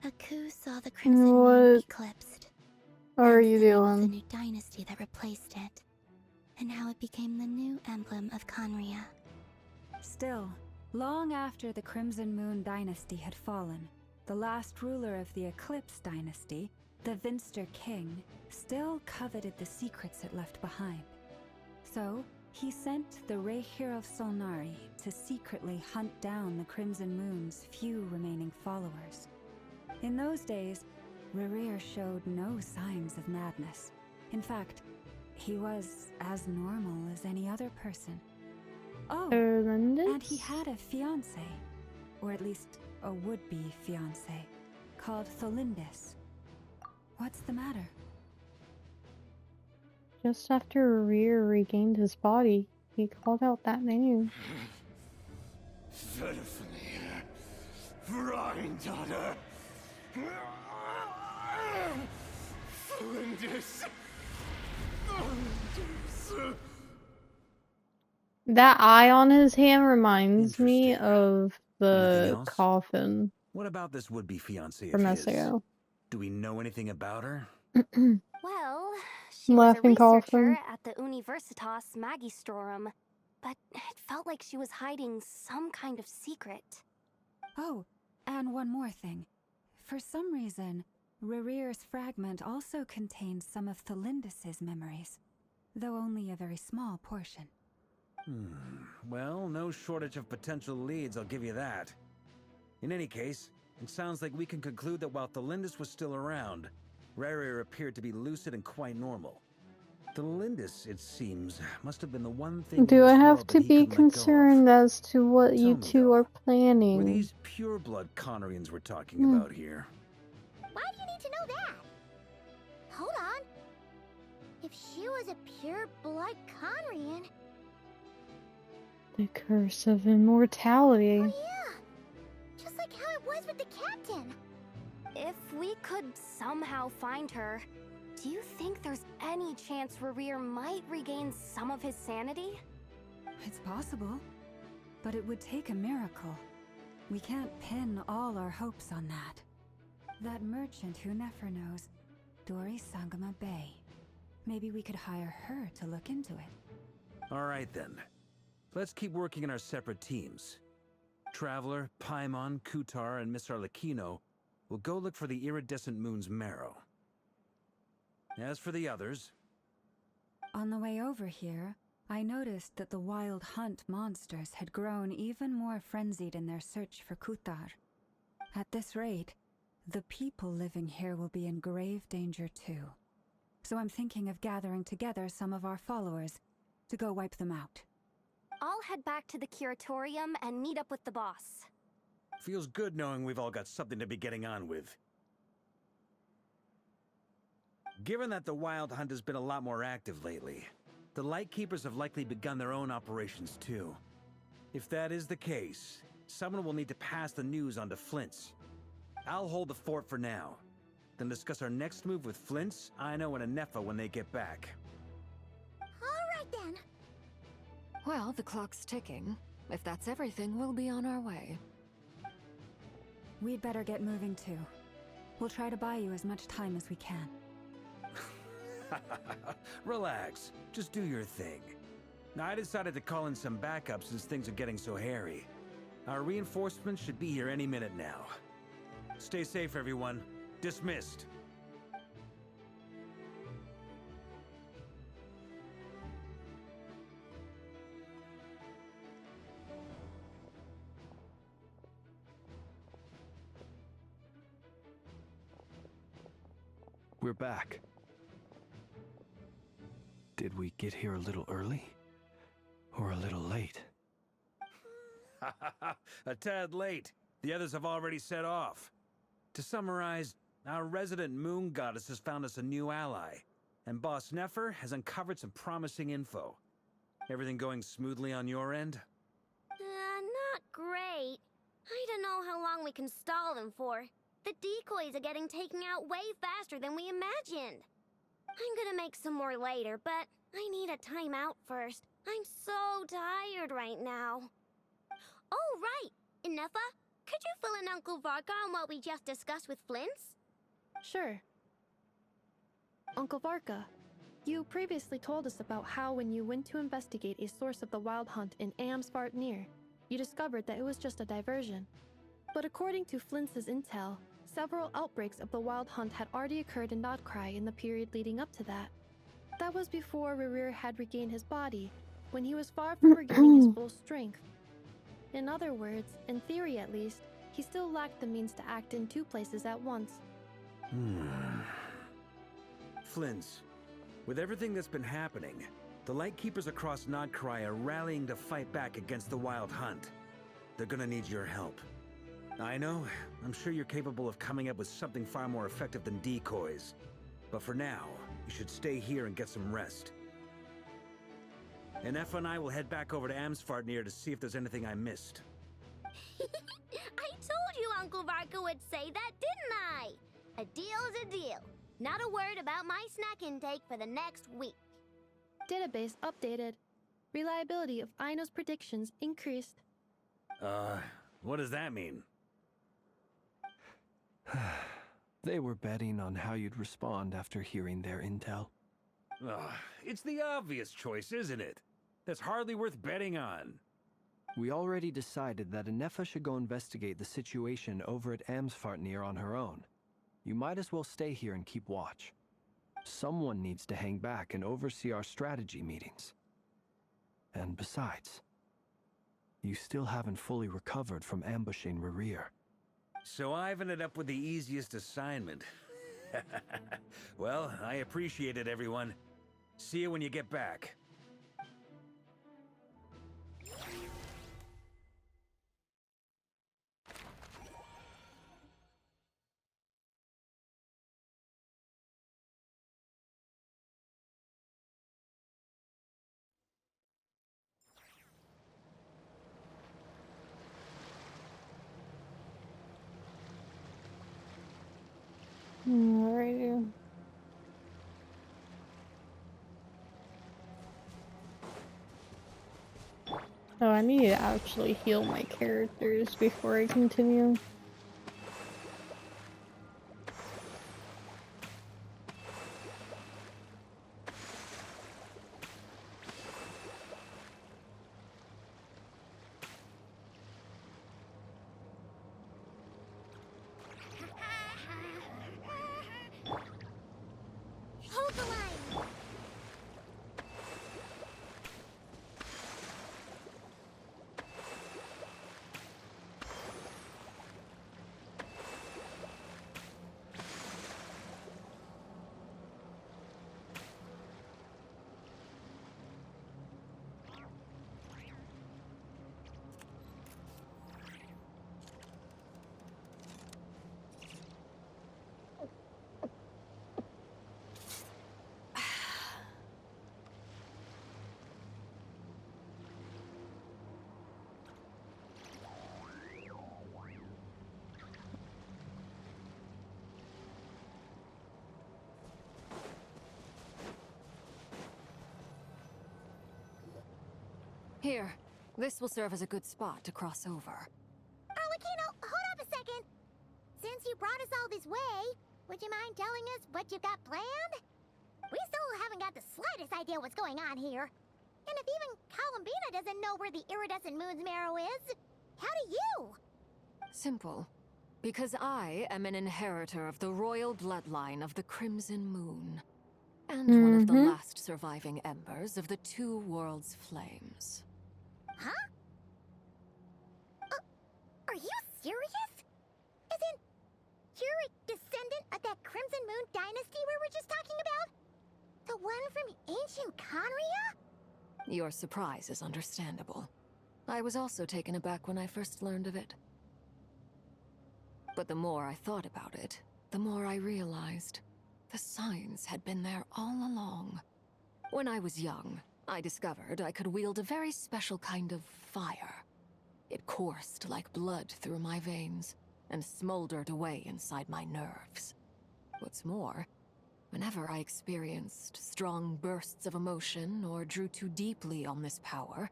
a coup saw the Crimson Moon eclipsed. What are you The doing? new dynasty that replaced it, and how it became the new emblem of Conria. Still, long after the Crimson Moon dynasty had fallen, the last ruler of the Eclipse dynasty, the Vinster King, still coveted the secrets it left behind. So, he sent the Rehir of Solnari to secretly hunt down the Crimson Moon's few remaining followers. In those days, Rehir showed no signs of madness. In fact, he was as normal as any other person. Oh, and he had a fiancé, or at least a would-be fiancé, called Tholindis. What's the matter? Just after Rear regained his body, he called out that name. Granddaughter! Flinders! That eye on his hand reminds me Interesting. of Anything the else? coffin What about this would-be fiancée from of his? SAO. Do we know anything about her? Well, she was a Laughing researcher coffin. at the Universitas Magistrorum, but it felt like she was hiding some kind of secret. Oh, and one more thing. For some reason, Rerear's fragment also contains some of Thelindis' memories, though only a very small portion. Well, no shortage of potential leads, I'll give you that. In any case, it sounds like we can conclude that while Thelindis was still around, Rerear appeared to be lucid and quite normal. Thelindis, it seems, must have been the one thing Do in I this have world to that he be couldn't let go of. concerned as to what you Tell me, two are though, planning? were these pure-blood Conorians we're talking about here? Why do you need to know that? Hold on. If she was a pure-blood Conrian... The curse of immortality. Oh yeah! Just like how it was with the captain. If we could somehow find her, do you think there's any chance Rerear might regain some of his sanity? It's possible, but it would take a miracle. We can't pin all our hopes on that. That merchant who Nefer knows, Dori Sangama Bay. Maybe we could hire her to look into it. All right, then. Let's keep working in our separate teams. Traveler, Paimon, Kutar, and Miss Arlecchino will go look for the iridescent moon's marrow. As for the others... On the way over here, I noticed that the wild hunt monsters had grown even more frenzied in their search for Kutar. At this rate, the people living here will be in grave danger too. So I'm thinking of gathering together some of our followers to go wipe them out. I'll head back to the curatorium and meet up with the boss. Feels good knowing we've all got something to be getting on with. Given that the Wild Hunt has been a lot more active lately, the Lightkeepers have likely begun their own operations too. If that is the case, someone will need to pass the news on to Flint's. I'll hold the fort for now, then discuss our next move with Flint's, Aino, and Anefa when they get back. Alright then. Well, the clock's ticking. If that's everything, we'll be on our way. We'd better get moving too. We'll try to buy you as much time as we can. Relax. Just do your thing. Now, I decided to call in some backup since things are getting so hairy. Our reinforcements should be here any minute now. Stay safe, everyone. Dismissed. We're back. Did we get here a little early? Or a little late? A tad late. The others have already set off. To summarize, our resident moon goddess has found us a new ally, and Boss Nefer has uncovered some promising info. Everything going smoothly on your end? Not great. I don't know how long we can stall them for. The decoys are getting taken out way faster than we imagined. I'm gonna make some more later, but I need a timeout first. I'm so tired right now. Oh, right! Inefa, could you fill in Uncle Varka on what we just discussed with Flint's? Sure. Uncle Varka, you previously told us about how when you went to investigate a source of the Wild Hunt in Amsvartnir, you discovered that it was just a diversion. But according to Flint's intel, several outbreaks of the Wild Hunt had already occurred in Nodcry in the period leading up to that. That was before Rerear had regained his body, when he was far from regaining his full strength. In other words, in theory at least, he still lacked the means to act in two places at once. Flint's, with everything that's been happening, the Lightkeepers across Nodcry are rallying to fight back against the Wild Hunt. They're gonna need your help. I know, I'm sure you're capable of coming up with something far more effective than decoys. But for now, you should stay here and get some rest. Anefa and I will head back over to Amsvartnir to see if there's anything I missed. I told you Uncle Varka would say that, didn't I? A deal's a deal. Not a word about my snack intake for the next week. Database updated. Reliability of Aino's predictions increased. What does that mean? They were betting on how you'd respond after hearing their intel. It's the obvious choice, isn't it? That's hardly worth betting on. We already decided that Anefa should go investigate the situation over at Amsfartnir on her own. You might as well stay here and keep watch. Someone needs to hang back and oversee our strategy meetings. And besides, you still haven't fully recovered from ambushing Rerir. So I've ended up with the easiest assignment. Well, I appreciate it, everyone. See you when you get back. Alrighty. Oh, I need to actually heal my characters before I continue. Hold the line! Here, this will serve as a good spot to cross over. Arlecchino, hold up a second! Since you brought us all this way, would you mind telling us what you got planned? We still haven't got the slightest idea what's going on here. And if even Columbina doesn't know where the iridescent moon's marrow is, how do you? Simple. Because I am an inheritor of the royal bloodline of the Crimson Moon. And one of the last surviving embers of the Two Worlds' flames. Huh? Are you serious? As in, you're a descendant of that Crimson Moon dynasty we were just talking about? The one from ancient Conria? Your surprise is understandable. I was also taken aback when I first learned of it. But the more I thought about it, the more I realized the signs had been there all along. When I was young, I discovered I could wield a very special kind of fire. It coursed like blood through my veins and smoldered away inside my nerves. What's more, whenever I experienced strong bursts of emotion or drew too deeply on this power,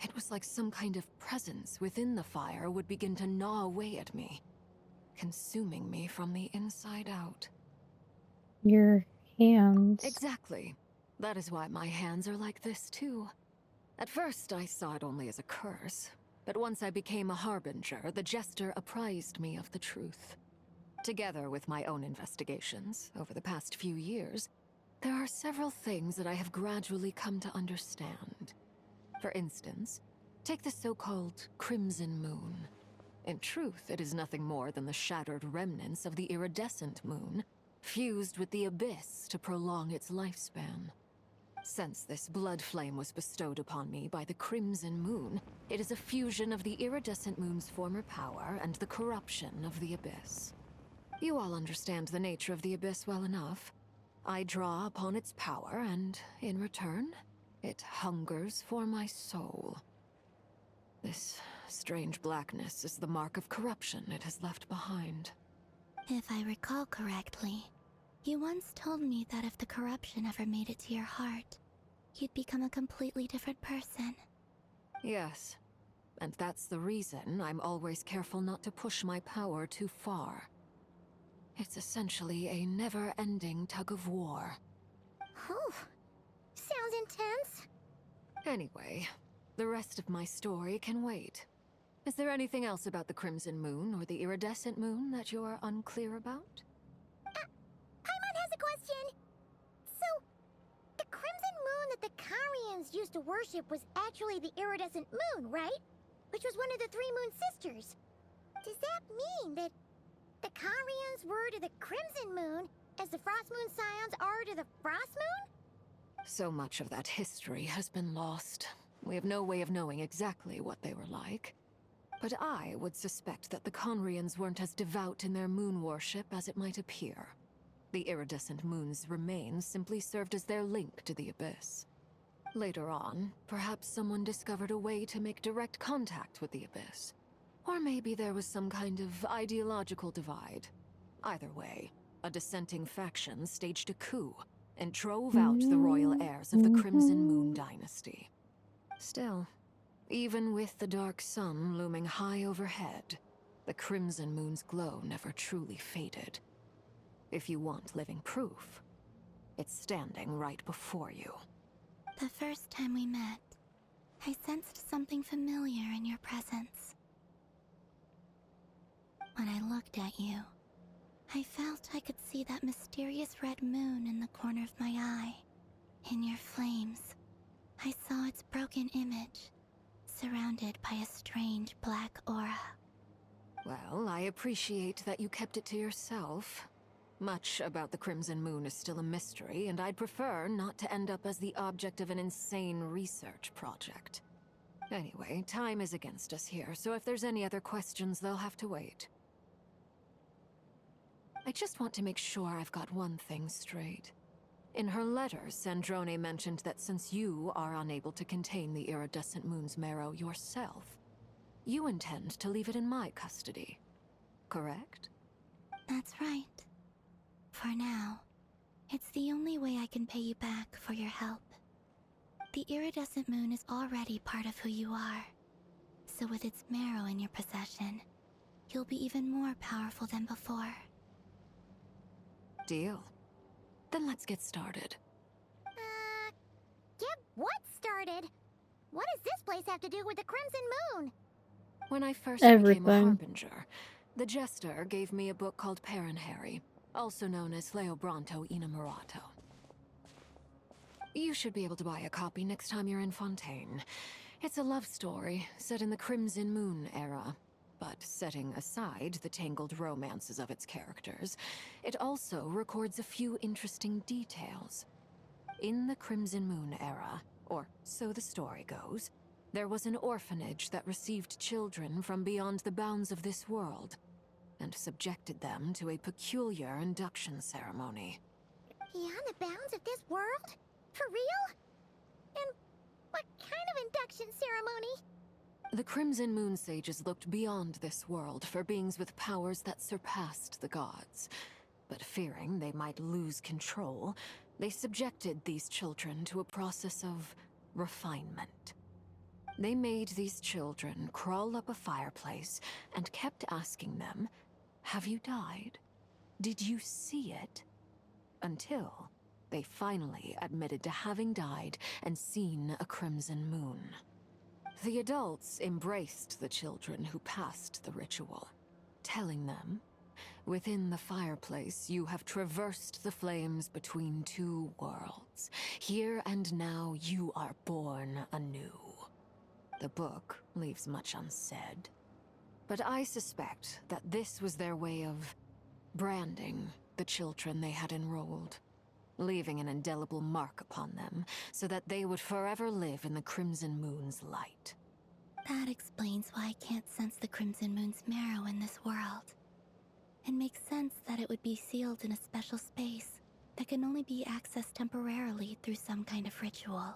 it was like some kind of presence within the fire would begin to gnaw away at me, consuming me from the inside out. Your hands. Exactly. That is why my hands are like this, too. At first, I saw it only as a curse, but once I became a harbinger, the jester apprised me of the truth. Together with my own investigations over the past few years, there are several things that I have gradually come to understand. For instance, take the so-called Crimson Moon. In truth, it is nothing more than the shattered remnants of the iridescent moon, fused with the abyss to prolong its lifespan. Since this blood flame was bestowed upon me by the Crimson Moon, it is a fusion of the iridescent moon's former power and the corruption of the abyss. You all understand the nature of the abyss well enough. I draw upon its power, and in return, it hungers for my soul. This strange blackness is the mark of corruption it has left behind. If I recall correctly, you once told me that if the corruption ever made it to your heart, you'd become a completely different person. Yes, and that's the reason I'm always careful not to push my power too far. It's essentially a never-ending tug-of-war. Oh, sounds intense. Anyway, the rest of my story can wait. Is there anything else about the Crimson Moon or the Iridescent Moon that you're unclear about? Paimon has a question. So, the crimson moon that the Karians used to worship was actually the iridescent moon, right? Which was one of the three moon sisters. Does that mean that the Karians were to the crimson moon as the frost moon scions are to the frost moon? So much of that history has been lost. We have no way of knowing exactly what they were like. But I would suspect that the Conrians weren't as devout in their moon worship as it might appear. The iridescent moon's remains simply served as their link to the Abyss. Later on, perhaps someone discovered a way to make direct contact with the Abyss. Or maybe there was some kind of ideological divide. Either way, a dissenting faction staged a coup and drove out the royal heirs of the Crimson Moon dynasty. Still, even with the dark sun looming high overhead, the Crimson Moon's glow never truly faded. If you want living proof, it's standing right before you. The first time we met, I sensed something familiar in your presence. When I looked at you, I felt I could see that mysterious red moon in the corner of my eye. In your flames, I saw its broken image, surrounded by a strange black aura. Well, I appreciate that you kept it to yourself. Much about the Crimson Moon is still a mystery, and I'd prefer not to end up as the object of an insane research project. Anyway, time is against us here, so if there's any other questions, they'll have to wait. I just want to make sure I've got one thing straight. In her letter, Sandrone mentioned that since you are unable to contain the iridescent moon's marrow yourself, you intend to leave it in my custody, correct? That's right. For now, it's the only way I can pay you back for your help. The iridescent moon is already part of who you are, so with its marrow in your possession, you'll be even more powerful than before. Deal. Then let's get started. Get what started? What does this place have to do with the Crimson Moon? When I first became a Everything. Harbinger, the Jester gave me a book called Paranhari, also known as Leobranto Inamorato. You should be able to buy a copy next time you're in Fontaine. It's a love story set in the Crimson Moon era, but setting aside the tangled romances of its characters, it also records a few interesting details. In the Crimson Moon era, or so the story goes, there was an orphanage that received children from beyond the bounds of this world, and subjected them to a peculiar induction ceremony. Beyond the bounds of this world? For real? And what kind of induction ceremony? The Crimson Moon sages looked beyond this world for beings with powers that surpassed the gods. But fearing they might lose control, they subjected these children to a process of refinement. They made these children crawl up a fireplace and kept asking them, "Have you died? Did you see it?" Until they finally admitted to having died and seen a crimson moon. The adults embraced the children who passed the ritual, telling them, "Within the fireplace, you have traversed the flames between two worlds. Here and now, you are born anew." The book leaves much unsaid, but I suspect that this was their way of branding the children they had enrolled, leaving an indelible mark upon them so that they would forever live in the Crimson Moon's light. That explains why I can't sense the Crimson Moon's marrow in this world. It makes sense that it would be sealed in a special space that can only be accessed temporarily through some kind of ritual.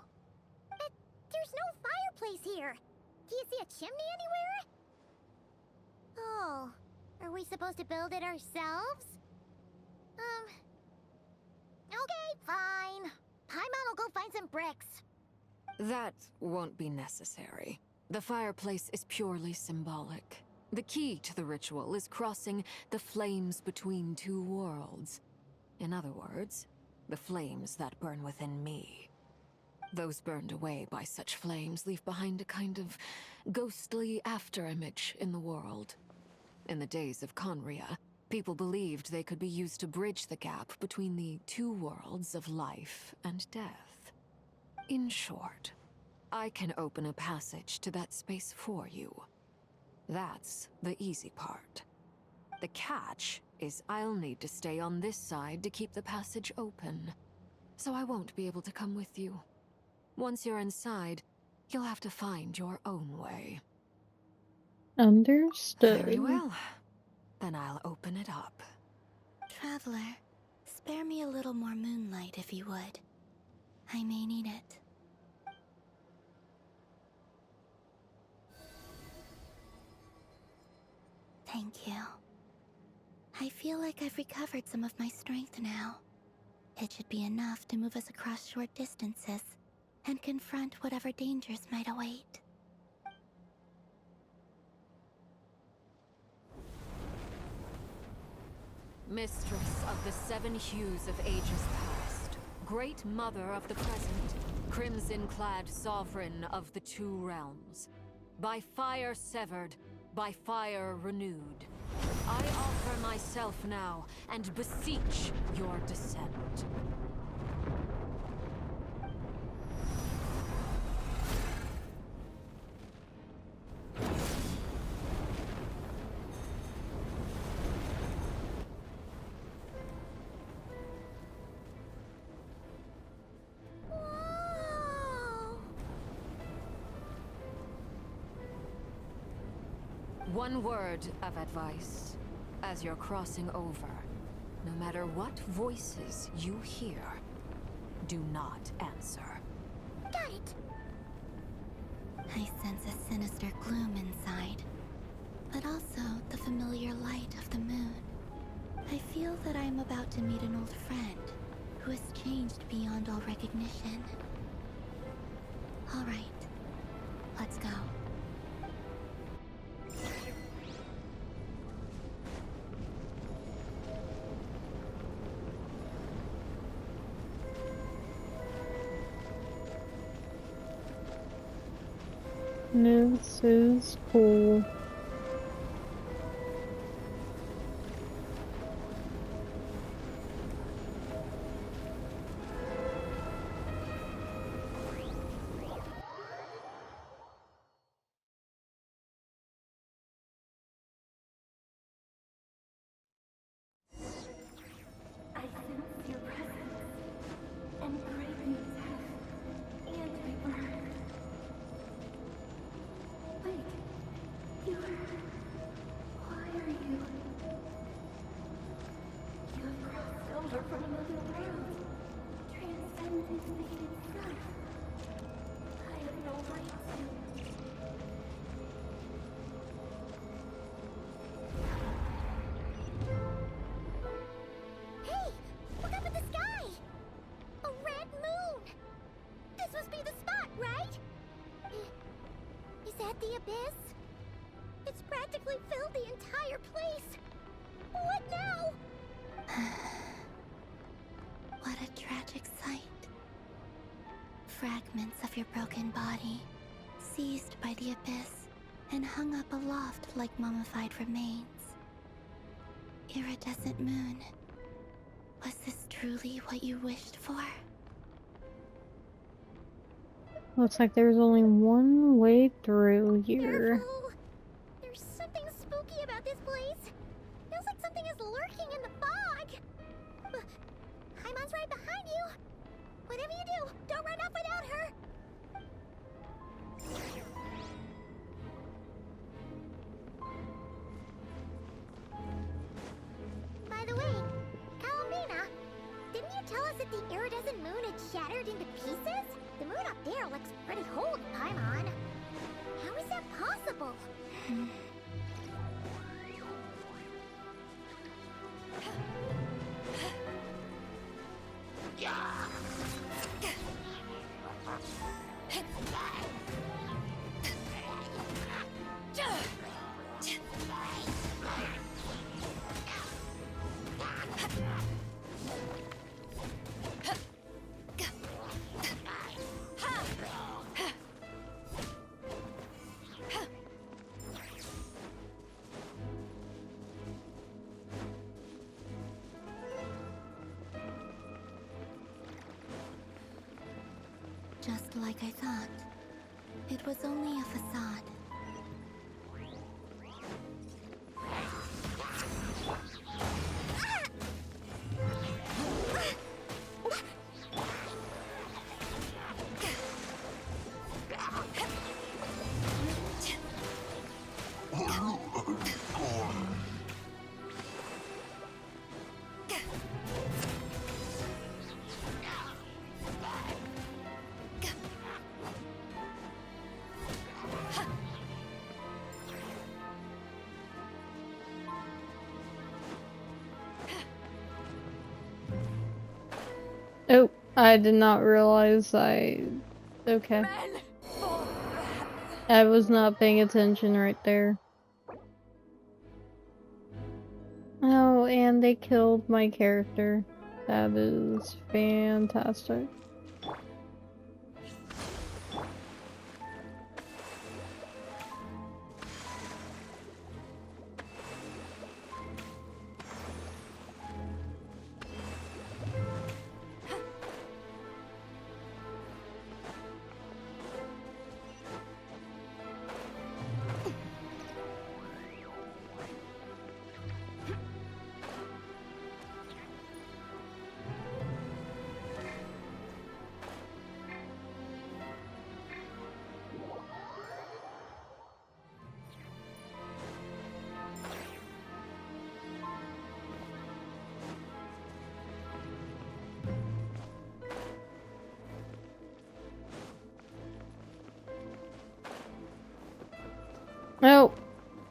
But there's no fireplace here. Do you see a chimney anywhere? Oh, are we supposed to build it ourselves? Okay, fine. Paimon will go find some bricks. That won't be necessary. The fireplace is purely symbolic. The key to the ritual is crossing the flames between two worlds. In other words, the flames that burn within me. Those burned away by such flames leave behind a kind of ghostly afterimage in the world. In the days of Conria, people believed they could be used to bridge the gap between the two worlds of life and death. In short, I can open a passage to that space for you. That's the easy part. The catch is I'll need to stay on this side to keep the passage open, so I won't be able to come with you. Once you're inside, you'll have to find your own way. Understood. Very well. Then I'll open it up. Traveler, spare me a little more moonlight if you would. I may need it. Thank you. I feel like I've recovered some of my strength now. It should be enough to move us across short distances and confront whatever dangers might await. Mistress of the seven hues of ages past, great mother of the present, crimson-clad sovereign of the two realms, by fire severed, by fire renewed, I offer myself now and beseech your descent. One word of advice. As you're crossing over, no matter what voices you hear, do not answer. Got it! I sense a sinister gloom inside, but also the familiar light of the moon. I feel that I am about to meet an old friend who has changed beyond all recognition. All right, let's go. This is cool. I sense your presence, and craving death and rebirth. Wait, why are you? You have crossed over from another world, transcended fate itself. I have no right to. Hey! Look up at the sky! A red moon! This must be the spot, right? Is that the abyss? It's practically filled the entire place! What now? What a tragic sight. Fragments of your broken body, seized by the abyss, and hung up aloft like mummified remains. Iridescent moon, was this truly what you wished for? Looks like there's only one way through here. Careful! There's something spooky about this place. Feels like something is lurking in the fog. Paimon's right behind you. Whatever you do, don't run off without her. By the way, Kalamina, didn't you tell us that the iridescent moon had shattered into pieces? The moon up there looks pretty cold, Paimon. How is that possible? Just like I thought. It was only a facade. Oh, I did not realize okay. I was not paying attention right there. Oh, and they killed my character. That is fantastic. Oh,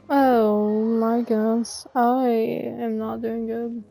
oh my goodness, I am not doing good.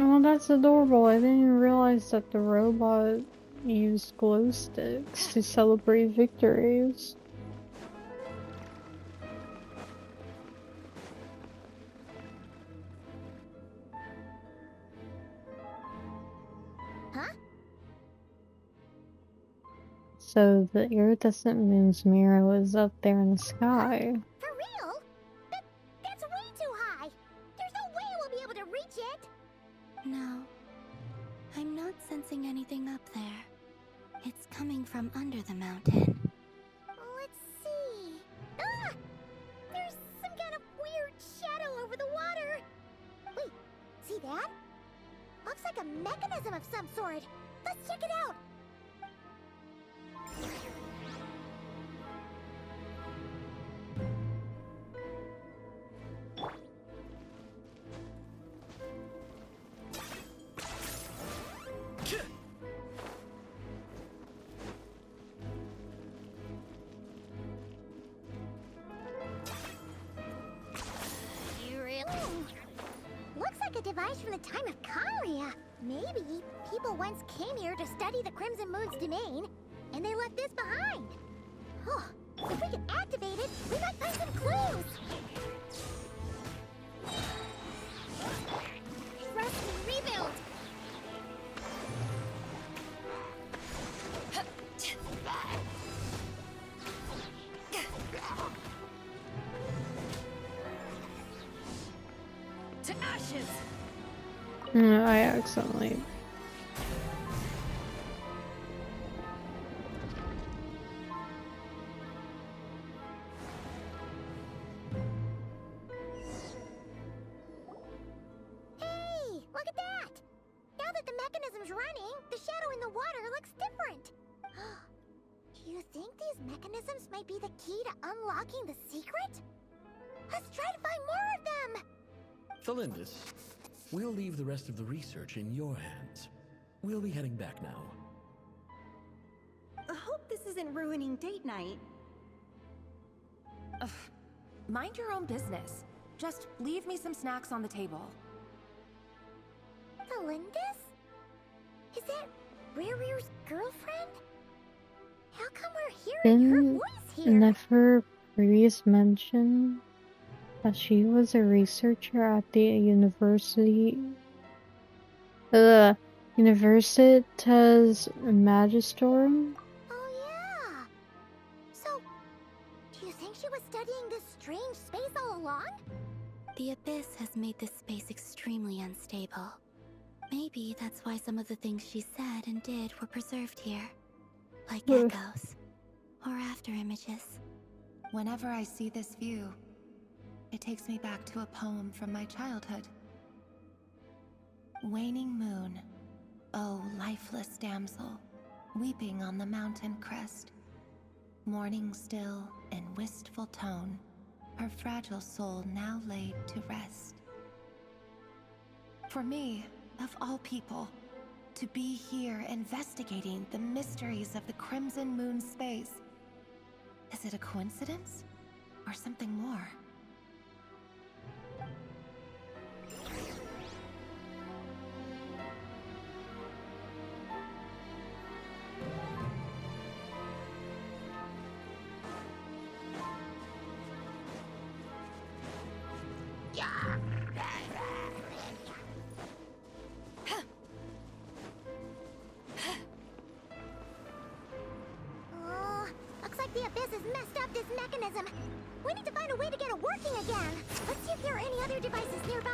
Oh, that's adorable. I didn't even realize that the robot used glow sticks to celebrate victories. Huh? So the iridescent moon's mirror is up there in the sky. For real? That's way too high! There's no way we'll be able to reach it! No. I'm not sensing anything up there. It's coming from under the mountain. Let's see. Ah! There's some kind of weird shadow over the water! Wait, see that? Looks like a mechanism of some sort. Let's check it out! Looks like a device from the time of Kalia. Maybe people once came here to study the Crimson Moon's domain, and they left this behind. Oh, if we can activate it, we might find some clues. I accidentally. Hey, look at that! Now that the mechanism's running, the shadow in the water looks different. Do you think these mechanisms might be the key to unlocking the secret? Let's try to find more of them! Thalindis, we'll leave the rest of the research in your hands. We'll be heading back now. I hope this isn't ruining date night. Ugh. Mind your own business. Just leave me some snacks on the table. Thalindis? Is that Rear's girlfriend? How come we're hearing her voice here? Never previous mention that she was a researcher at the Universitas Magistrorum? Oh yeah! So, do you think she was studying this strange space all along? The Abyss has made this space extremely unstable. Maybe that's why some of the things she said and did were preserved here. Like echoes. Or after images. Whenever I see this view, it takes me back to a poem from my childhood. Waning moon, oh lifeless damsel, weeping on the mountain crest. Mourning still in wistful tone, her fragile soul now laid to rest. For me, of all people, to be here investigating the mysteries of the Crimson Moon space. Is it a coincidence? Or something more? Oh, looks like the Abyss has messed up this mechanism. We need to find a way to get it working again. Let's see if there are any other devices nearby.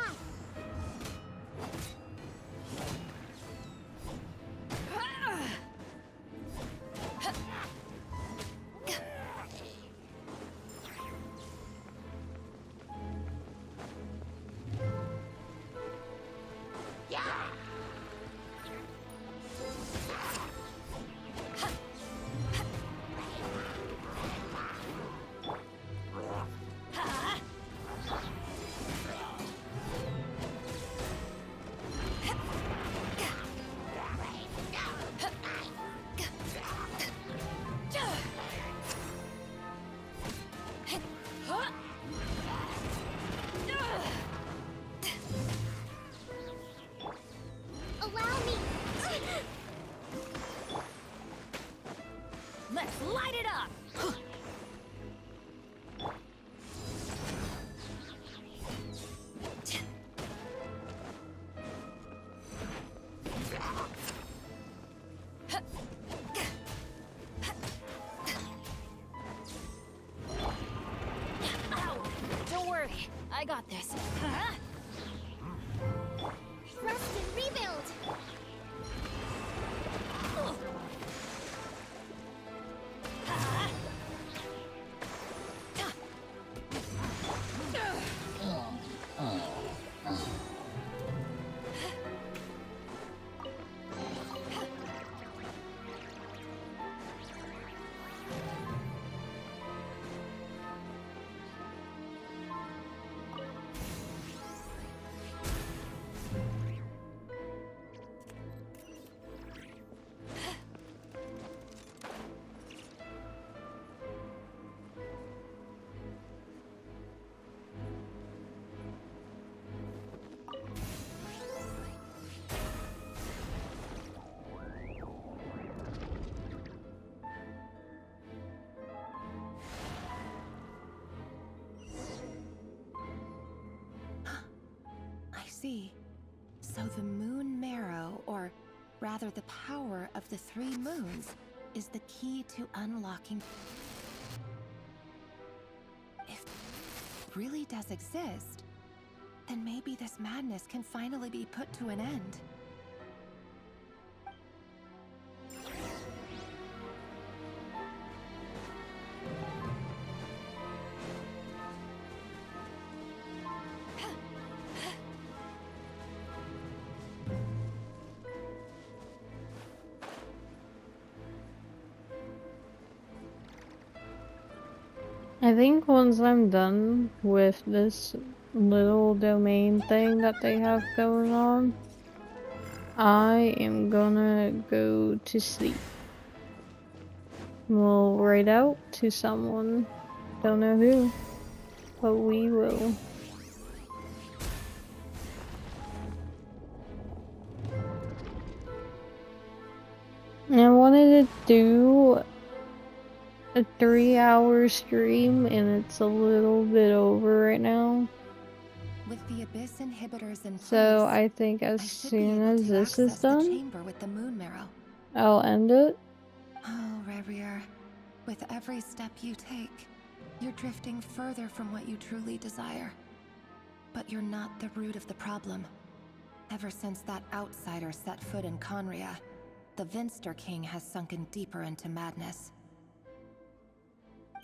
Allow me. Let's light it up! Ow! Don't worry, I got this. Rest and rebuild. I see. So the moon marrow, or rather the power of the 3 moons, is the key to unlocking. If it really does exist, then maybe this madness can finally be put to an end. I think once I'm done with this little domain thing that they have going on, I am gonna go to sleep. We'll write out to someone. Don't know who, but we will. I wanted to do a 3-hour stream, and it's a little bit over right now. With the abyss inhibitors in place, So I think as soon as this is the done, chamber with the moon marrow. I'll end it. Oh, Revier, with every step you take, you're drifting further from what you truly desire. But you're not the root of the problem. Ever since that outsider set foot in Conria, the Vinster King has sunken deeper into madness.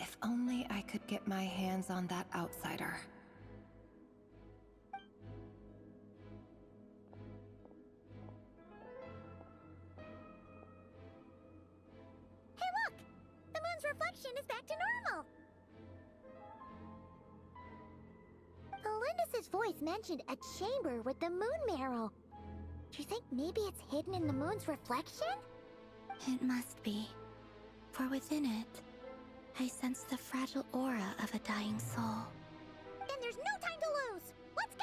If only I could get my hands on that outsider. Hey look! The moon's reflection is back to normal! Elendis' voice mentioned a chamber with the moon marrow. Do you think maybe it's hidden in the moon's reflection? It must be. For within it, I sense the fragile aura of a dying soul. Then there's no time to lose! Let's go!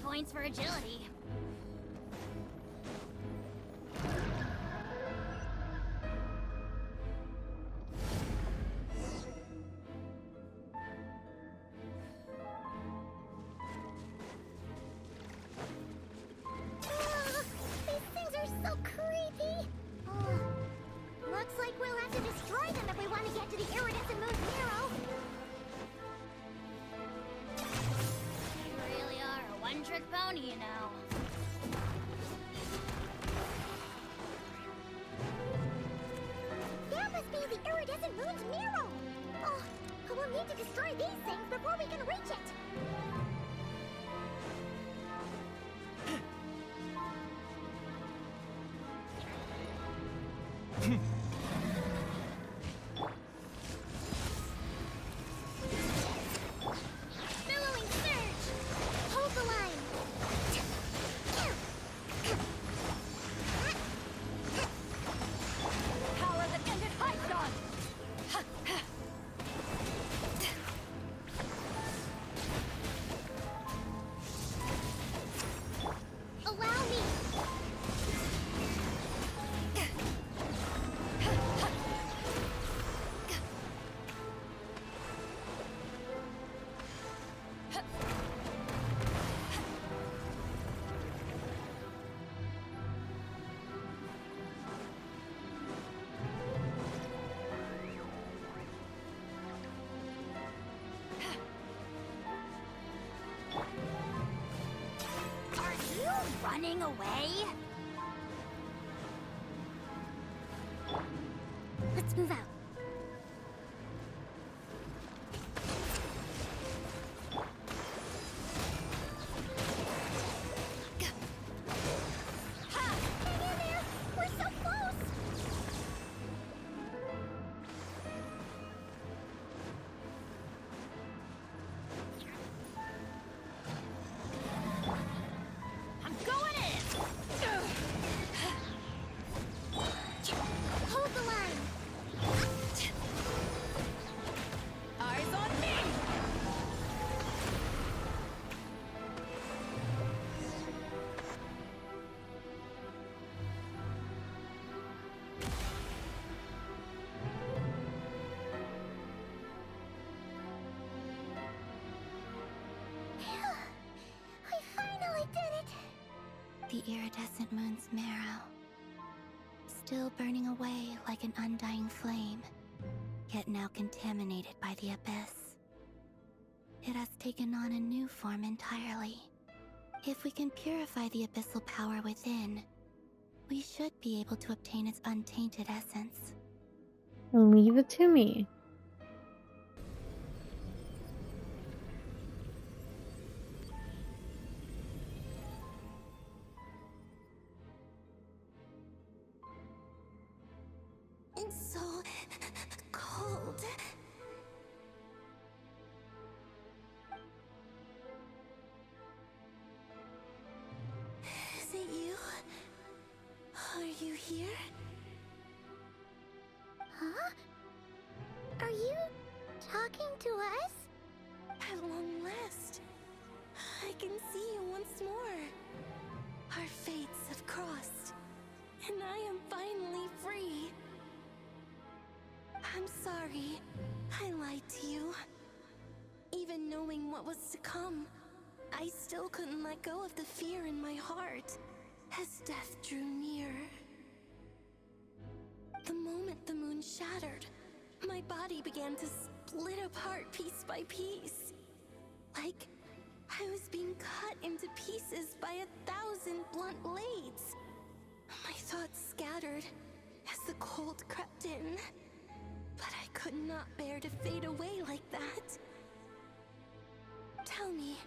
Points for agility. These things are so creepy! Looks like we'll have to destroy them if we want to get to the iridescent moon's marrow! You really are a one-trick pony, you know. That must be the iridescent moon's marrow! Oh, we'll need to destroy these things before we can reach it! Billowing surge! Hold the line! Power that ended Hydron! Allow me! Are you running away? Let's move out. Hang in there! We're so close! I'm going in! the iridescent moon's marrow, still burning away like an undying flame, yet now contaminated by the abyss. It has taken on a new form entirely. If we can purify the abyssal power within, we should be able to obtain its untainted essence. Leave it to me. It's so cold. Is it you? Are you here? Huh? Are you talking to us? At long last, I can see you once more. Our fates have crossed, and I am finally free. I'm sorry, I lied to you. Even knowing what was to come, I still couldn't let go of the fear in my heart as death drew near. The moment the moon shattered, my body began to split apart piece by piece. Like I was being cut into pieces by 1,000 blunt blades. My thoughts scattered as the cold crept in, but I could not bear to fade away like that. Tell me,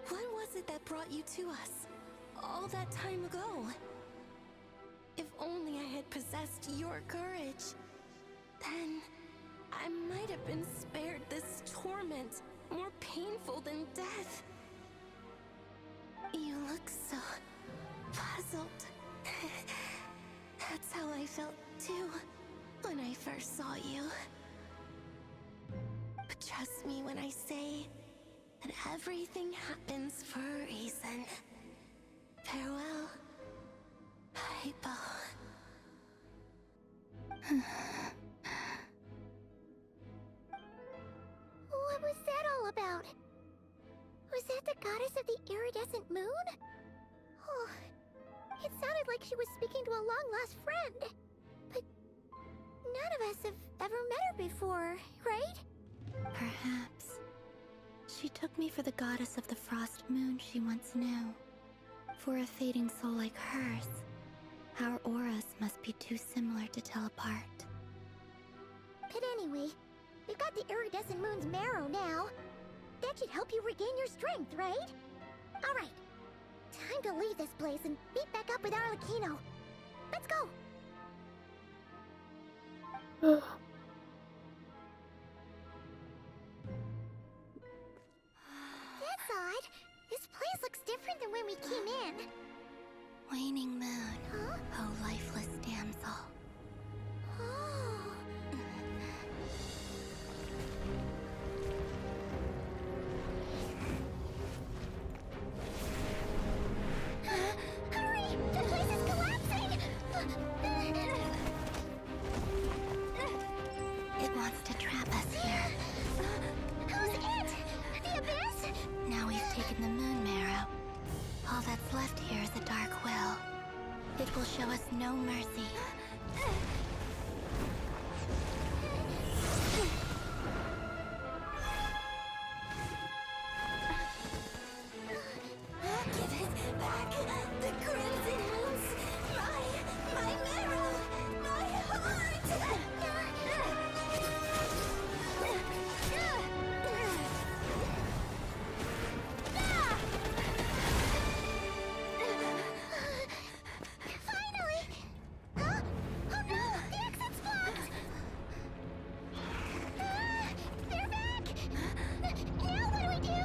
what was it that brought you to us all that time ago? If only I had possessed your courage, then I might have been spared this torment more painful than death. You look so puzzled. That's how I felt too when I first saw you. But trust me when I say that everything happens for a reason. Farewell, Paimon. What was that all about? Was that the goddess of the iridescent moon? Oh, it sounded like she was speaking to a long-lost friend. But none of us have ever met her before, right? Perhaps. She took me for the goddess of the frost moon she once knew. For a fading soul like hers, our auras must be too similar to tell apart. But anyway, we've got the iridescent moon's marrow now. That should help you regain your strength, right? Alright, time to leave this place and meet back up with Arlecchino. Let's go! That's odd. This place looks different than when we came in. Waning moon, Huh? oh lifeless damsel. Oh. Hurry! The place is collapsing! It wants to trap us here. Who's it? The abyss? Now we've taken the moon marrow. All that's left here is a dark will. It will show us no mercy. Give it back! The crimson moons! My marrow! My heart! Finally! Huh? Oh no! The exit's blocked! They're back! Now what do we do?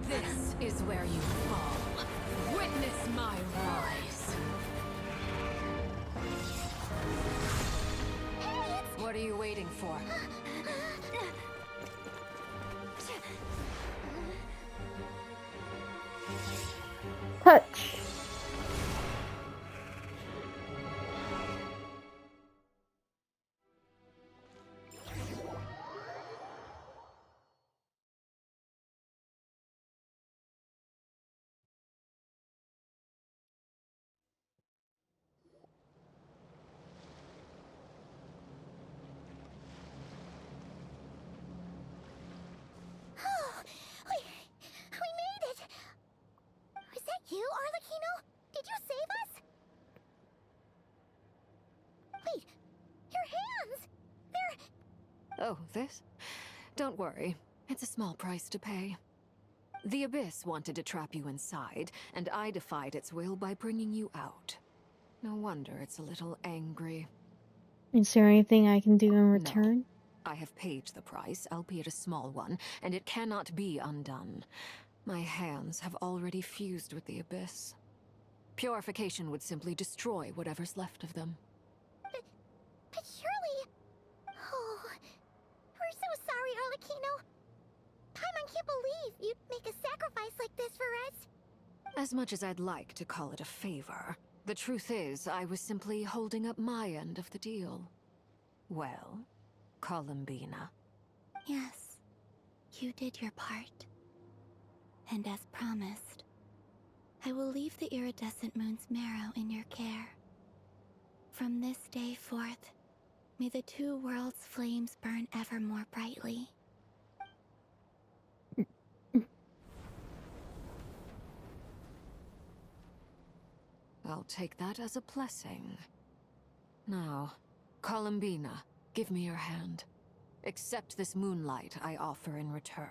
This is where you fall. Witness my rise. Hey, it's... What are you waiting for? Touch. Oh, this? Don't worry. It's a small price to pay. The Abyss wanted to trap you inside, and I defied its will by bringing you out. No wonder it's a little angry. Is there anything I can do in return? I have paid the price, albeit a small one, and it cannot be undone. My hands have already fused with the Abyss. Purification would simply destroy whatever's left of them. But surely... Oh, we're so sorry, Arlecchino. Paimon can't believe you'd make a sacrifice like this for us. As much as I'd like to call it a favor, the truth is I was simply holding up my end of the deal. Well, Columbina. Yes, you did your part. And as promised, I will leave the iridescent moon's marrow in your care. From this day forth, may the two worlds' flames burn ever more brightly. I'll take that as a blessing. Now, Columbina, give me your hand. Accept this moonlight I offer in return.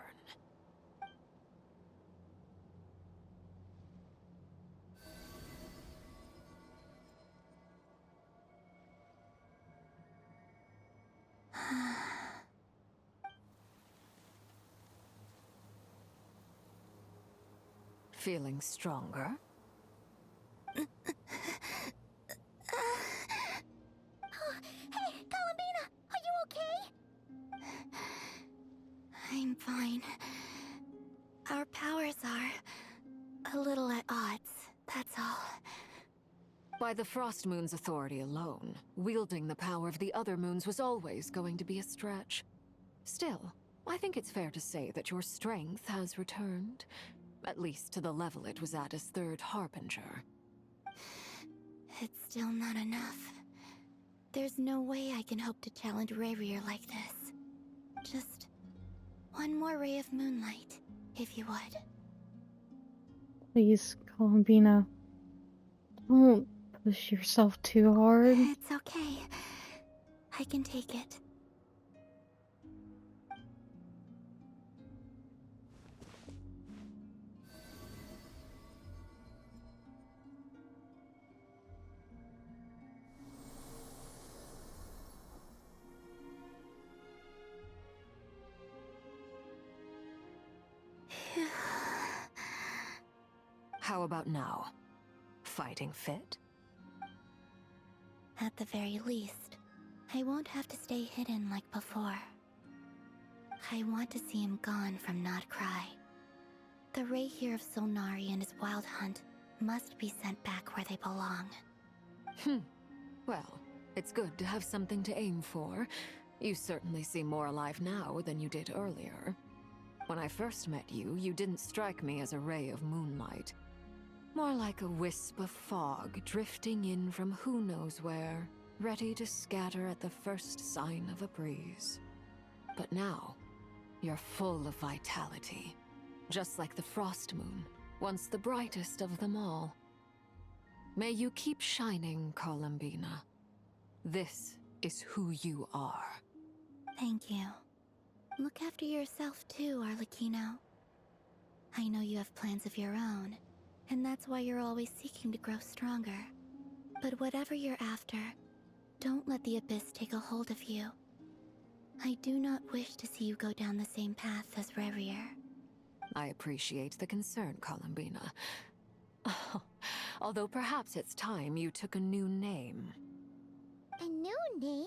Feeling stronger? Hey, Columbina, are you okay? I'm fine. Our powers are a little at odds, that's all. By the Frost Moon's authority alone, wielding the power of the other moons was always going to be a stretch. Still, I think it's fair to say that your strength has returned, at least to the level it was at as Third Harbinger. It's still not enough. There's no way I can hope to challenge Rayrir like this. Just one more ray of moonlight, if you would. Please, Columbina. Don't push yourself too hard. It's okay. I can take it. How about now? Fighting fit? At the very least, I won't have to stay hidden like before. I want to see him gone from Not Cry. The Rayheir of Solnari and his wild hunt must be sent back where they belong. Well, it's good to have something to aim for. You certainly seem more alive now than you did earlier. When I first met you, you didn't strike me as a ray of moonlight. More like a wisp of fog drifting in from who knows where, ready to scatter at the first sign of a breeze. But now, you're full of vitality, just like the Frost Moon, once the brightest of them all. May you keep shining, Columbina. This is who you are. Thank you. Look after yourself too, Arlecchino. I know you have plans of your own, and that's why you're always seeking to grow stronger. But whatever you're after, don't let the Abyss take a hold of you. I do not wish to see you go down the same path as Rayrir. I appreciate the concern, Columbina. Although perhaps it's time you took a new name. A new name?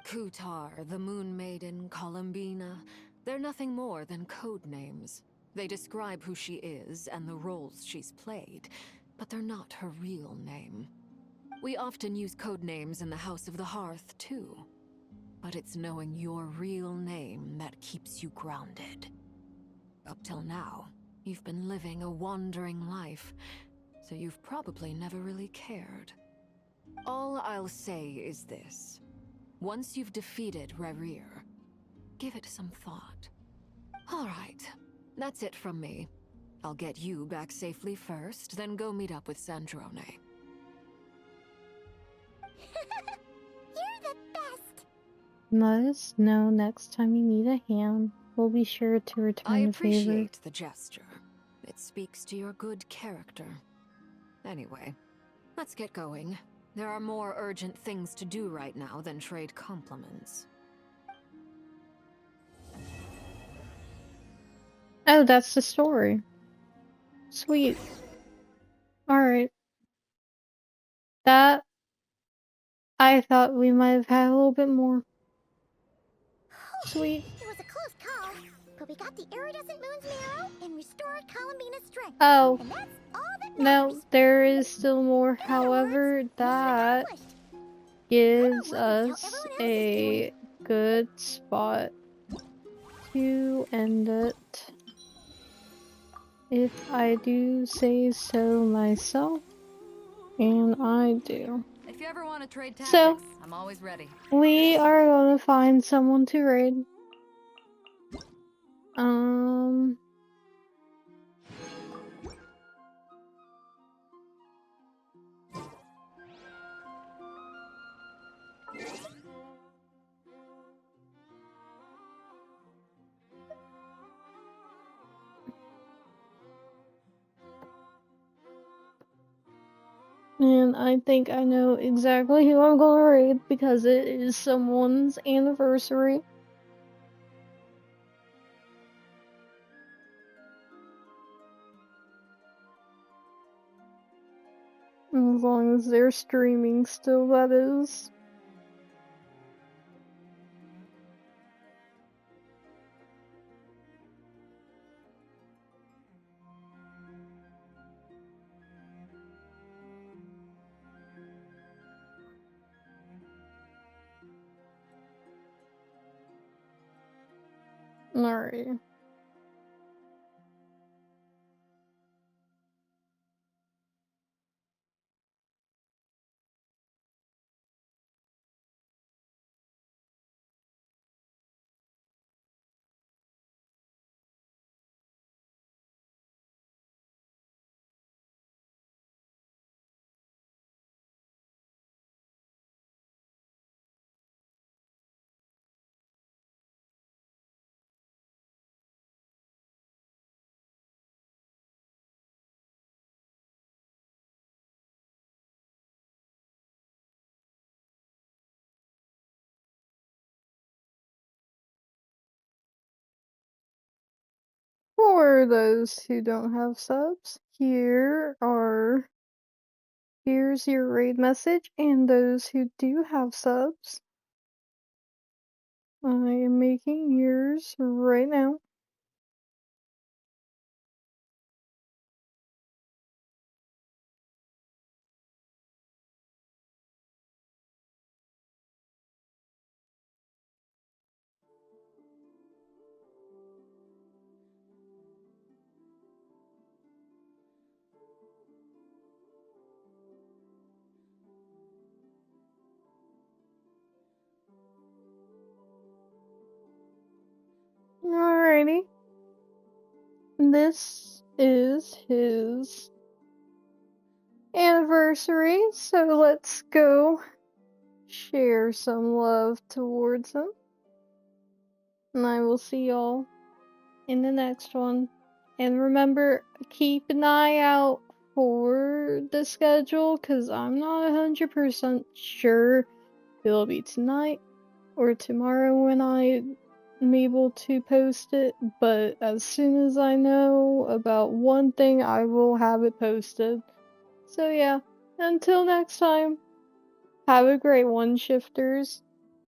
Kutar, the Moon Maiden, Columbina, they're nothing more than code names. They describe who she is and the roles she's played, but they're not her real name. We often use code names in the House of the Hearth, too. But it's knowing your real name that keeps you grounded. Up till now, you've been living a wandering life, so you've probably never really cared. All I'll say is this. Once you've defeated Rayrir, give it some thought. All right, that's it from me. I'll get you back safely first, then go meet up with Sandrone. You're the best! Let us know next time you need a hand. We'll be sure to return I the favor. appreciate the gesture. It speaks to your good character. Anyway, let's get going. There are more urgent things to do right now than trade compliments. Oh, that's the story. Sweet. Alright. That, I thought we might have had a little bit more. Sweet. It was a close call, but we got the iridescent moon's marrow and restored Columbina's strength. Oh. And that's all that No, matters. there is still more. However, that gives us a good spot to end it. If I do say so myself, and I do. If you ever want to trade tactics, So, I'm always ready. we are going to find someone to raid. And I think I know exactly who I'm gonna raid because it is someone's anniversary. As long as they're streaming still, that is. Alright. For those who don't have subs, here's your raid message, and those who do have subs, I am making yours right now. Alrighty. This is his anniversary, so let's go share some love towards him. And I will see y'all in the next one. And remember, keep an eye out for the schedule, because I'm not 100% sure if it'll be tonight or tomorrow when I'm able to post it, but as soon as I know about one thing, I will have it posted. So yeah, until next time, have a great one, shifters.